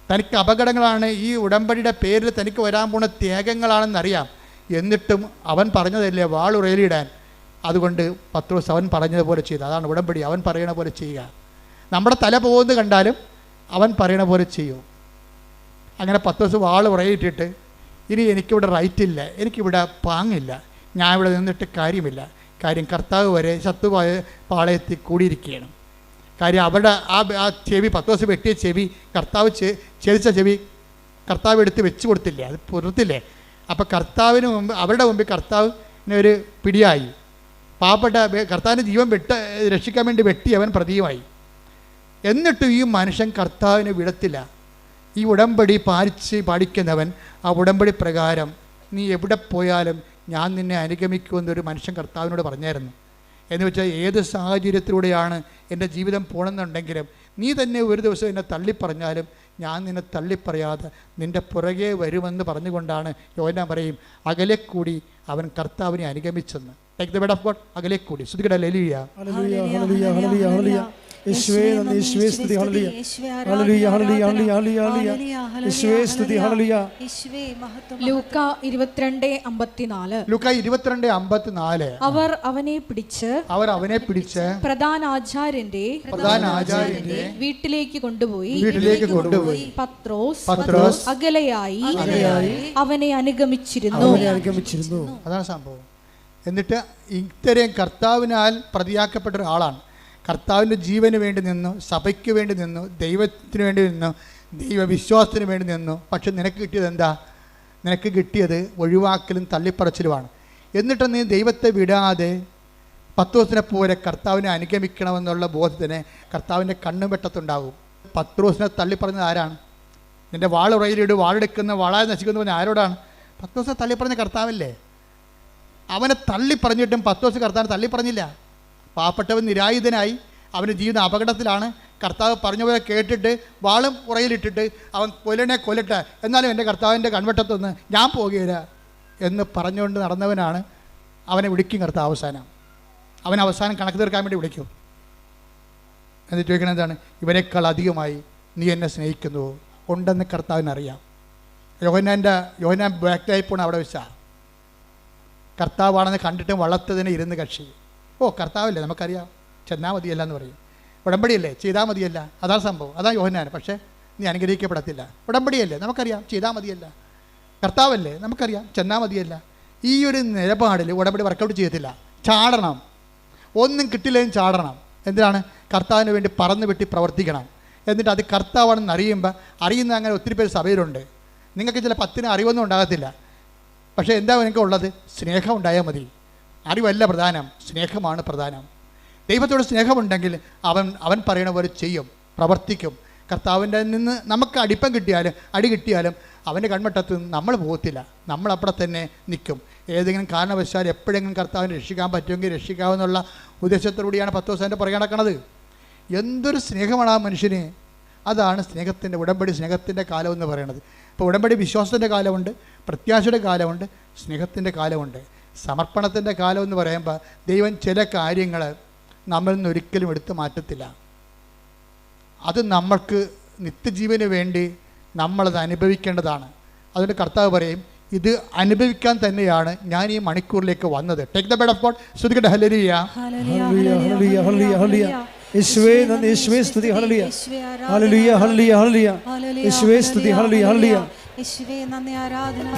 തനിക്ക് അപകടങ്ങളാണ്, ഈ ഉടമ്പടിയുടെ പേരിൽ തനിക്ക് വരാൻ പോകുന്ന ത്യാഗങ്ങളാണെന്നറിയാം. എന്നിട്ടും അവൻ പറഞ്ഞതല്ലേ വാൾ ഉറയിലിടാൻ. അതുകൊണ്ട് പത്രോസ് അവൻ പറഞ്ഞതുപോലെ ചെയ്തു. അതാണ് ഉടമ്പടി. അവൻ പറയണ പോലെ ചെയ്യുക. നമ്മുടെ തല പോകുന്നത് കണ്ടാലും അവൻ പറയണ പോലെ ചെയ്യും. അങ്ങനെ പത്രോസ് വാൾ ഉറയിട്ടിട്ട്, ഇനി എനിക്കിവിടെ റൈറ്റില്ല, എനിക്കിവിടെ പാങ്ങില്ല, ഞാൻ ഇവിടെ നിന്നിട്ട് കാര്യമില്ല. കാര്യം കർത്താവ് വരെ ശത്രുവായ പാളയത്തിൽ കൂടിയിരിക്കുകയാണ്. കാര്യം അവിടെ ആ ചെവി പത്രോസ് വെട്ടിയ ചെവി കർത്താവ് ചെതിച്ച ചെവി കർത്താവ് എടുത്ത് വെച്ച് കൊടുത്തില്ലേ, അത് പുറത്തില്ലേ. അപ്പോൾ കർത്താവിന് മുമ്പ് അവരുടെ മുമ്പിൽ കർത്താവിനൊരു പിടിയായി. പാവപ്പെട്ട കർത്താവിൻ്റെ ജീവൻ രക്ഷിക്കാൻ വേണ്ടി വെട്ടി അവൻ പ്രതിയുമായി. എന്നിട്ടും ഈ മനുഷ്യൻ കർത്താവിനെ വിടത്തില്ല. ഈ ഉടമ്പടി പാലിക്കുന്നവൻ ആ ഉടമ്പടി പ്രകാരം നീ എവിടെ പോയാലും ഞാൻ നിന്നെ അനുഗമിക്കുമെന്നൊരു മനുഷ്യൻ കർത്താവിനോട് പറഞ്ഞായിരുന്നു. എന്ന് വെച്ചാൽ ഏത് സാഹചര്യത്തിലൂടെയാണ് എൻ്റെ ജീവിതം പോകണമെന്നുണ്ടെങ്കിലും നീ തന്നെ ഒരു ദിവസം എന്നെ തള്ളിപ്പറഞ്ഞാലും ഞാൻ നിന്നെ തള്ളിപ്പറയാതെ നിൻ്റെ പുറകെ വരുമെന്ന് പറഞ്ഞുകൊണ്ടാണ് യോഹന്നാൻ പറയും, അകലെ കൂടി അവൻ കർത്താവിനെ അനുഗമിച്ചെന്ന്. Take the word of God. അകലേക്ക് കൂടി ശ്രുതികട hallelujah. Hallelujah hallelujah hallelujah hallelujah. യേശുവേ നന്ദി, യേശുവേ സ്തുതി. Hallelujah hallelujah hallelujah hallelujah hallelujah. യേശുവേ സ്തുതി. ഹല്ലേലൂയ. ലൂക്ക 22:54. ലൂക്ക 22:54. അവർ അവനെ പിടിച്ച് പ്രധാന ആചാര്യന്റെ വീട്ടിലേക്ക് കൊണ്ടുപോയി പത്രോസ് അകലെയായി അവനെ അനുഗമിച്ചിരുന്നു. അതാണ് സംഭവം. എന്നിട്ട് ഇത്രയും കർത്താവിനാൽ പ്രതിയാക്കപ്പെട്ട ഒരാളാണ്. കർത്താവിൻ്റെ ജീവന് വേണ്ടി നിന്നു, സഭയ്ക്ക് വേണ്ടി നിന്നു, ദൈവത്തിന് വേണ്ടി നിന്നു, ദൈവവിശ്വാസത്തിന് വേണ്ടി നിന്നു. പക്ഷെ നിനക്ക് കിട്ടിയത് എന്താ? നിനക്ക് കിട്ടിയത് ഒഴിവാക്കലും തള്ളിപ്പറച്ചിലുമാണ്. എന്നിട്ട് നീ ദൈവത്തെ വിടാതെ പത്രോസിനെ പോലെ കർത്താവിനെ അനുഗമിക്കണമെന്നുള്ള ബോധത്തിന് കർത്താവിൻ്റെ കണ്ണുവെട്ടത്തുണ്ടാകും. പത്രോസിനെ തള്ളിപ്പറഞ്ഞത് ആരാണ്? നിൻ്റെ വാളുറയിലിട്, വാളെടുക്കുന്ന വാളായി നശിക്കുന്ന പറഞ്ഞ ആരോടാണ്? പത്രോസിനെ തള്ളിപ്പറഞ്ഞ കർത്താവല്ലേ. അവനെ തള്ളിപ്പറഞ്ഞിട്ടും പത്രോസ് കർത്താവിനെ തള്ളിപ്പറഞ്ഞില്ല. പാവപ്പെട്ടവൻ നിരായുധനായി, അവൻ്റെ ജീവിതം അപകടത്തിലാണ്. കർത്താവ് പറഞ്ഞ പോലെ കേട്ടിട്ട് വാളും ഉറയിലിട്ടിട്ട് അവൻ കൊല്ലട്ടെ, എന്നാലും എൻ്റെ കർത്താവിൻ്റെ കൺവെട്ടത്തൊന്ന് ഞാൻ പോകുകയില്ല എന്ന് പറഞ്ഞുകൊണ്ട് നടന്നവനാണ്. അവനെ വിളിക്കും കർത്താവ് അവസാനം കണക്ക് തീർക്കാൻ വേണ്ടി വിളിക്കും. എന്നിട്ട് ചോദിക്കണം എന്താണ്? ഇവനേക്കാൾ അധികമായി നീ എന്നെ സ്നേഹിക്കുന്നുവോ? ഉണ്ടെന്ന് കർത്താവിനറിയാം. യോഹന്നാൻ ബാക്ക്ലായി പോണ അവിടെ വെച്ചാൽ കർത്താവാണെന്ന് കണ്ടിട്ടും വളർത്തതിനെ ഇരുന്ന് കക്ഷി. കർത്താവല്ലേ, നമുക്കറിയാം, ചെന്നാൽ മതിയല്ല എന്ന് പറയും. ഉടമ്പടിയല്ലേ, ചെയ്താൽ മതിയല്ല. അതാണ് സംഭവം. അതാണ് യോഹന്നാൻ. പക്ഷേ നീ അനുഗ്രഹിക്കപ്പെടത്തില്ല. ഉടമ്പടിയല്ലേ, നമുക്കറിയാം, ചെയ്താൽ മതിയല്ല. കർത്താവല്ലേ, നമുക്കറിയാം, ചെന്നാൽ മതിയല്ല. ഈ ഒരു നിലപാടിൽ ഉടമ്പടി വർക്കൗട്ട് ചെയ്യത്തില്ല. ചാടണം. ഒന്നും കിട്ടില്ലെങ്കിലും ചാടണം. എന്തിനാണ്? കർത്താവിന് വേണ്ടി പറന്ന് വെട്ടി പ്രവർത്തിക്കണം. എന്നിട്ട് അത് കർത്താവാണെന്ന് അറിയുന്ന അങ്ങനെ ഒത്തിരി പേര് സഭയിലുണ്ട്. നിങ്ങൾക്ക് ചില 10 അറിവൊന്നും ഉണ്ടാകത്തില്ല. പക്ഷേ എന്താ നിങ്ങൾക്ക് ഉള്ളത്? സ്നേഹം ഉണ്ടായാൽ മതി. അറിവല്ല പ്രധാനം, സ്നേഹമാണ് പ്രധാനം. ദൈവത്തോട് സ്നേഹമുണ്ടെങ്കിൽ അവൻ പറയണ പോലെ ചെയ്യും, പ്രവർത്തിക്കും. കർത്താവിൻ്റെ നിന്ന് നമുക്ക് അടി കിട്ടിയാലും അവൻ്റെ കൺവെട്ടത്ത് നിന്ന് നമ്മൾ പോകത്തില്ല. നമ്മളവിടെ തന്നെ നിൽക്കും. ഏതെങ്കിലും കാരണവശാൽ എപ്പോഴെങ്കിലും കർത്താവിനെ രക്ഷിക്കാൻ പറ്റുമെങ്കിൽ രക്ഷിക്കാമെന്നുള്ള ഉദ്ദേശത്തോടുകൂടിയാണ് പത്രോസിൻ്റെ പുറകെ നടക്കുന്നത്. എന്തൊരു സ്നേഹമാണ് ആ മനുഷ്യന്. അതാണ് സ്നേഹത്തിൻ്റെ, ഉടമ്പടി സ്നേഹത്തിൻ്റെ കാലം എന്ന് പറയുന്നത്. ഇപ്പോൾ ഉടമ്പടി വിശ്വാസത്തിൻ്റെ കാലമുണ്ട്, പ്രത്യാശയുടെ കാലമുണ്ട്, സ്നേഹത്തിൻ്റെ കാലമുണ്ട്, സമർപ്പണത്തിൻ്റെ കാലം എന്ന് പറയുമ്പോൾ ദൈവം ചില കാര്യങ്ങൾ നമ്മളിൽ നിന്ന് ഒരിക്കലും എടുത്തു മാറ്റത്തില്ല. അത് നമ്മൾക്ക് നിത്യജീവന് വേണ്ടി നമ്മളത് അനുഭവിക്കേണ്ടതാണ്. അതുകൊണ്ട് കർത്താവ് പറയും, ഇത് അനുഭവിക്കാൻ തന്നെയാണ് ഞാൻ ഈ മണിക്കൂറിലേക്ക് വന്നത്. Take the word of God. ശ്രുതികട hallelujah hallelujah hallelujah hallelujah hallelujah. യേശുവേ നന്ദി, യേശുവേ സ്തുതി. Hallelujah hallelujah hallelujah hallelujah. യേശുവേ സ്തുതി. Hallelujah hallelujah. യേശുവേ നന്ദി, ആരാധന.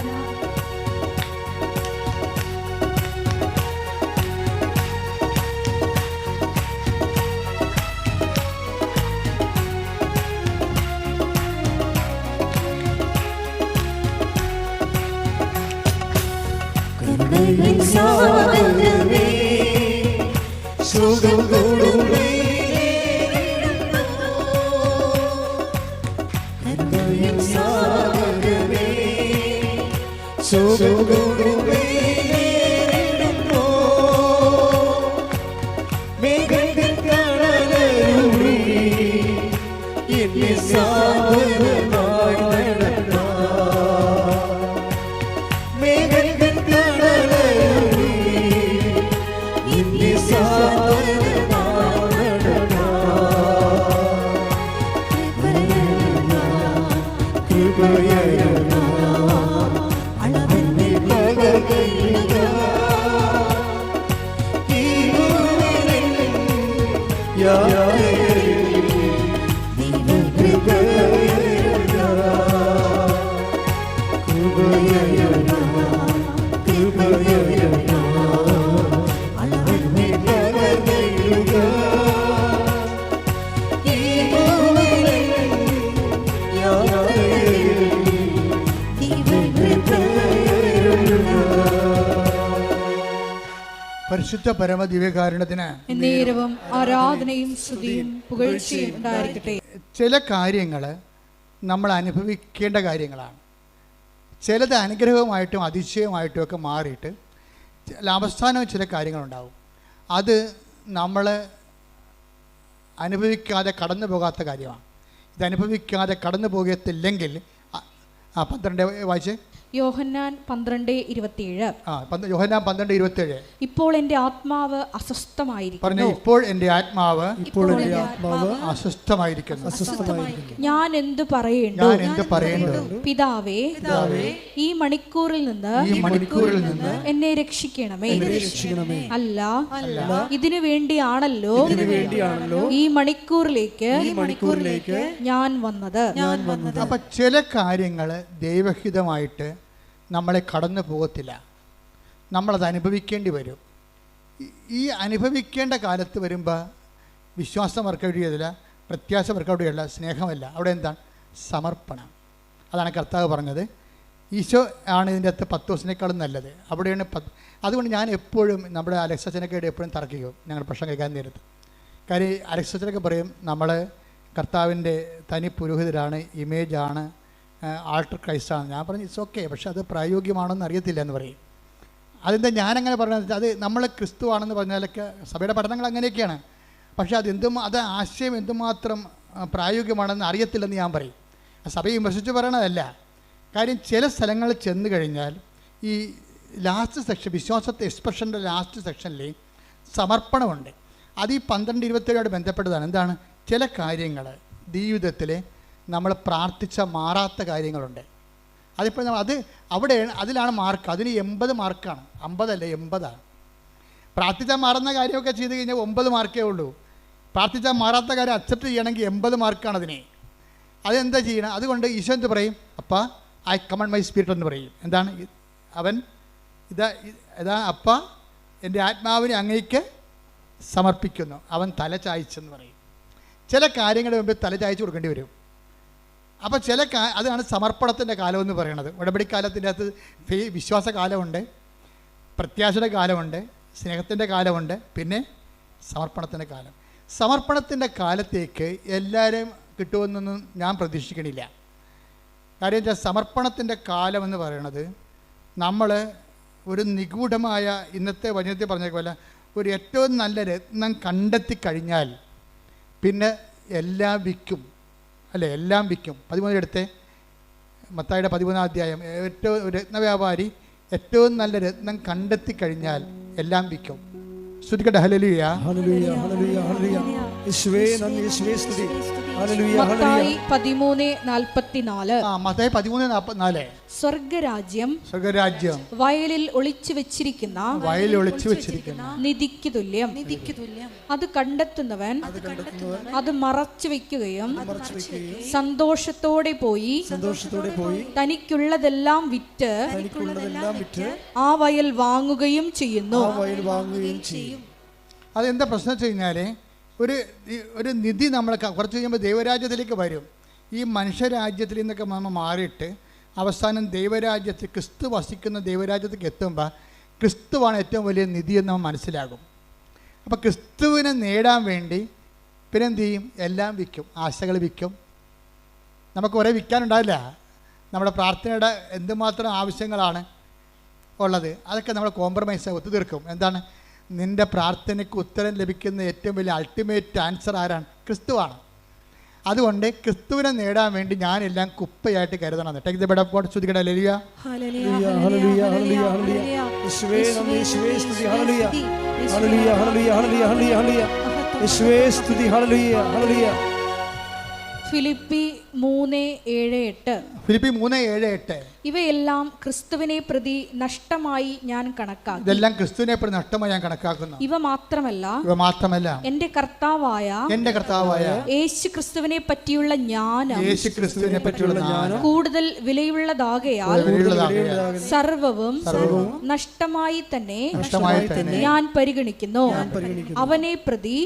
പരിശുദ്ധ പരമ ദിവ്യകാരുണ്യത്തിന് നേരവും ആരാധനയും സ്തുതിയും പുകഴ്ചയും ഉണ്ടായിരിക്കട്ടെ. ചില കാര്യങ്ങൾ നമ്മൾ അനുഭവിക്കേണ്ട കാര്യങ്ങളാണ്. ചിലത് അനുഗ്രഹവുമായിട്ടും അതിശയമായിട്ടും ഒക്കെ മാറിയിട്ട് അവസാനം ചില കാര്യങ്ങളുണ്ടാവും. അത് നമ്മൾ അനുഭവിക്കാതെ കടന്നു പോകാത്ത കാര്യമാണ്. ഇത് അനുഭവിക്കാതെ കടന്നു പോകത്തില്ലെങ്കിൽ 12 വായിച്ച് യോഹന്നാൻ 12:27. യോഹന്നാൻ 12:27. ഇപ്പോൾ എൻ്റെ ആത്മാവ് പറഞ്ഞ അസ്വസ്ഥമായിരിക്കുന്നു. ഇപ്പോൾ എൻ്റെ ആത്മാവ് അസ്വസ്ഥമായിരിക്കുന്നു. ഞാൻ എന്തു പറയേണ്ടു? ഞാൻ എന്ത് പറയേണ്ടു? പിതാവേ, ഈ മണിക്കൂറിൽ നിന്ന് എന്നെ രക്ഷിക്കണമേ. അല്ല, ഇതിനു വേണ്ടിയാണല്ലോ ഈ മണിക്കൂറിലേക്ക് ഞാൻ വന്നത്. അപ്പൊ ചില കാര്യങ്ങൾ ദൈവഹിതമായിട്ട് നമ്മളെ കടന്നു പോകത്തില്ല, നമ്മളത് അനുഭവിക്കേണ്ടി വരും. ഈ അനുഭവിക്കേണ്ട കാലത്ത് വരുമ്പോൾ വിശ്വാസം വർക്കൗട്ട് ചെയ്തില്ല, പ്രത്യാശ വർക്കൗട്ട് ചെയ്തില്ല, സ്നേഹമല്ല. അവിടെ എന്താണ്? സമർപ്പണം. അതാണ് കർത്താവ് പറഞ്ഞത്. ഈശോ ആണ് ഇതിൻ്റെ അകത്ത് 10 ദിവസത്തിനേക്കാളും നല്ലത്. അവിടെയാണ് അതുകൊണ്ട് ഞാൻ എപ്പോഴും നമ്മുടെ അലക്സച്ചനൊക്കെ എപ്പോഴും തർക്കിക്കും ഞങ്ങൾ പ്രശ്നം കേൾക്കാൻ നേരത്ത്. കാര്യം അലക്സച്ചനൊക്കെ പറയും നമ്മൾ കർത്താവിൻ്റെ തനി പുരോഹിതരാണ്, ഇമേജാണ്, ആൾട്ടർ ക്രൈസ്റ്റാണ്. ഞാൻ പറഞ്ഞു ഇറ്റ്സ് ഓക്കെ, പക്ഷെ അത് പ്രായോഗികമാണെന്ന് അറിയത്തില്ല എന്ന് പറയും. അതെന്താ ഞാനങ്ങനെ പറഞ്ഞത്? അത് നമ്മൾ ക്രിസ്തു ആണെന്ന് പറഞ്ഞാലൊക്കെ സഭയുടെ പഠനങ്ങൾ അങ്ങനെയൊക്കെയാണ്, പക്ഷേ അത് ആശയം എന്തുമാത്രം പ്രായോഗികമാണെന്ന് അറിയത്തില്ലെന്ന് ഞാൻ പറയും. സഭയെ വിമർശിച്ച് പറയണതല്ല. കാര്യം ചില സ്ഥലങ്ങളിൽ ചെന്ന് കഴിഞ്ഞാൽ ഈ ലാസ്റ്റ് സെക്ഷൻ, വിശ്വാസത്തെ എക്സ്പ്രഷൻ്റെ ലാസ്റ്റ് സെക്ഷനിൽ സമർപ്പണമുണ്ട്. അത് ഈ 12:27 ബന്ധപ്പെട്ടതാണ്. എന്താണ്? ചില കാര്യങ്ങൾ ജീവിതത്തിൽ നമ്മൾ പ്രാർത്ഥിച്ച മാറാത്ത കാര്യങ്ങളുണ്ട്. അതിപ്പോൾ നമ്മൾ അതിലാണ് മാർക്ക്. അതിന് 80 മാർക്കാണ്, 50 അല്ല 80. പ്രാർത്ഥിച്ചാൽ മാറുന്ന കാര്യമൊക്കെ ചെയ്ത് കഴിഞ്ഞാൽ 9 മാർക്കേ ഉള്ളൂ. പ്രാർത്ഥിച്ചാൽ മാറാത്ത കാര്യം അക്സെപ്റ്റ് ചെയ്യണമെങ്കിൽ 80 മാർക്കാണ് അതിനെ. അതെന്താ ചെയ്യണം? അതുകൊണ്ട് ഈശോ എന്ത് പറയും? അപ്പാ ഐ കമാൻഡ് മൈ സ്പിരിറ്റ് എന്ന് പറയും. എന്താണ് അവൻ? ഇതാ അപ്പ എൻ്റെ ആത്മാവിനെ അങ്ങേക്ക് സമർപ്പിക്കുന്നു. അവൻ തല ചായ്ച്ചെന്ന് പറയും. ചില കാര്യങ്ങളുടെ മുമ്പ് തല ചായ്ച്ചു കൊടുക്കേണ്ടി വരും. അപ്പോൾ അതാണ് സമർപ്പണത്തിൻ്റെ കാലമെന്ന് പറയണത്. ഉടമ്പടിക്കാലത്തിൻ്റെ അകത്ത് വിശ്വാസ കാലമുണ്ട്, പ്രത്യാശയുടെ കാലമുണ്ട്, സ്നേഹത്തിൻ്റെ കാലമുണ്ട്, പിന്നെ സമർപ്പണത്തിൻ്റെ കാലം. സമർപ്പണത്തിൻ്റെ കാലത്തേക്ക് എല്ലാവരും കിട്ടുമെന്നൊന്നും ഞാൻ പ്രതീക്ഷിക്കണില്ല. കാര്യം വെച്ചാൽ സമർപ്പണത്തിൻ്റെ കാലം എന്ന് പറയണത് നമ്മൾ ഒരു നിഗൂഢമായ, ഇന്നത്തെ വചനത്തിൽ പറഞ്ഞ പോലെ ഒരു ഏറ്റവും നല്ല രത്നം കണ്ടെത്തി കഴിഞ്ഞാൽ പിന്നെ എല്ലാം വിൽക്കും, അല്ലേ? എല്ലാം വിൽക്കും. 13 എടുത്തേ, മത്തായിയുടെ 13-ാം അധ്യായം. ഏറ്റവും രത്നവ്യാപാരി ഏറ്റവും നല്ല രത്നം കണ്ടെത്തി കഴിഞ്ഞാൽ എല്ലാം വിൽക്കും. ശ്രുതിക്കട്ടെ ഹല്ലേലൂയ. മത്തായി 13:44. സ്വർഗരാജ്യം വയലിൽ ഒളിച്ചു വെച്ചിരിക്കുന്ന നിധിക്ക് തുല്യം. അത് കണ്ടെത്തുന്നവൻ അത് മറച്ചു വെക്കുകയും സന്തോഷത്തോടെ പോയി തനിക്കുള്ളതെല്ലാം വിറ്റ് ആ വയൽ വാങ്ങുകയും ചെയ്യുന്നു. അതെന്താ പ്രശ്നം വെച്ച് കഴിഞ്ഞാൽ ഒരു നിധി നമ്മൾ കുറച്ച് കഴിയുമ്പോൾ ദൈവരാജ്യത്തിലേക്ക് വരും. ഈ മനുഷ്യരാജ്യത്തിൽ നിന്നൊക്കെ നമ്മൾ മാറിയിട്ട് അവസാനം ദൈവരാജ്യത്തിൽ, ക്രിസ്തു വസിക്കുന്ന ദൈവരാജ്യത്തേക്ക് എത്തുമ്പോൾ ക്രിസ്തുവാണ് ഏറ്റവും വലിയ നിധിയെന്ന് നമ്മൾ മനസ്സിലാകും. അപ്പോൾ ക്രിസ്തുവിനെ നേടാൻ വേണ്ടി പിന്നെ എന്ത് ചെയ്യും? എല്ലാം വിൽക്കും, ആശകൾ വിൽക്കും. നമുക്ക് കുറേ വിൽക്കാനുണ്ടാവില്ല. നമ്മുടെ പ്രാർത്ഥനയുടെ എന്തുമാത്രം ആവശ്യങ്ങളാണ് ഉള്ളത്, അതൊക്കെ നമ്മൾ കോംപ്രമൈസ് ഒത്തുതീർക്കും. എന്താണ്? നിൻ്റെ പ്രാർത്ഥനയ്ക്ക് ഉത്തരം ലഭിക്കുന്ന ഏറ്റവും വലിയ അൾട്ടിമേറ്റ് ആൻസർ ആരാണ്? ക്രിസ്തുവാണ്. അതുകൊണ്ട് ക്രിസ്തുവിനെ നേടാൻ വേണ്ടി ഞാനെല്ലാം കുപ്പയായിട്ട് കരുതണം. Take the word of God. ശ്രുതിക്കട്ടെ hallelujah. Hallelujah hallelujah hallelujah hallelujah. യേശുവേ നന്ദി, യേശുവേ സ്തുതി. Hallelujah hallelujah hallelujah hallelujah hallelujah. യേശുവേ സ്തുതി. Hallelujah hallelujah. ഫിലിപ്പി 3:7-8. ഫിലിപ്പി 3:7-8. ഇവയെല്ലാം ക്രിസ്തുവിനെ പ്രതി നഷ്ടമായി ഞാൻ കണക്കാക്കി. ഇതെല്ലാം ക്രിസ്തുവിനെ പ്രതി നഷ്ടമായി ഞാൻ കണക്കാക്കുന്നു. ഇവ മാത്രമല്ല എന്റെ കർത്താവായ യേശു ക്രിസ്തുവിനെ പറ്റിയുള്ള ജ്ഞാനം കൂടുതൽ വിലയുള്ളതാകയാൽ സർവവും നഷ്ടമായി തന്നെ ഞാൻ പരിഗണിക്കുന്നു. അവനെ പ്രതി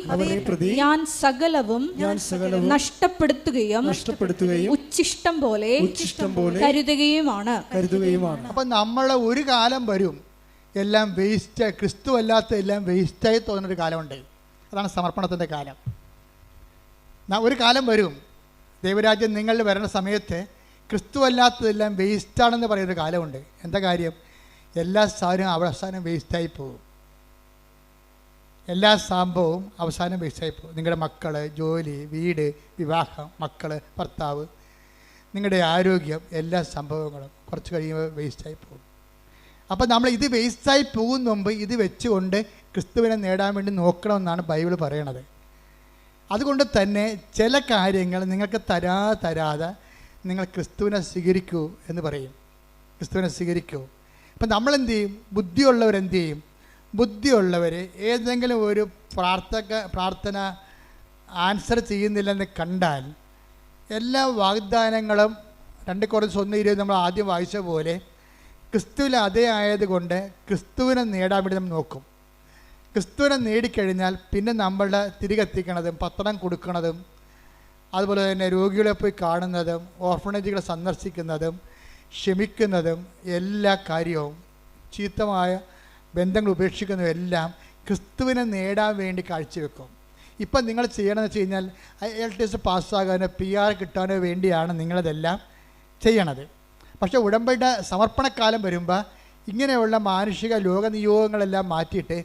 ഞാൻ സകലവും നഷ്ടപ്പെടുത്തുകയും ഉച്ഛിഷ്ടം പോലെ കരുതുകയുമാണ്. അപ്പം നമ്മളെ ഒരു കാലം വരും എല്ലാം വേസ്റ്റ്, ക്രിസ്തു അല്ലാത്ത എല്ലാം വേസ്റ്റായി തോന്നുന്നൊരു കാലമുണ്ട്. അതാണ് സമർപ്പണത്തിൻ്റെ കാലം. ഒരു കാലം വരും, ദൈവരാജ്യം നിങ്ങളിൽ വരുന്ന സമയത്ത് ക്രിസ്തു അല്ലാത്തതെല്ലാം വേസ്റ്റാണെന്ന് പറയുന്നൊരു കാലമുണ്ട്. എന്താ കാര്യം? എല്ലാ സാധനവും അവസാനം വേസ്റ്റായി പോകും. എല്ലാ സംഭവവും അവസാനം വേസ്റ്റായി പോകും. നിങ്ങളുടെ മക്കൾ, ജോലി, വീട്, വിവാഹം, മക്കൾ, ഭർത്താവ്, നിങ്ങളുടെ ആരോഗ്യം, എല്ലാ സംഭവങ്ങളും കുറച്ച് കഴിയുമ്പോൾ വേസ്റ്റായി പോകും. അപ്പോൾ നമ്മൾ ഇത് വേസ്റ്റായി പോകുന്ന മുമ്പ് ഇത് വെച്ചുകൊണ്ട് ക്രിസ്തുവിനെ നേടാൻ വേണ്ടി നോക്കണമെന്നാണ് ബൈബിൾ പറയണത്. അതുകൊണ്ട് തന്നെ ചില കാര്യങ്ങൾ നിങ്ങൾക്ക് തരാതെ നിങ്ങൾ ക്രിസ്തുവിനെ സ്വീകരിക്കൂ എന്ന് പറയും. ക്രിസ്തുവിനെ സ്വീകരിക്കൂ. അപ്പം നമ്മളെന്ത് ചെയ്യും? ബുദ്ധിയുള്ളവരെന്ത് ചെയ്യും? ബുദ്ധിയുള്ളവർ ഏതെങ്കിലും ഒരു പ്രാർത്ഥന ആൻസർ ചെയ്യുന്നില്ലെന്ന് കണ്ടാൽ എല്ലാ വാഗ്ദാനങ്ങളും 2 കൊരിന്ത്യർ 1:20 നമ്മൾ ആദ്യം വായിച്ച പോലെ ക്രിസ്തുവിൽ അതേ ആയതുകൊണ്ട് ക്രിസ്തുവിനെ നേടാൻ വേണ്ടി നമ്മൾ നോക്കും. ക്രിസ്തുവിനെ നേടിക്കഴിഞ്ഞാൽ പിന്നെ നമ്മളുടെ തിരികെത്തിക്കണതും പത്രം കൊടുക്കുന്നതും അതുപോലെ തന്നെ രോഗികളെ പോയി കാണുന്നതും ഓർഫണേജുകളെ സന്ദർശിക്കുന്നതും ക്ഷമിക്കുന്നതും എല്ലാ കാര്യവും ചീത്തമായ ബന്ധങ്ങൾ ഉപേക്ഷിക്കുന്നതും എല്ലാം ക്രിസ്തുവിനെ നേടാൻ വേണ്ടി കാഴ്ചവെക്കും. ഇപ്പം നിങ്ങൾ ചെയ്യണമെന്ന് വെച്ച് കഴിഞ്ഞാൽ IELTS പാസ്സാകാനോ PR കിട്ടാനോ വേണ്ടിയാണ് നിങ്ങളതെല്ലാം ചെയ്യണത്. പക്ഷേ ഉടമ്പടിയുടെ സമർപ്പണക്കാലം വരുമ്പോൾ ഇങ്ങനെയുള്ള മാനുഷിക ലോക നിയോഗങ്ങളെല്ലാം മാറ്റിയിട്ട്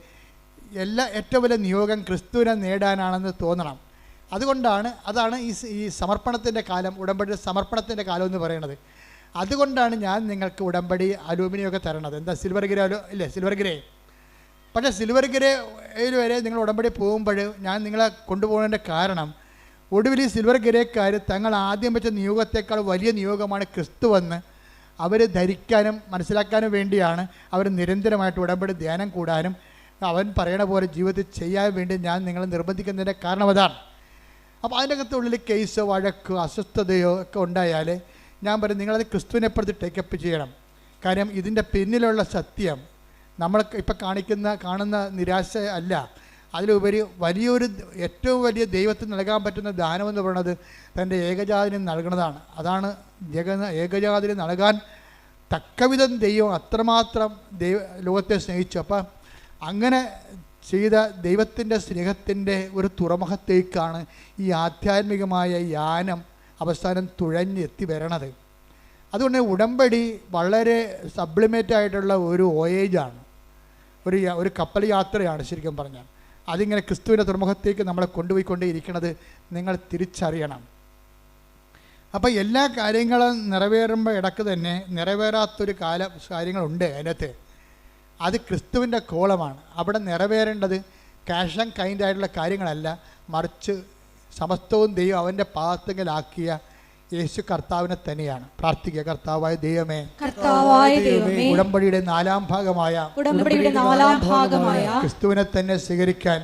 ഏറ്റവും വലിയ നിയോഗം ക്രിസ്തുവിനെ നേടാനാണെന്ന് തോന്നണം. അതാണ് ഈ സമർപ്പണത്തിൻ്റെ കാലം, ഉടമ്പടിയുടെ സമർപ്പണത്തിൻ്റെ കാലം എന്ന് പറയുന്നത്. അതുകൊണ്ടാണ് ഞാൻ നിങ്ങൾക്ക് ഉടമ്പടി അലൂമിനിയമൊക്കെ തരണത്. എന്താ സിൽവർ ഗ്രേ ഇല്ലേ? Silver grey. പക്ഷേ സിൽവർ ഗ്രേയിൽ വരെ നിങ്ങൾ ഉടമ്പടി പോകുമ്പോൾ ഞാൻ നിങ്ങളെ കൊണ്ടുപോകുന്നതിൻ്റെ കാരണം ഒടുവിൽ ഈ സിൽവർ ഗ്രേക്കാർ തങ്ങൾ ആദ്യം വെച്ച നിയോഗത്തേക്കാൾ വലിയ നിയോഗമാണ് ക്രിസ്തുവെന്ന് അവർ ധരിക്കാനും മനസ്സിലാക്കാനും വേണ്ടിയാണ് അവർ നിരന്തരമായിട്ട് ഉടമ്പടി ധ്യാനം കൂടാനും അവൻ പറയണ പോലെ ജീവിതത്തിൽ ചെയ്യാൻ വേണ്ടി ഞാൻ നിങ്ങളെ നിർബന്ധിക്കുന്നതിൻ്റെ കാരണം അതാണ്. അപ്പോൾ അതിൻ്റെ അകത്തുള്ളിൽ കേസോ വഴക്കോ അസ്വസ്ഥതയോ ഒക്കെ ഉണ്ടായാൽ ഞാൻ പറയും നിങ്ങളത് ക്രിസ്തുവിനെ പ്രതി ടേക്കപ്പ് ചെയ്യണം. കാര്യം ഇതിൻ്റെ പിന്നിലുള്ള സത്യം നമ്മൾ ഇപ്പം കാണുന്ന നിരാശ അല്ല, അതിലുപരി ഏറ്റവും വലിയ ദൈവത്തിന് നൽകാൻ പറ്റുന്ന ദാനമെന്ന് പറയുന്നത് തൻ്റെ ഏകജാതിന് നൽകുന്നതാണ്. അതാണ് ഏകജാതിന് നൽകാൻ തക്കവിധം ദൈവം അത്രമാത്രം ലോകത്തെ സ്നേഹിച്ചു. അപ്പം അങ്ങനെ ചെയ്ത ദൈവത്തിൻ്റെ സ്നേഹത്തിൻ്റെ ഒരു തുറമുഖത്തേക്കാണ് ഈ ആധ്യാത്മികമായ യാനം അവസാനം തുഴഞ്ഞെത്തി വരണത്. അതുകൊണ്ട് ഉടമ്പടി വളരെ സബ്ലിമേറ്റ് ആയിട്ടുള്ള ഒരു വോയേജാണ്, ഒരു കപ്പൽ യാത്രയാണ് ശരിക്കും പറഞ്ഞാൽ. അതിങ്ങനെ ക്രിസ്തുവിൻ്റെ തുറമുഖത്തേക്ക് നമ്മളെ കൊണ്ടുപോയിക്കൊണ്ടേയിരിക്കുന്നത് നിങ്ങൾ തിരിച്ചറിയണം. അപ്പോൾ എല്ലാ കാര്യങ്ങളും നിറവേറുമ്പോൾ ഇടയ്ക്ക് തന്നെ നിറവേറാത്തൊരു കാര്യങ്ങളുണ്ട് അതിനകത്ത്. അത് ക്രിസ്തുവിൻ്റെ കോളമാണ്. അവിടെ നിറവേറേണ്ടത് ക്യാഷ് ആൻഡ് കൈൻഡ് ആയിട്ടുള്ള കാര്യങ്ങളല്ല, മറിച്ച് സമസ്തവും ദൈവം അവൻ്റെ പാദത്തിലാക്കിയ യേശു കർത്താവിനെ തന്നെയാണ്. പ്രാർത്ഥിക്കുക. കർത്താവായ ദൈവമേ, ഉടമ്പടിയുടെ 4ാം ഭാഗമായ ക്രിസ്തുവിനെ തന്നെ സ്വീകരിക്കാൻ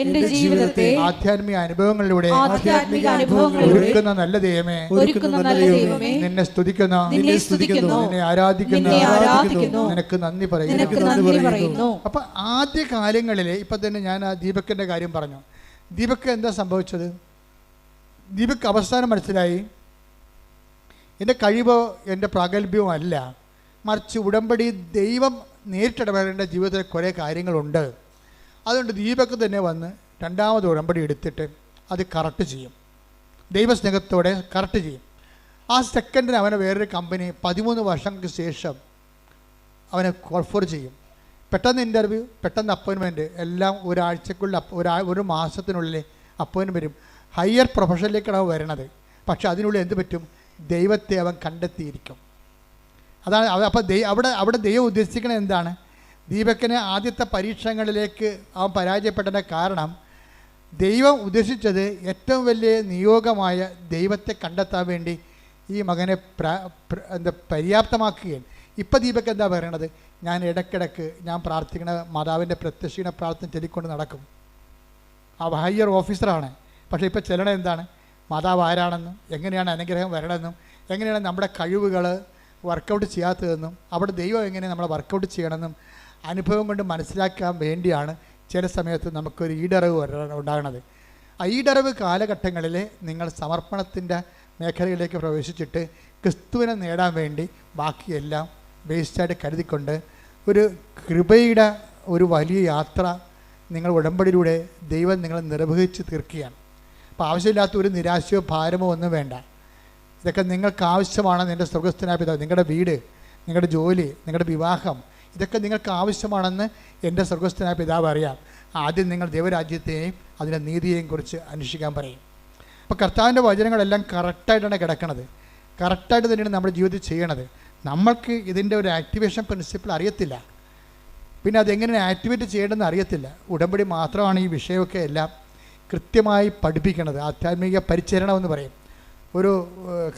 എന്റെ ജീവിതത്തെ ആധ്യാത്മിക അനുഭവങ്ങളിലൂടെ ഒരുക്കുന്ന നല്ല ദൈവമേ, നിന്നെ സ്തുതിക്കുന്നു, നിന്നെ ആരാധിക്കുന്നു, നിനക്ക് നന്ദി പറയുന്നു. അപ്പൊ ആദ്യ കാലങ്ങളിൽ ഇപ്പൊ തന്നെ ഞാൻ ആ ദീപക്കിന്റെ കാര്യം പറഞ്ഞു. ദീപക്ക് എന്താ സംഭവിച്ചത്? ദീപക്ക് അവസാനം മനസ്സിലായി എൻ്റെ കഴിവോ എൻ്റെ പ്രാഗൽഭ്യമോ അല്ല, മറിച്ച് ഉടമ്പടി ദൈവം നേരിട്ടിടപെടേണ്ട ജീവിതത്തിൽ കുറേ കാര്യങ്ങളുണ്ട്. അതുകൊണ്ട് ദീപക്ക് തന്നെ വന്ന് 2ാമത് ഉടമ്പടി എടുത്തിട്ട് അത് കറക്റ്റ് ചെയ്യും, ദൈവസ്നേഹത്തോടെ കറക്റ്റ് ചെയ്യും. ആ സെക്കൻഡിന് അവനെ വേറൊരു കമ്പനി 13 വർഷങ്ങൾക്ക് ശേഷം അവനെ കോൾഫോർ ചെയ്യും. പെട്ടെന്ന് ഇൻ്റർവ്യൂ, പെട്ടെന്ന് അപ്പോയിൻമെൻറ്റ്, എല്ലാം ഒരാഴ്ചക്കുള്ളിൽ ഒരു മാസത്തിനുള്ളിൽ അപ്പോയിൻമെൻറ്റ് വരും. ഹയർ പ്രൊഫഷനിലേക്കാണ് വരണത്. പക്ഷെ അതിനുള്ളിൽ എന്ത് പറ്റും? ദൈവത്തെ അവൻ കണ്ടെത്തിയിരിക്കും. അതാണ് അപ്പോൾ അവിടെ ദൈവം ഉദ്ദേശിക്കുന്നത് എന്താണ്? ദീപക്കിനെ ആദ്യത്തെ പരീക്ഷണങ്ങളിലേക്ക് അവൻ പരാജയപ്പെട്ടതിൻ്റെ കാരണം ദൈവം ഉദ്ദേശിച്ചത് ഏറ്റവും വലിയ നിയോഗമായ ദൈവത്തെ കണ്ടെത്താൻ വേണ്ടി ഈ മകനെ പര്യാപ്തമാക്കുകയാണ്. ഇപ്പം ദീപക്ക് എന്താ പറയണത്? ഞാൻ ഇടയ്ക്കിടയ്ക്ക് ഞാൻ പ്രാർത്ഥിക്കണ മാതാവിൻ്റെ പ്രത്യക്ഷീണ പ്രാർത്ഥന ചൊല്ലിക്കൊണ്ട് നടക്കും. ആ ഹയർ ഓഫീസറാണ്. പക്ഷേ ഇപ്പോൾ ചെല്ലണ എന്താണ്? മാതാവ് ആരാണെന്നും എങ്ങനെയാണ് അനുഗ്രഹം വരണമെന്നും എങ്ങനെയാണ് നമ്മുടെ കഴിവുകൾ വർക്കൗട്ട് ചെയ്യാത്തതെന്നും അവിടെ ദൈവം എങ്ങനെ നമ്മളെ വർക്കൗട്ട് ചെയ്യണമെന്നും അനുഭവം കൊണ്ട് മനസ്സിലാക്കാൻ വേണ്ടിയാണ് ചില സമയത്ത് നമുക്കൊരു ഈടറിവ് ഉണ്ടാകണത്. ആ ഈടറിവ് കാലഘട്ടങ്ങളിൽ നിങ്ങൾ സമർപ്പണത്തിൻ്റെ മേഖലയിലേക്ക് പ്രവേശിച്ചിട്ട് ക്രിസ്തുവിനെ നേടാൻ വേണ്ടി ബാക്കിയെല്ലാം വേസ്റ്റായിട്ട് കരുതിക്കൊണ്ട് ഒരു കൃപയുടെ ഒരു വലിയ യാത്ര നിങ്ങൾ ഉടമ്പടിയിലൂടെ ദൈവം നിങ്ങളെ നിർവഹിച്ച് തീർക്കുകയാണ്. അപ്പോൾ ആവശ്യമില്ലാത്ത ഒരു നിരാശയോ ഭാരമോ ഒന്നും വേണ്ട. ഇതൊക്കെ നിങ്ങൾക്ക് ആവശ്യമാണെന്ന് എൻ്റെ സ്വർഗ്ഗസ്ഥനായ പിതാവ്, നിങ്ങളുടെ വീട്, നിങ്ങളുടെ ജോലി, നിങ്ങളുടെ വിവാഹം, ഇതൊക്കെ നിങ്ങൾക്ക് ആവശ്യമാണെന്ന് എൻ്റെ സ്വർഗ്ഗസ്ഥനായ പിതാവ് അറിയാം. ആദ്യം നിങ്ങൾ ദൈവരാജ്യത്തെയും അതിൻ്റെ നീതിയെയും കുറിച്ച് അന്വേഷിക്കാൻ പറയും. അപ്പോൾ കർത്താവിൻ്റെ വചനങ്ങളെല്ലാം കറക്റ്റായിട്ടാണ് കിടക്കണത്. കറക്റ്റായിട്ട് തന്നെയാണ് നമ്മുടെ ജീവിതത്തിൽ ചെയ്യണത്. നമ്മൾക്ക് ഇതിൻ്റെ ഒരു ആക്ടിവേഷൻ പ്രിൻസിപ്പിൾ അറിയത്തില്ല, പിന്നെ അതെങ്ങനെ ആക്ടിവേറ്റ് ചെയ്യേണ്ടതെന്ന് അറിയത്തില്ല. ഉടമ്പടി മാത്രമാണ് ഈ വിഷയമൊക്കെ എല്ലാം കൃത്യമായി പഠിപ്പിക്കുന്നത്. ആധ്യാത്മിക പരിചരണം എന്ന് പറയും. ഒരു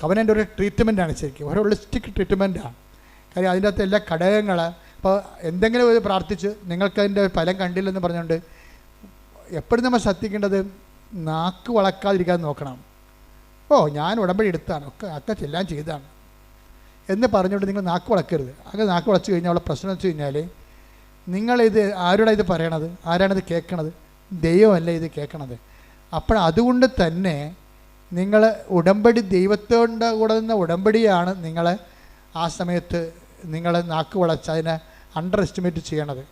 കവനൻ്റെ ഒരു ട്രീറ്റ്മെൻറ്റാണ്, ശരിക്കും ഒരു ഹോളിസ്റ്റിക് ട്രീറ്റ്മെൻറ്റാണ്. കാര്യം അതിൻ്റെ അകത്ത് എല്ലാ ഘടകങ്ങൾ. അപ്പോൾ എന്തെങ്കിലും ഒരു പ്രാർത്ഥിച്ച് നിങ്ങൾക്കതിൻ്റെ ഫലം കണ്ടില്ലെന്ന് പറഞ്ഞുകൊണ്ട് എപ്പോഴും നമ്മൾ ശ്രദ്ധിക്കേണ്ടത് നാക്ക് വളക്കാതിരിക്കാതെ നോക്കണം. ഞാൻ ഉടമ്പടി എടുത്താണ്, ഒക്കെ എല്ലാം ചെയ്താണ് എന്ന് പറഞ്ഞുകൊണ്ട് നിങ്ങൾ നാക്ക് വളക്കരുത്. അങ്ങനെ നാക്ക് വളച്ച് കഴിഞ്ഞാൽ ഉള്ള പ്രശ്നം വെച്ച് കഴിഞ്ഞാൽ നിങ്ങളിത് ആരോടാണ് ഇത് പറയണത്? ആരാണിത് കേൾക്കണത്? ദൈവമല്ല ഇത് കേൾക്കണത്. അപ്പോൾ അതുകൊണ്ട് തന്നെ നിങ്ങൾ ഉടമ്പടി ദൈവത്തോട് കൂടെ നിന്ന ഉടമ്പടിയാണ് നിങ്ങൾ ആ സമയത്ത് നിങ്ങൾ നാക്ക് വളച്ച് അതിനെ അണ്ടർ എസ്റ്റിമേറ്റ് ചെയ്യണത്.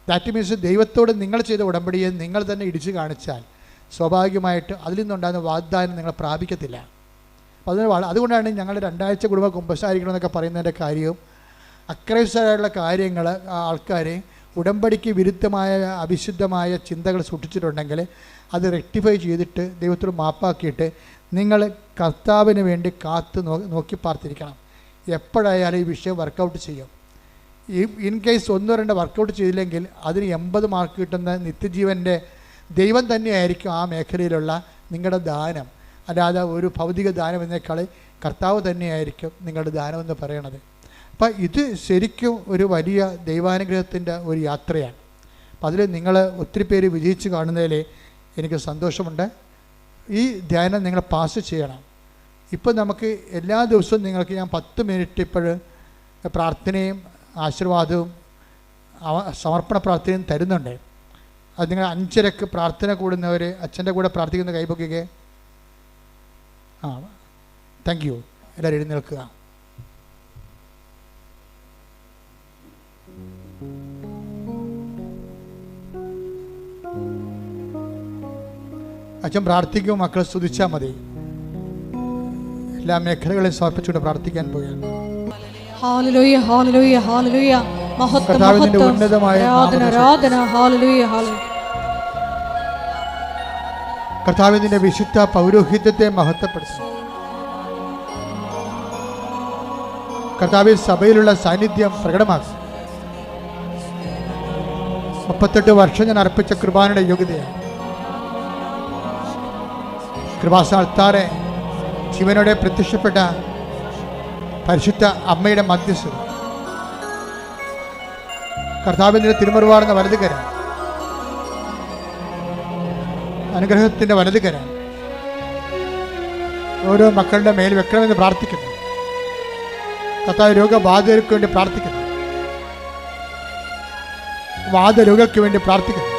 ദാറ്റ് മീൻസ് ദൈവത്തോട് നിങ്ങൾ ചെയ്ത ഉടമ്പടിയെ നിങ്ങൾ തന്നെ ഇടിച്ചു കാണിച്ചാൽ സ്വാഭാവികമായിട്ട് അതിൽ നിന്നുണ്ടാകുന്ന വാഗ്ദാനം നിങ്ങൾ പ്രാപിക്കത്തില്ല. അപ്പോൾ അതുകൊണ്ടാണ് ഞങ്ങൾ 2 ആഴ്ച കുടുംബം കുമ്പസാരിക്കണമെന്നൊക്കെ പറയുന്നതിൻ്റെ കാര്യവും അക്രൈസ്തരായുള്ള കാര്യങ്ങൾ ആൾക്കാർ ഉടമ്പടിക്ക് വിരുദ്ധമായ അവിശുദ്ധമായ ചിന്തകൾ സൂക്ഷിച്ചിട്ടുണ്ടെങ്കിൽ അത് റെക്ടിഫൈ ചെയ്തിട്ട് ദൈവത്തോട് മാപ്പാക്കിയിട്ട് നിങ്ങൾ കർത്താവിന് വേണ്ടി കാത്ത് നോക്കി പാർത്തിരിക്കണം. എപ്പോഴായാലും ഈ വിഷയം വർക്കൗട്ട് ചെയ്യും. ഇൻ കേസ് 1-2 വർക്കൗട്ട് ചെയ്തില്ലെങ്കിൽ അതിന് 80 മാർക്ക് കിട്ടുന്ന നിത്യജീവൻ്റെ ദൈവം തന്നെയായിരിക്കും ആ മേഖലയിലുള്ള നിങ്ങളുടെ ദാനം. അല്ലാതെ ഒരു ഭൗതിക ദാനം എന്നേക്കാൾ കർത്താവ് തന്നെയായിരിക്കും നിങ്ങളുടെ ദാനമെന്ന് പറയണത്. അപ്പം ഇത് ശരിക്കും ഒരു വലിയ ദൈവാനുഗ്രഹത്തിൻ്റെ ഒരു യാത്രയാണ്. അപ്പം അതിൽ നിങ്ങൾ ഒത്തിരി പേര് വിജയിച്ച് കാണുന്നതിൽ എനിക്ക് സന്തോഷമുണ്ട്. ഈ ധ്യാനം നിങ്ങൾ പാസ് ചെയ്യണം. ഇപ്പം നമുക്ക് എല്ലാ ദിവസവും നിങ്ങൾക്ക് ഞാൻ 10 മിനിറ്റ് ഇപ്പോൾ പ്രാർത്ഥനയും ആശീർവാദവും സമർപ്പണ പ്രാർത്ഥനയും തരുന്നുണ്ട്. അത് നിങ്ങൾ 5:30 പ്രാർത്ഥന കൂടുന്നവർ അച്ഛൻ്റെ കൂടെ പ്രാർത്ഥിക്കുന്ന കൈപൊക്കിക്കെ. Thank you. എല്ലാവരും എഴുന്നേൽക്കുക. അച്ഛൻ പ്രാർത്ഥിക്കും, മക്കളെ സ്തുതിച്ചാൽ മതി. എല്ലാ മേഖലകളെയും സമർപ്പിച്ചുകൊണ്ട് പ്രാർത്ഥിക്കാൻ പോവുകയാണ്. Hallelujah hallelujah hallelujah. മഹത്വം കർത്താവിന്റെ ഉന്നതമായ ആരാധന ആരാധന. Hallelujah hallelujah. കർത്താവിന്റെ വിശുദ്ധ പൗരോഹിത്യത്തെ മഹത്വപ്പെടുത്തുന്നു. കർത്താവിൽ സഭയിലുള്ള സാന്നിധ്യം പ്രകടമാക്കി. 38 വർഷം ഞാൻ അർപ്പിച്ച കൃപാനയുടെ യോഗ്യതയാണ്. കൃപാസ്ഥാനത്താറെ ജീവനോടെ പ്രത്യക്ഷപ്പെട്ട പരിശുദ്ധ അമ്മയുടെ മധ്യസ്ഥത, കർത്താവിൻ്റെ തിരുമുറുവാർന്ന വലതുകരം, അനുഗ്രഹത്തിൻ്റെ വലതുകരം ഓരോ മക്കളുടെ മേൽ വെക്കണമെന്ന് പ്രാർത്ഥിക്കുന്നു. കർത്താവ് രോഗബാധിതർക്ക് വേണ്ടി പ്രാർത്ഥിക്കുന്നു. വാദരോഗികൾക്ക് വേണ്ടി പ്രാർത്ഥിക്കുന്നു.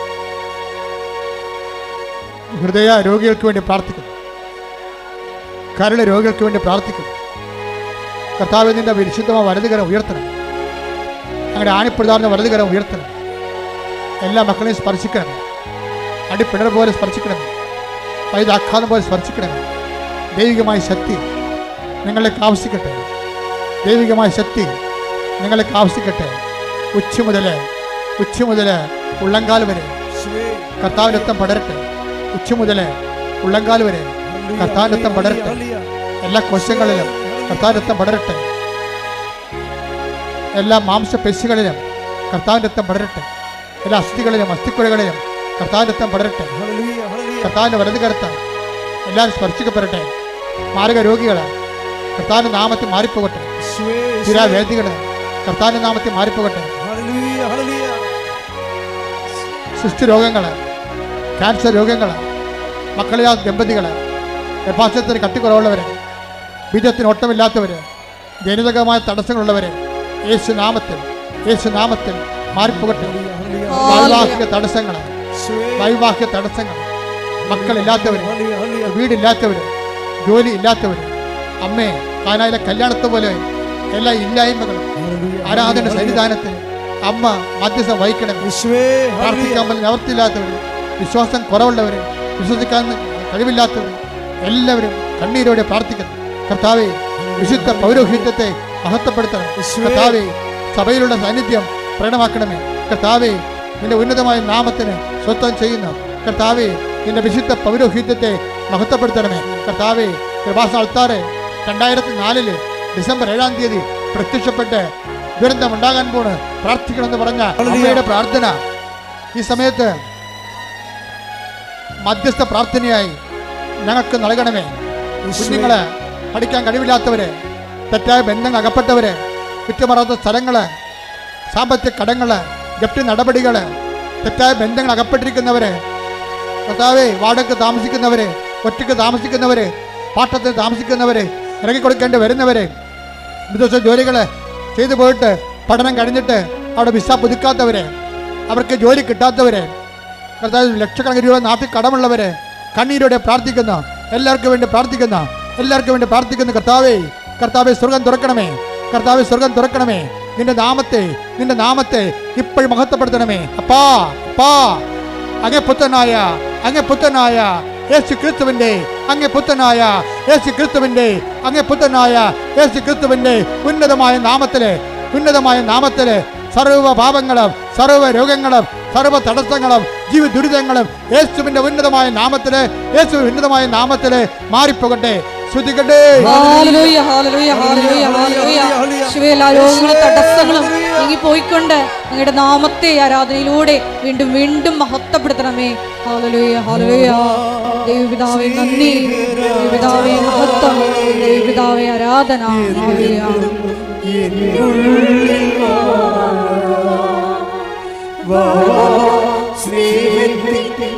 ഹൃദയ രോഗികൾക്ക് വേണ്ടി പ്രാർത്ഥിക്കുന്നു. കരൾ രോഗികൾക്ക് വേണ്ടി പ്രാർത്ഥിക്കുന്നു. കർത്താവ് നിന്റെ വിശുദ്ധമായ വലതുകരം ഉയർത്തണം. അങ്ങനെ ആണിപ്പിടാർന്ന വലതുകരം ഉയർത്തണം. എല്ലാ മക്കളെയും സ്പർശിക്കണം. അടിപ്പിണർ പോലെ സ്പർശിക്കണം. വൈദാഘാതം പോലെ സ്പർശിക്കണം. ദൈവികമായ ശക്തി നിങ്ങളിലേക്ക് ആവശ്യിക്കട്ടെ. ദൈവികമായ ശക്തി നിങ്ങളിലേക്ക് ആവശ്യിക്കട്ടെ. ഉച്ച മുതൽ ഉള്ളങ്കാൽ വരെ കർത്താവിൻ്റെ രക്തം പടരട്ടെ. ഉച്ച മുതൽ ഉള്ളങ്കാൽ വരെ കർത്താവിൻ്റെ രക്തം പടരട്ടെ. എല്ലാ കോശങ്ങളിലും കർത്താവിൻ്റെ രക്തം പടരട്ടെ. എല്ലാ മാംസപേശികളിലും കർത്താവിൻ്റെ രക്തം പടരട്ടെ. എല്ലാ അസ്ഥികളിലും അസ്ഥിക്കുഴകളിലും കർത്താവിൻ്റെ രക്തം പടരട്ടെ. കർത്താവിൻ്റെ വലത് കരത്താൽ എല്ലാവരും സ്പർശിക്കപ്പെടട്ടെ. മാരക രോഗികൾ കർത്താവിൻ്റെ നാമത്തിൽ മാറിപ്പോകട്ടെ. സ്ഥിരാവേദികൾ കർത്താവിൻ്റെ നാമത്തിൽ മാറിപ്പോകട്ടെ. സൃഷ്ടിരോഗങ്ങൾ, ക്യാൻസർ രോഗങ്ങൾ, മക്കളില്ലാത്ത ദമ്പതികൾ, ഗർഭാശയത്തിന് കട്ടിക്കുറവുള്ളവർ, ബീജത്തിന് ഒട്ടമില്ലാത്തവർ, ജനിതകമായ തടസ്സങ്ങളുള്ളവർ യേശു നാമത്തിൽ മാറിപ്പോകട്ടെ. വൈവാഹിക തടസ്സങ്ങൾ, മക്കളില്ലാത്തവർ, വീടില്ലാത്തവർ, ജോലി ഇല്ലാത്തവർ, അമ്മേ കാനായിലെ കല്യാണത്തെ പോലെ എല്ലാ ഇല്ലായ്മകളും ആരാധന സന്നിധാനത്തിന് അമ്മ മധ്യസ്ഥം വഹിക്കണം. പ്രാർത്ഥിക്കാൻ പോലും നിവർത്തിയില്ലാത്തവർ, വിശ്വാസം കുറവുള്ളവർ, വിശ്വസിക്കാൻ കഴിവില്ലാത്തവർ എല്ലാവരും കണ്ണീരോടെ പ്രാർത്ഥിക്കണം. കർത്താവേ, വിശുദ്ധ പൗരോഹിത്യത്തെ മഹത്വപ്പെടുത്തണം. കർത്താവേ, സഭയിലുള്ള സാന്നിധ്യം പ്രകടമാക്കണമേ. കർത്താവേ, നിന്റെ ഉന്നതമായ നാമത്തിന് സ്വത്വം ചെയ്യുന്നു. കർത്താവേ, നിന്റെ വിശുദ്ധ പൗരോഹിത്യത്തെ മഹത്വപ്പെടുത്തണമേ. കർത്താവേ, കൃപാസന ആൾത്താറ് 2004 ഡിസംബർ 7-ാം തീയതി പ്രത്യക്ഷപ്പെട്ട് ദുരന്തം ഉണ്ടാകാൻ പോണ് പ്രാർത്ഥിക്കണമെന്ന് പറഞ്ഞ അമ്മയുടെ പ്രാർത്ഥന ഈ സമയത്ത് മധ്യസ്ഥ പ്രാർത്ഥനയായി ഞങ്ങൾക്ക് നൽകണമേ. കുഞ്ഞുങ്ങള്, പഠിക്കാൻ കഴിവില്ലാത്തവര്, തെറ്റായ ബന്ധങ്ങൾ അകപ്പെട്ടവര്, കുറ്റമറാത്ത സ്ഥലങ്ങള്, സാമ്പത്തിക കടങ്ങള്, ജപ്തി നടപടികള്, തെറ്റായ ബന്ധങ്ങൾ അകപ്പെട്ടിരിക്കുന്നവര്, കർത്താവേ, വാടക താമസിക്കുന്നവര്, ഒറ്റയ്ക്ക് താമസിക്കുന്നവര്, പാട്ടത്തിൽ താമസിക്കുന്നവര്, ഇറങ്ങിക്കൊടുക്കേണ്ടി വരുന്നവര്, വിദേശ ജോലികള് ചെയ്തു പോയിട്ട് പഠനം കഴിഞ്ഞിട്ട് അവിടെ വിസ പുതുക്കാത്തവര്, അവർക്ക് ജോലി കിട്ടാത്തവര്, കർത്താവ് ലക്ഷക്കണക്കിന് രൂപ നാട്ടിൽ കടമുള്ളവര്, കണ്ണീരോടെ പ്രാർത്ഥിക്കുന്ന എല്ലാവർക്കും വേണ്ടി പ്രാർത്ഥിക്കുന്ന കർത്താവേ, സ്വർഗം തുറക്കണമേ. കർത്താവേ, സ്വർഗം തുറക്കണമേ. നിന്റെ നാമത്തെ ഇപ്പോഴും മഹത്വപ്പെടുത്തണമേ. അപ്പാ, അങ്ങേ പുത്രനായ യേശു ക്രിസ്തുവിന്റെ ഉന്നതമായ നാമത്തില് സർവ്വ പാപങ്ങളും, സർവ്വ രോഗങ്ങളും, സർവ്വ തടസ്സങ്ങളും, ജീവിത ദുരിതങ്ങളും യേശുവിന്റെ ഉന്നതമായ നാമത്തില് മാറിപ്പോകട്ടെ. ശ്രുതികട്ടെ. Hallelujah, hallelujah, hallelujah, hallelujah. യേശുവേ, എല്ലാ രോഗങ്ങളും തടസ്സങ്ങളും നീങ്ങിപ്പോയിക്കൊണ്ട് അങ്ങയുടെ നാമത്തെ ആരാധനയിലൂടെ വീണ്ടും വീണ്ടും മഹത്വപ്പെടുത്തണമേ. Hallelujah, hallelujah. ദൈവപിതാവേ നന്ദി, ദൈവപിതാവേ മഹത്വം, ദൈവപിതാവേ ആരാധന. ഹല്ലേലൂയ. സ്നേഹത്തിൻ